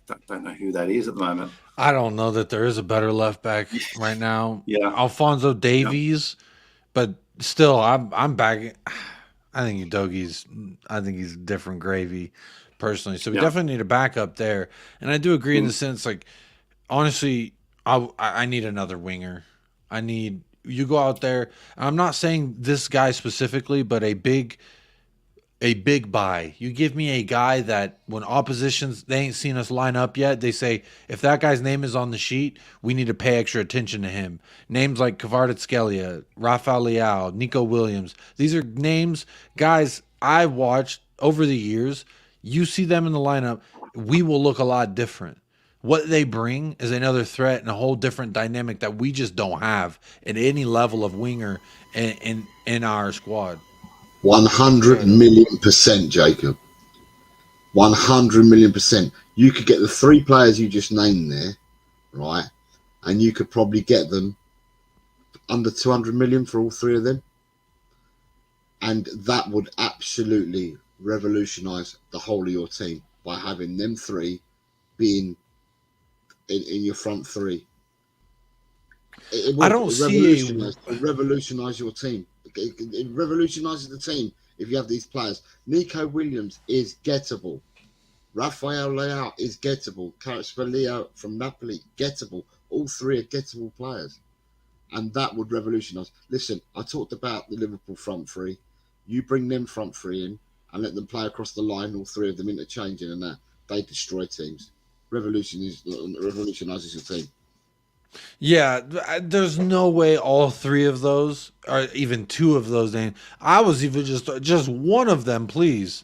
I don't know who that is at the moment. I don't know that there is a better left back right now. Yeah, Alphonso Davies, but still, I'm back. I think he's different gravy, personally. So we definitely need a backup there. And I do agree in the sense, like, honestly, I need another winger. I need you go out there. I'm not saying this guy specifically, but a big buy. You give me a guy that when oppositions, they ain't seen us line up yet, they say, if that guy's name is on the sheet, we need to pay extra attention to him. Names like Kvaratskhelia, Rafael Leao, Nico Williams. These are names, guys, I've watched over the years. You see them in the lineup, we will look a lot different. What they bring is another threat and a whole different dynamic that we just don't have at any level of winger in our squad. 100 million%, Jacob. 100 million%. You could get the three players you just named there, right? And you could probably get them under 200 million for all three of them. And that would absolutely revolutionise the whole of your team by having them three being in your front three. I don't see revolutionise your team. It revolutionises the team if you have these players. Nico Williams is gettable. Rafael Leao is gettable. Kvaratskhelia from Napoli, gettable. All three are gettable players. And that would revolutionise. Listen, I talked about the Liverpool front three. You bring them front three in and let them play across the line, all three of them interchanging, and that they destroy teams. Revolutionises your team. Yeah, there's no way all three of those, or even two of those names. I was even just one of them, please.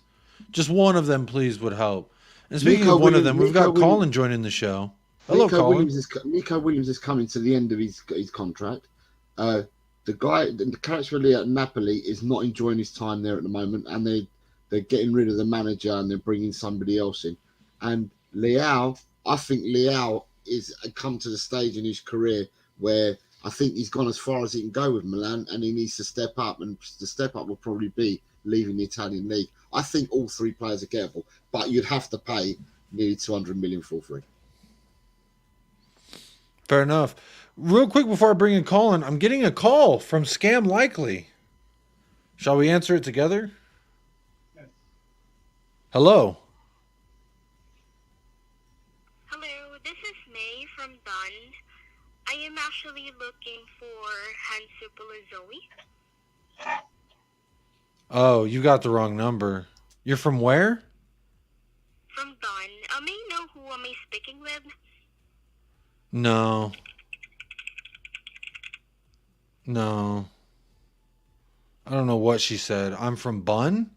Just one of them, please, would help. And speaking of one of them, we've got Colin joining the show. Hello, Colin. Nico Williams is coming to the end of his contract. The guy, the character at Napoli, is not enjoying his time there at the moment, and they're getting rid of the manager and they're bringing somebody else in. And Leao, I think Leao is come to the stage in his career where I think he's gone as far as he can go with Milan, and he needs to step up, and the step up will probably be leaving the Italian league. I think all three players are gettable, but you'd have to pay nearly 200 million for free. Fair enough. Real quick before I bring in Colin, I'm getting a call from Scam Likely. Shall we answer it together? Yes. Hello. From Dunn. I am actually looking for Hansu Zoe. Oh, you got the wrong number. You're from where? From Dunn. May I know who am I speaking with? No. I don't know what she said. I'm from Bun?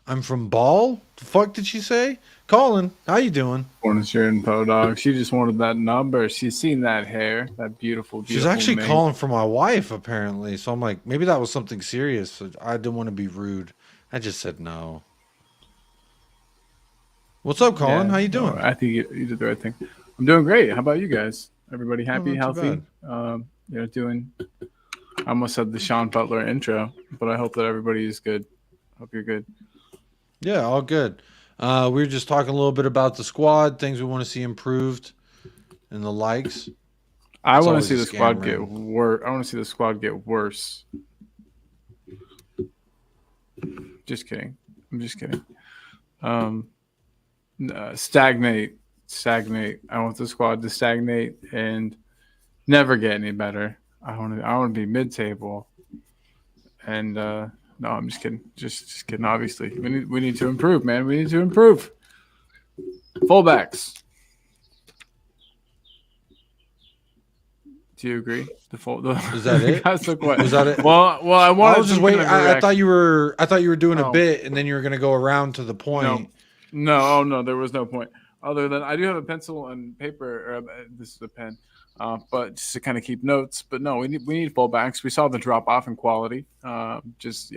I'm from Ball? The fuck did she say? Colin, how you doing? Wanted your info, dog. She just wanted that number. She's seen that hair, that beautiful. She's actually calling for my wife, apparently. So I'm like, maybe that was something serious. So I didn't want to be rude. I just said no. What's up, Colin? How you doing? I think you did the right thing. I'm doing great. How about you guys? Everybody happy, healthy? Doing. I almost said the Sean Butler intro, but I hope that everybody is good. Hope you're good. Yeah, all good. We were just talking a little bit about the squad, things we want to see improved, and the likes. I want to see the squad get worse. I want to see the squad get worse. Just kidding. I'm just kidding. Stagnate. I want the squad to stagnate and never get any better. I want to be mid-table. And no, I'm just kidding. Just kidding. Obviously, we need to improve, man. We need to improve. Fullbacks. Do you agree? Is that it? Guys look what? Was that it? Well, I wanted I was just some waiting. kind of I thought you were doing a Oh. bit, and then you were going to go around to the point. No, there was no point. Other than I do have a pencil and paper. Or, this is a pen, but just to kind of keep notes. But no, we need fullbacks. We saw the drop off in quality. Just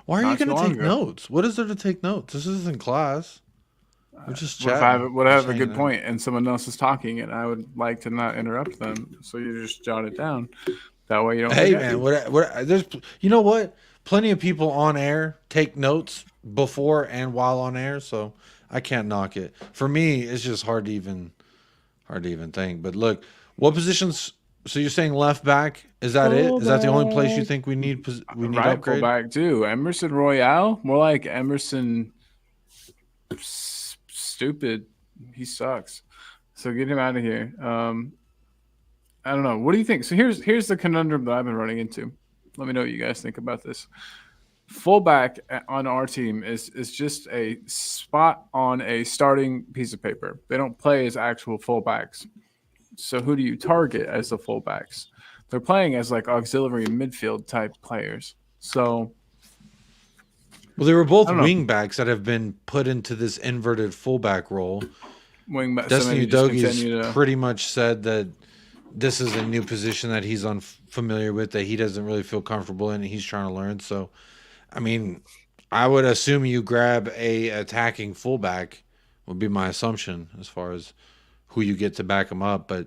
Why are you not too going to long take ago. notes? What is there to take notes? This isn't class. We're just What if chatting. I have a Just good hanging out. point and someone else is talking and I would like to not interrupt them, so you just jot it down. That way you don't. Hey forget. man, there's you know what? Plenty of people on air take notes before and while on air, so I can't knock it. For me, it's just hard to even think. But look, what positions? So you're saying left back? Is that it? Is that the only place you think we need Right upgrade? fullback too. Emerson Royale, more like Emerson. Stupid. He sucks. So get him out of here. I don't know. What do you think? So here's the conundrum that I've been running into. Let me know what you guys think about this. Fullback on our team is just a spot on a starting piece of paper. They don't play as actual fullbacks. So who do you target as the fullbacks? They're playing as like auxiliary midfield type players. So Well, they were both I don't know. wing backs that have been put into this inverted fullback role. wingback. Destiny just Udogi's continue to- pretty much said that this is a new position that he's unfamiliar with, that he doesn't really feel comfortable in, and he's trying to learn. So, I mean, I would assume you grab a attacking fullback would be my assumption as far as who you get to back him up. But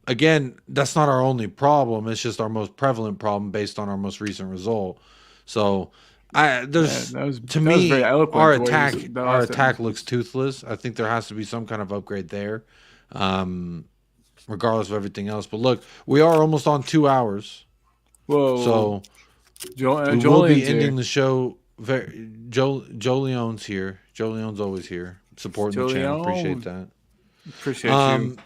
again, that's not our only problem. It's just our most prevalent problem based on our most recent result. So there's Yeah, that was me, very eloquent our the way you attack said that our last attack sentence. looks toothless. I think there has to be some kind of upgrade there, regardless of everything else. But look, we are almost on 2 hours, Whoa. so we will Jolene's be ending here. the show. Joe Leone's here. Joe Leone's always here, supporting the channel. Appreciate that. Appreciate you.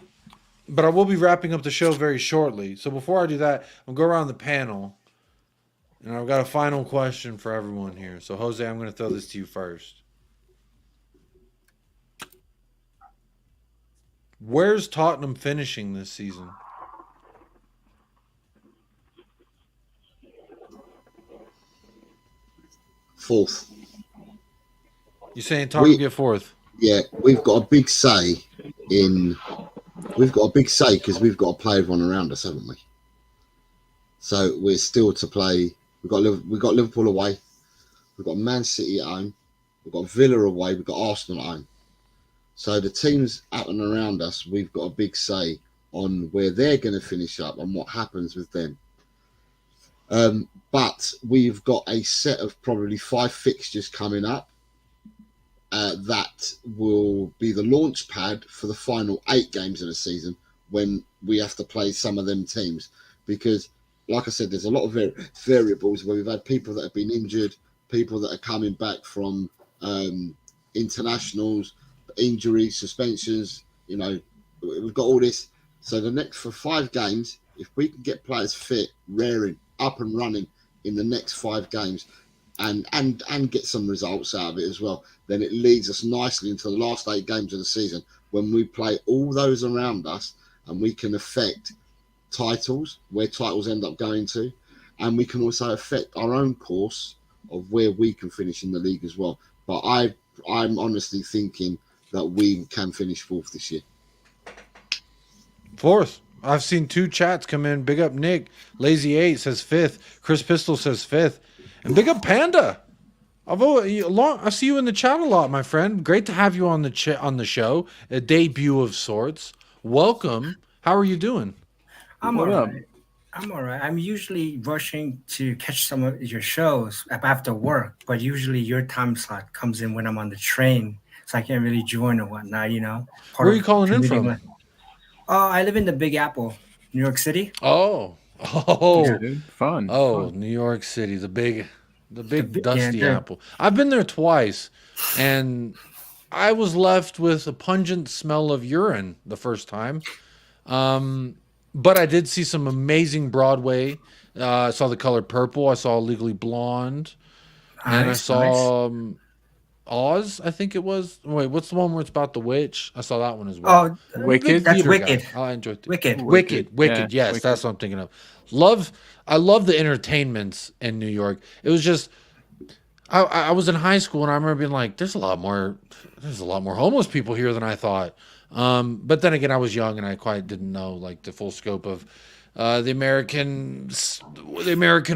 But I will be wrapping up the show very shortly. So before I do that, I'll go around the panel. And I've got a final question for everyone here. So, Jose, I'm going to throw this to you first. Where's Tottenham finishing this season? Fourth. You saying Tottenham We- get fourth? Yeah, we've got a big say in. We've got a big say because we've got to play everyone around us, haven't we? So we're still to play. We've got Liverpool away. We've got Man City at home. We've got Villa away. We've got Arsenal at home. So the teams out and around us, we've got a big say on where they're going to finish up and what happens with them. But we've got a set of probably 5 fixtures coming up that will be the launch pad for the final 8 games of the season when we have to play some of them teams. Because, like I said, there's a lot of variables where we've had people that have been injured, people that are coming back from internationals, injuries, suspensions. You know, we've got all this. So the next for 5 games, if we can get players fit, raring, up and running in the next 5 games, and get some results out of it as well, then it leads us nicely into the last 8 games of the season when we play all those around us and we can affect titles, where titles end up going to, and we can also affect our own course of where we can finish in the league as well. But I'm honestly thinking that we can finish 4th this year. Fourth. I've seen 2 chats come in. Big up Nick. Lazy 8 says 5th. Chris Pistol says 5th. And big up Panda. I see you in the chat a lot, my friend. Great to have you on the show. A debut of sorts. Welcome. How are you doing? I'm What all up? right. I'm all right. I'm usually rushing to catch some of your shows after work, but usually your time slot comes in when I'm on the train, so I can't really join or whatnot, you know. Where are you calling in from? I live in the Big Apple, New York City. Oh, Yeah, dude. Fun. New York City, the big big- dusty yeah, apple. I've been there twice, and I was left with a pungent smell of urine the first time. But I did see some amazing Broadway. I saw The Color Purple. I saw Legally Blonde, and I Nice, saw Oz, I think it was. Wait, what's the one where it's about the witch? I saw that one as well. Oh, Wicked? that's Theater Wicked. guy. I enjoyed it. Wicked. Wicked. Yeah, Yes, Wicked. that's what I'm thinking of. I love the entertainments in New York. It was just, I was in high school and I remember being like, there's a lot more homeless people here than I thought. But then again, I was young and I quite didn't know like the full scope of the American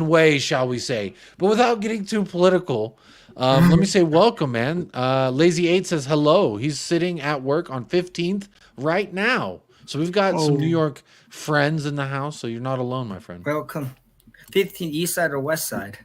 way, shall we say? But without getting too political, let me say welcome, man. Lazy 8 says hello. He's sitting at work on 15th right now. So we've got some New York friends in the house. So you're not alone, my friend. Welcome. 15 East Side or West Side?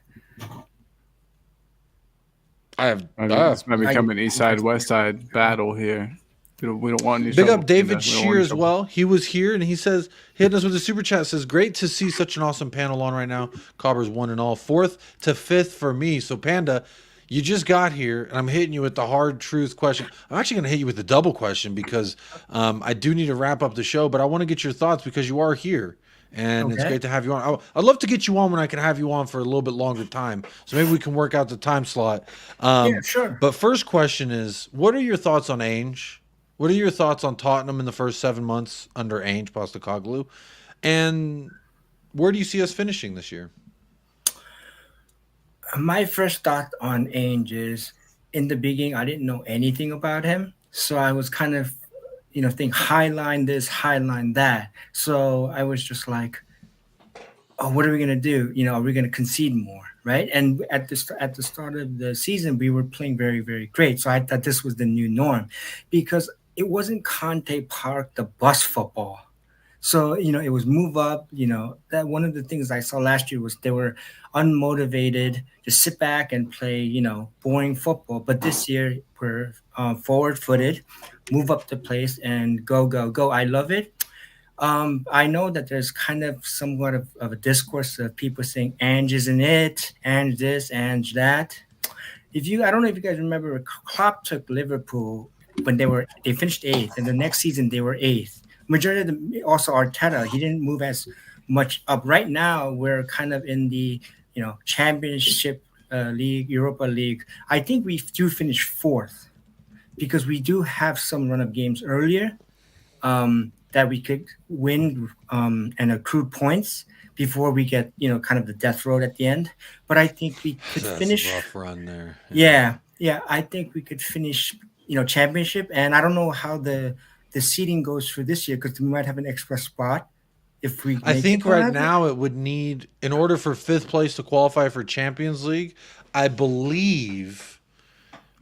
This might become an East Side West Side battle here. We don't want any Big trouble. up David We don't want Shear any as trouble. well. He was here and he says, hitting us with a super chat, says, great to see such an awesome panel on right now. Cobbers 1 and all. 4th to 5th for me. So Panda, you just got here and I'm hitting you with the hard truth question. I'm actually going to hit you with the double question because I do need to wrap up the show, but I want to get your thoughts because you are here. And it's great to have you on. I'd love to get you on when I can have you on for a little bit longer time. So maybe we can work out the time slot. Yeah, sure. But first question is, what are your thoughts on Ainge? What are your thoughts on Tottenham in the first 7 months under Ainge Postecoglou? And where do you see us finishing this year? My first thought on Ainge is, in the beginning, I didn't know anything about him. So I was kind of, think highline this, highline that. So I was just like, oh, what are we going to do? Are we going to concede more? Right. And at the start of the season, we were playing very, very great. So I thought this was the new norm because it wasn't Conte Park, the bus football. So, it was move up, that one of the things I saw last year was they were unmotivated, just sit back and play, boring football. But this year we're forward footed, move up the place and go, go, go. I love it. I know that there's kind of somewhat of a discourse of people saying Ange isn't it, Ange this, Ange that. I don't know if you guys remember, Klopp took Liverpool when they finished 8th, and the next season they were 8th. Majority of also Arteta, he didn't move as much up. Right now, we're kind of in the Championship League, Europa League. I think we do finish 4th because we do have some run of games earlier that we could win and accrue points before we get kind of the death road at the end. But I think we could finish. A rough run there. Yeah. I think we could finish championship, and I don't know how the seeding goes for this year because we might have an extra spot if we. I think right now it would need, in order for 5th place to qualify for Champions League, I believe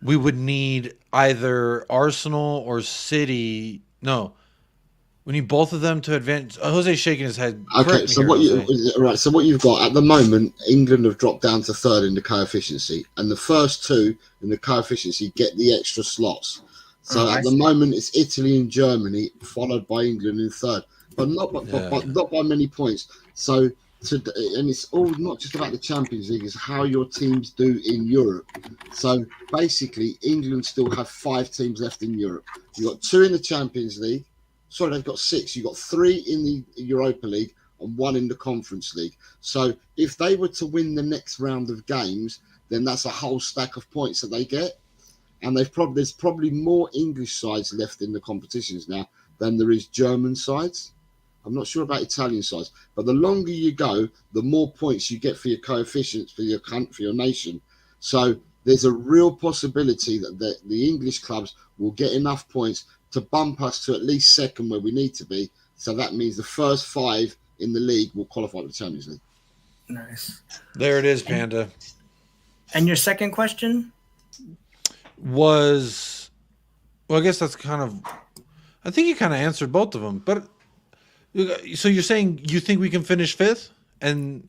we would need either Arsenal or City. No, we need both of them to advance. Jose's shaking his head. Okay, so what you've got at the moment, England have dropped down to 3rd in the coefficiency, and the first 2 in the coefficiency get the extra slots. So at the moment, it's Italy and Germany, followed by England in 3rd, but not by many points. So, and it's all not just about the Champions League; it's how your teams do in Europe. So basically, England still have 5 teams left in Europe. You've got 2 in the Champions League. Sorry, they've got 6. You've got 3 in the Europa League and 1 in the Conference League. So if they were to win the next round of games, then that's a whole stack of points that they get. And there's probably more English sides left in the competitions now than there is German sides. I'm not sure about Italian sides, but the longer you go, the more points you get for your coefficients for your country, for your nation. So there's a real possibility that the English clubs will get enough points to bump us to at least 2nd where we need to be. So that means the first 5 in the league will qualify for the Champions League. Nice. There it is, Panda. And your second question? Was, well, I guess that's kind of, I think you kind of answered both of them. But so you're saying you think we can finish 5th and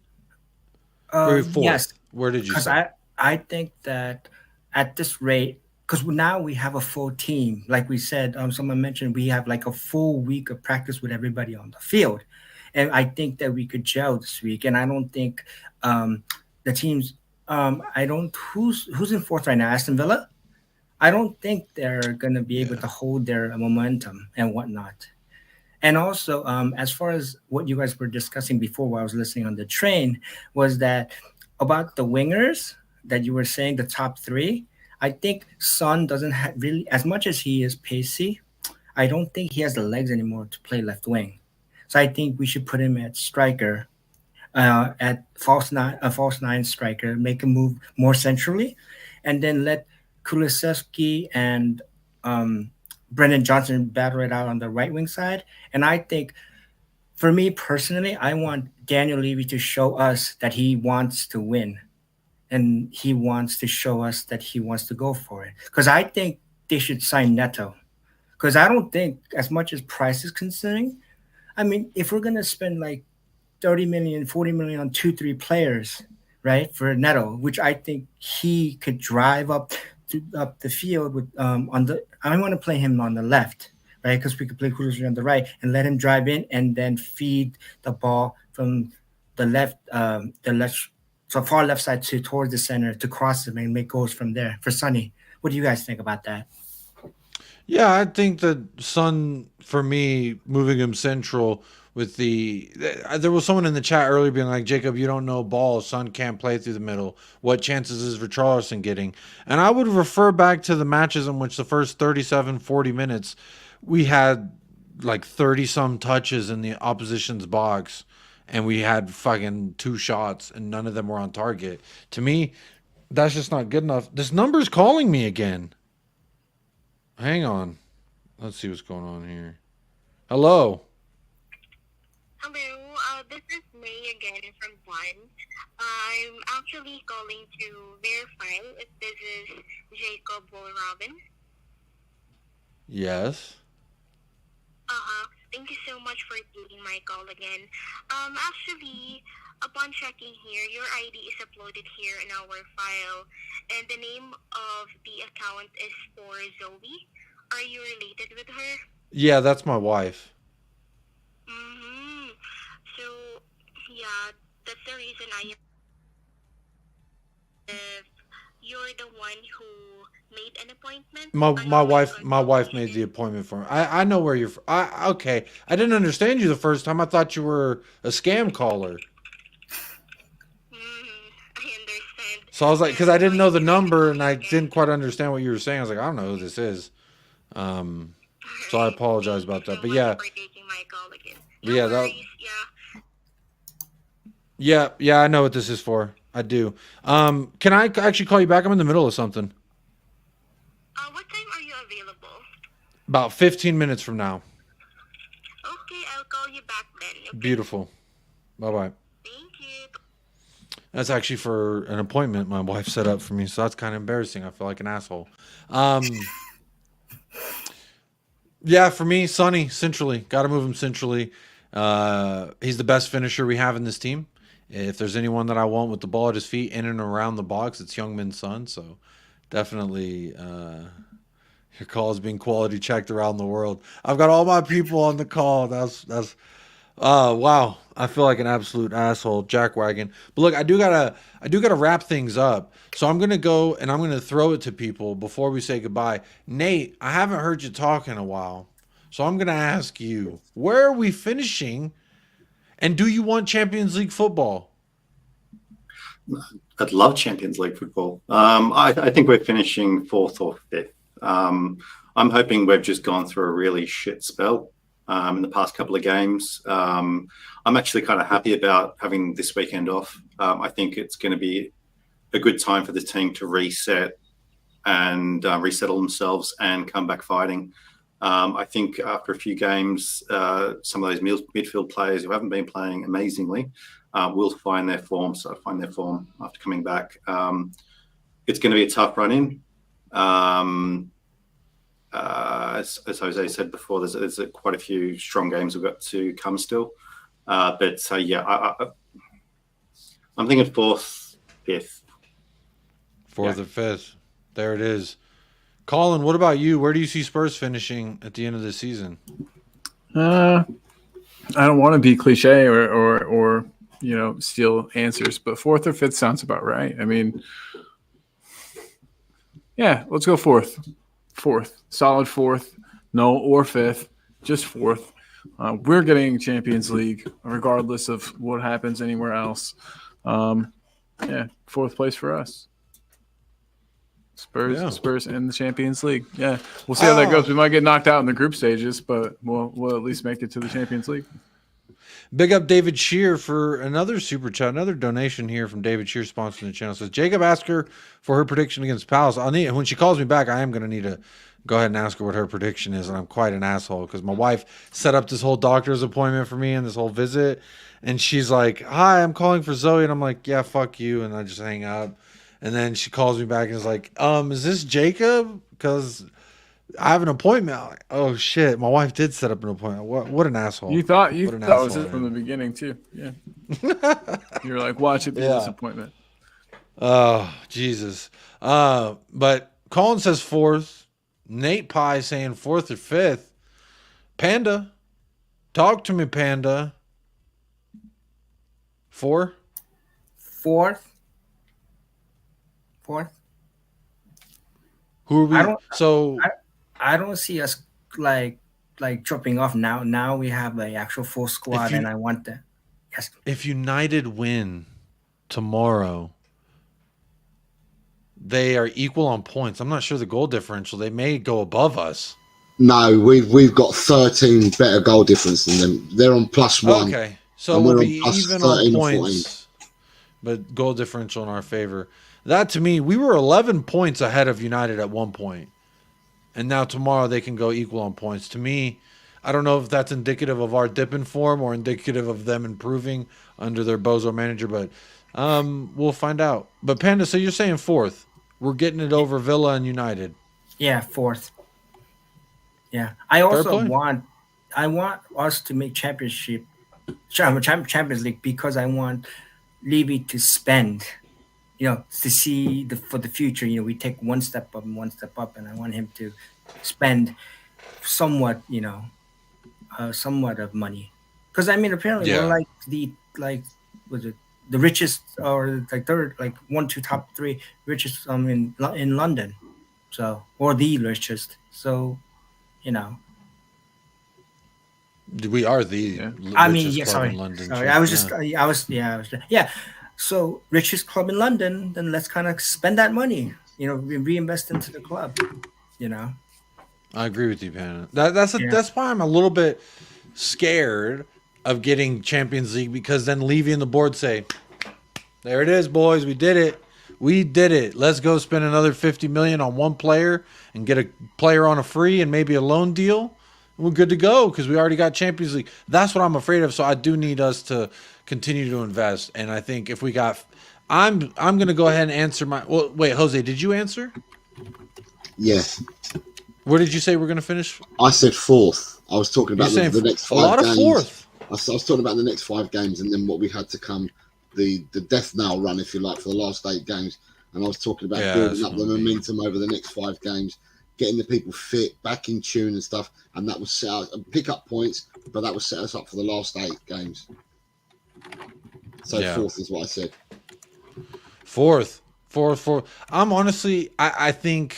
or 4th? Yes. Where did you say? Because I think that at this rate, because now we have a full team. Like we said, someone mentioned we have like a full week of practice with everybody on the field. And I think that we could gel this week. And I don't think the teams, who's in 4th right now? Aston Villa? I don't think they're going to be able to hold their momentum and whatnot. And also, as far as what you guys were discussing before while I was listening on the train, was that about the wingers that you were saying, the top 3, I think Son doesn't really, as much as he is pacey, I don't think he has the legs anymore to play left wing. So I think we should put him at striker, at false nine striker, make him move more centrally, and then let Kulusevski and Brendan Johnson battle it out on the right wing side. And I think, for me personally, I want Daniel Levy to show us that he wants to win, and he wants to show us that he wants to go for it. Because I think they should sign Neto. Because I don't think, as much as price is concerning, I mean, if we're gonna spend like 30 million, 40 million on 2-3 players, right, for Neto, which I think he could drive up the field with on the. I want to play him on the left, right, because we could play Kulusevski on the right and let him drive in and then feed the ball from the left, so far left side towards the center to cross him and make goals from there for Sonny. What do you guys think about that? Yeah, I think that Son, for me, moving him central with there was someone in the chat earlier being like, Jacob, you don't know ball. Son can't play through the middle. What chances is Richarlison getting? And I would refer back to the matches in which the first 37, 40 minutes, we had like 30-some touches in the opposition's box, and we had fucking 2 shots, and none of them were on target. To me, that's just not good enough. This number's calling me again. Hang on. Let's see what's going on here. Hello. Hello, this is May again from One. I'm actually calling to verify if this is Jacob or Robin. Yes. Thank you so much for taking my call again. Actually, upon checking here, your ID is uploaded here in our file, and the name of the account is for Zoe. Are you related with her? Yeah, that's my wife. So, yeah, that's the reason if you're the one who made an appointment. My wife made the appointment for me. I know where you're from. Okay. I didn't understand you the first time. I thought you were a scam caller. I understand. So I was like, because I didn't know the number and I didn't quite understand what you were saying. I was like, I don't know who this is. So I apologize about that. But yeah. For taking my call again. Yeah, I know what this is for. I do. Can I actually call you back? I'm in the middle of something. What time are you available? About 15 minutes from now. Okay, I'll call you back then. Okay? Beautiful. Bye-bye. Thank you. That's actually for an appointment my wife set up for me, so that's kind of embarrassing. I feel like an asshole. Yeah, for me, Sonny, centrally. Got to move him centrally. He's the best finisher we have in this team. If there's anyone that I want with the ball at his feet in and around the box, it's Youngmin's Son. So definitely your call is being quality checked around the world. I've got all my people on the call. That's wow. I feel like an absolute asshole, jackwagon. But look, I do gotta wrap things up. So I'm gonna go and I'm gonna throw it to people before we say goodbye. Nate, I haven't heard you talk in a while. So I'm gonna ask you, where are we finishing? And do you want Champions League football? I'd love Champions League football. I think we're finishing 4th or 5th. I'm hoping we've just gone through a really shit spell in the past couple of games. I'm actually kind of happy about having this weekend off. I think it's going to be a good time for the team to reset and resettle themselves and come back fighting. I think after a few games, some of those midfield players who haven't been playing amazingly will find their form. So find their form after coming back. It's going to be a tough run-in. As Jose said before, there's quite a few strong games we've got to come still. But yeah, I'm thinking 4th, 5th. 4th or 5th. There it is. Colin, what about you? Where do you see Spurs finishing at the end of the season? I don't want to be cliche or steal answers, but 4th or 5th sounds about right. I mean, yeah, let's go 4th. 4th, solid 4th, no or 5th, just 4th. We're getting Champions League regardless of what happens anywhere else. Yeah, 4th place for us. Spurs in the Champions League. Yeah, we'll see how that goes. We might get knocked out in the group stages, but we'll at least make it to the Champions League. Big up David Shear for another super chat, another donation here from David Shear, sponsoring the channel. Says Jacob, ask her for her prediction against Palace. When she calls me back, I am going to need to go ahead and ask her what her prediction is. And I'm quite an asshole because my wife set up this whole doctor's appointment for me and this whole visit. And she's like, "Hi, I'm calling for Zoe." And I'm like, "Yeah, fuck you." And I just hang up. And then she calls me back and is like, "Is this Jacob? Because I have an appointment." I'm like, oh shit, my wife did set up an appointment. What an asshole. You thought it was it from the beginning too. Yeah. You were like, watch it be a disappointment. Oh, Jesus. But Colin says 4th. Nate Pie saying 4th or 5th. Panda. Talk to me, Panda. 4? 4th. Who are we? I don't see us like dropping off now. Now we have the actual full squad, and I want that. Yes. If United win tomorrow, they are equal on points. I'm not sure the goal differential. They may go above us. No, we've got 13 better goal difference than them. They're on +1. Okay, so we'll be even on points, but goal differential in our favor. That to me, we were 11 points ahead of United at one point. And now tomorrow they can go equal on points. To me, I don't know if that's indicative of our dip in form or indicative of them improving under their bozo manager, but we'll find out. But Panda, so you're saying 4th. We're getting it over Villa and United. Yeah, 4th. Yeah. I also want us to make Champions League because I want Levy to spend, to see for the future, we take one step up, and I want him to spend somewhat, somewhat of money. Because apparently we're the richest, or third, 1, 2, top 3 richest in London, or the richest. So, we are the richest club in London. Sorry, So richest club in London, then let's kind of spend that money, reinvest into the club, I agree with you, Panda. That's why I'm a little bit scared of getting Champions League, because then Levy and the board say, "There it is, boys. We did it. Let's go spend another 50 million on one player and get a player on a free and maybe a loan deal. We're good to go because we already got Champions League." That's what I'm afraid of. So I do need us to continue to invest. And I think if we got, I'm going to go ahead and answer wait, Jose, did you answer? Yes. Where did you say we're going to finish? I said 4th. I was talking about the next 5 games. A lot of 4th. I was talking about the next 5 games and then what we had to come, the death knell run, if you like, for the last 8 games. And I was talking about building up the momentum over the next 5 games, getting the people fit, back in tune and stuff. And that was set out, pick up points, but that was set us up for the last 8 games. So 4th is what I said. 4th. I'm honestly, I think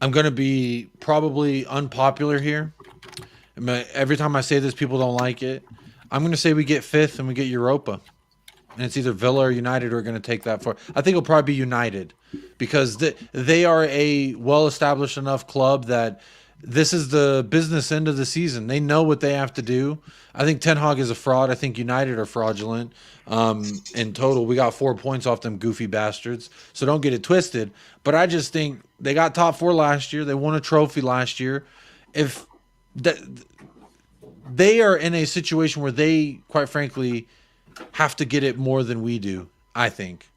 I'm going to be probably unpopular here. Every time I say this, people don't like it. I'm going to say we get 5th and we get Europa. And it's either Villa or United who are going to take that for. I think it'll probably be United because they are a well-established enough club that this is the business end of the season. They know what they have to do. I think Ten Hag is a fraud. I think United are fraudulent. In total, we got 4 points off them goofy bastards. So don't get it twisted. But I just think they got top 4 last year. They won a trophy last year. If they are in a situation where they, quite frankly, have to get it more than we do, I think.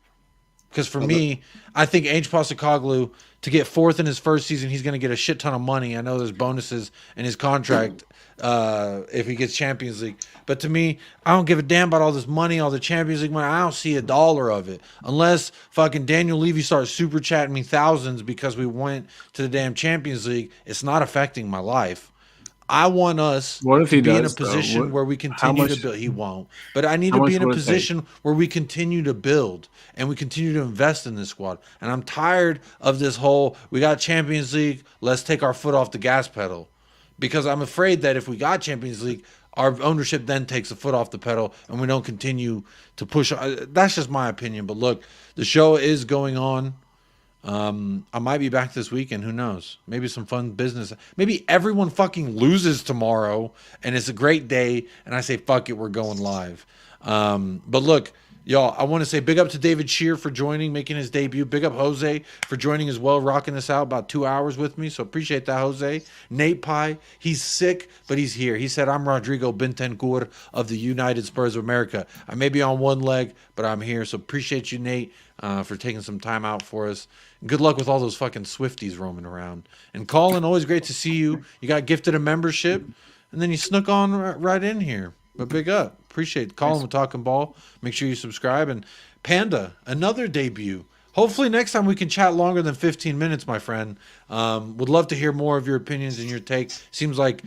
Because for me, I think Ange Postecoglou, to get 4th in his first season, he's going to get a shit ton of money. I know there's bonuses in his contract if he gets Champions League. But to me, I don't give a damn about all this money, all the Champions League money. I don't see $1 of it. Unless fucking Daniel Levy starts super chatting me thousands because we went to the damn Champions League, it's not affecting my life. I want us to be in a position where we continue to build. He won't. But I need to be in a position where we continue to build and we continue to invest in this squad. And I'm tired of this whole, we got Champions League, let's take our foot off the gas pedal. Because I'm afraid that if we got Champions League, our ownership then takes a foot off the pedal and we don't continue to push. That's just my opinion. But look, the show is going on. I might be back this weekend. Who knows? Maybe some fun business. Maybe everyone fucking loses tomorrow and it's a great day and I say, fuck it, we're going live. But look, y'all, I want to say big up to David Shear for joining, making his debut. Big up Jose for joining as well, rocking this out about 2 hours with me. So appreciate that, Jose. Nate Pye, he's sick, but he's here. He said, I'm Rodrigo Bentancur of the United Spurs of America. I may be on one leg, but I'm here. So appreciate you, Nate, for taking some time out for us. Good luck with all those fucking Swifties roaming around. And Colin, always great to see you. You got gifted a membership, and then you snuck on right in here. But big up. Appreciate it. Colin with Talking Ball. Make sure you subscribe. And Panda, another debut. Hopefully next time we can chat longer than 15 minutes, my friend. Would love to hear more of your opinions and your take. Seems like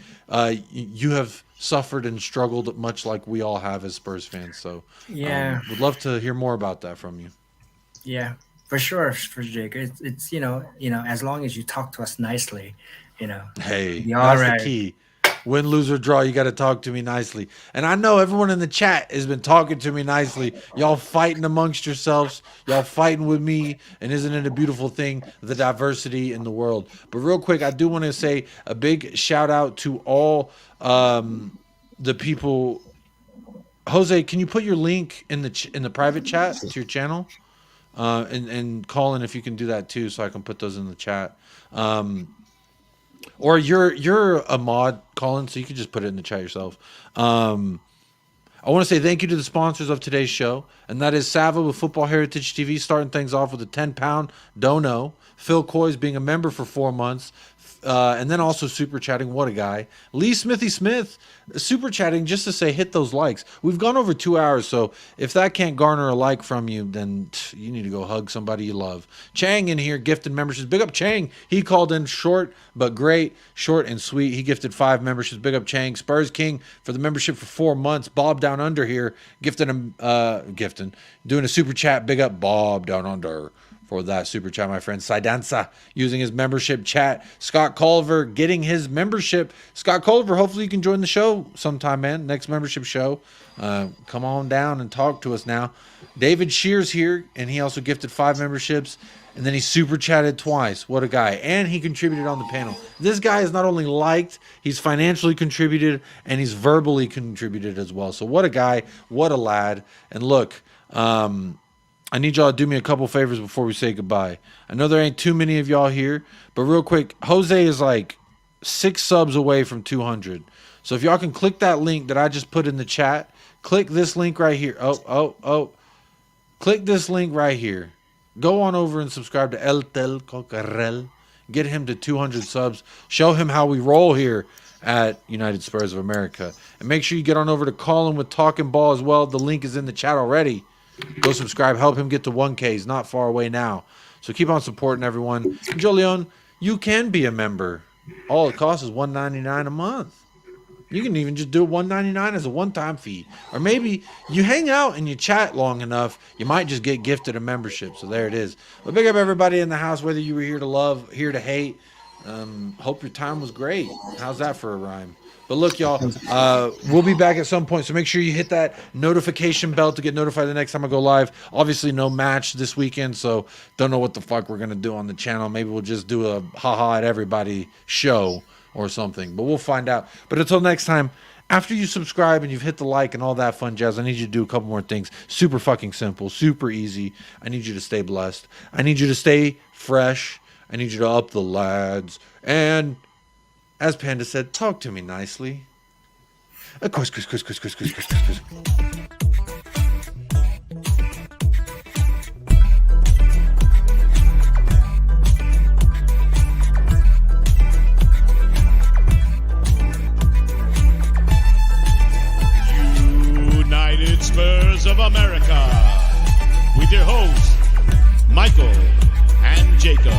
you have suffered and struggled much like we all have as Spurs fans. So yeah, would love to hear more about that from you. Yeah, for sure, for Jake. It's you know, as long as you talk to us nicely, Hey, that's the key. Win, lose, or draw, you got to talk to me nicely. And I know everyone in the chat has been talking to me nicely. Y'all fighting amongst yourselves. Y'all fighting with me. And isn't it a beautiful thing, the diversity in the world? But real quick, I do want to say a big shout out to all the people. Jose, can you put your link in the private chat to your channel? And Colin, if you can do that too, so I can put those in the chat. Or you're a mod, Colin, so you can just put it in the chat yourself. I want to say thank you to the sponsors of today's show, and that is Sava with Football Heritage TV, starting things off with a 10-pound dono. Phil Coy's being a member for 4 months. And then also super chatting. What a guy. Lee Smithy Smith super chatting just to say hit those likes. We've gone over 2 hours, so if that can't garner a like from you, then you need to go hug somebody you love. Chang in here gifted memberships. Big up Chang. He called in short but great, short and sweet. He gifted 5 memberships. Big up Chang. Spurs King for the membership for 4 months. Bob Down Under here gifting him doing a super chat. Big up Bob Down Under for that super chat, my friend. Sidansa using his membership chat. Scott Culver getting his membership. Scott Culver, hopefully you can join the show sometime, man. Next membership show. Come on down and talk to us now. David Shear's here, and he also gifted 5 memberships. And then he super chatted twice. What a guy. And he contributed on the panel. This guy is not only liked, he's financially contributed, and he's verbally contributed as well. So what a guy. What a lad. And look, I need y'all to do me a couple favors before we say goodbye. I know there ain't too many of y'all here, but real quick, Jose is like 6 subs away from 200. So if y'all can click that link that I just put in the chat, click this link right here. Click this link right here. Go on over and subscribe to El Tel Cocarel. Get him to 200 subs. Show him how we roll here at United Spurs of America. And make sure you get on over to Colin with Talking Ball as well. The link is in the chat already. Go subscribe. Help him get to 1K. He's not far away now. So keep on supporting everyone. Jolion, you can be a member. All it costs is $1.99 a month. You can even just do $1.99 as a one-time fee. Or maybe you hang out and you chat long enough, you might just get gifted a membership. So there it is. But big up everybody in the house, whether you were here to love, here to hate. Hope your time was great. How's that for a rhyme? But look, y'all, we'll be back at some point, so make sure you hit that notification bell to get notified the next time I go live. Obviously, no match this weekend, so don't know what the fuck we're going to do on the channel. Maybe we'll just do a haha at everybody show or something, but we'll find out. But until next time, after you subscribe and you've hit the like and all that fun jazz, I need you to do a couple more things. Super fucking simple, super easy. I need you to stay blessed. I need you to stay fresh. I need you to up the lads. And as Panda said, talk to me nicely. Of course. United Spurs of America with your hosts, Michael and Jacob.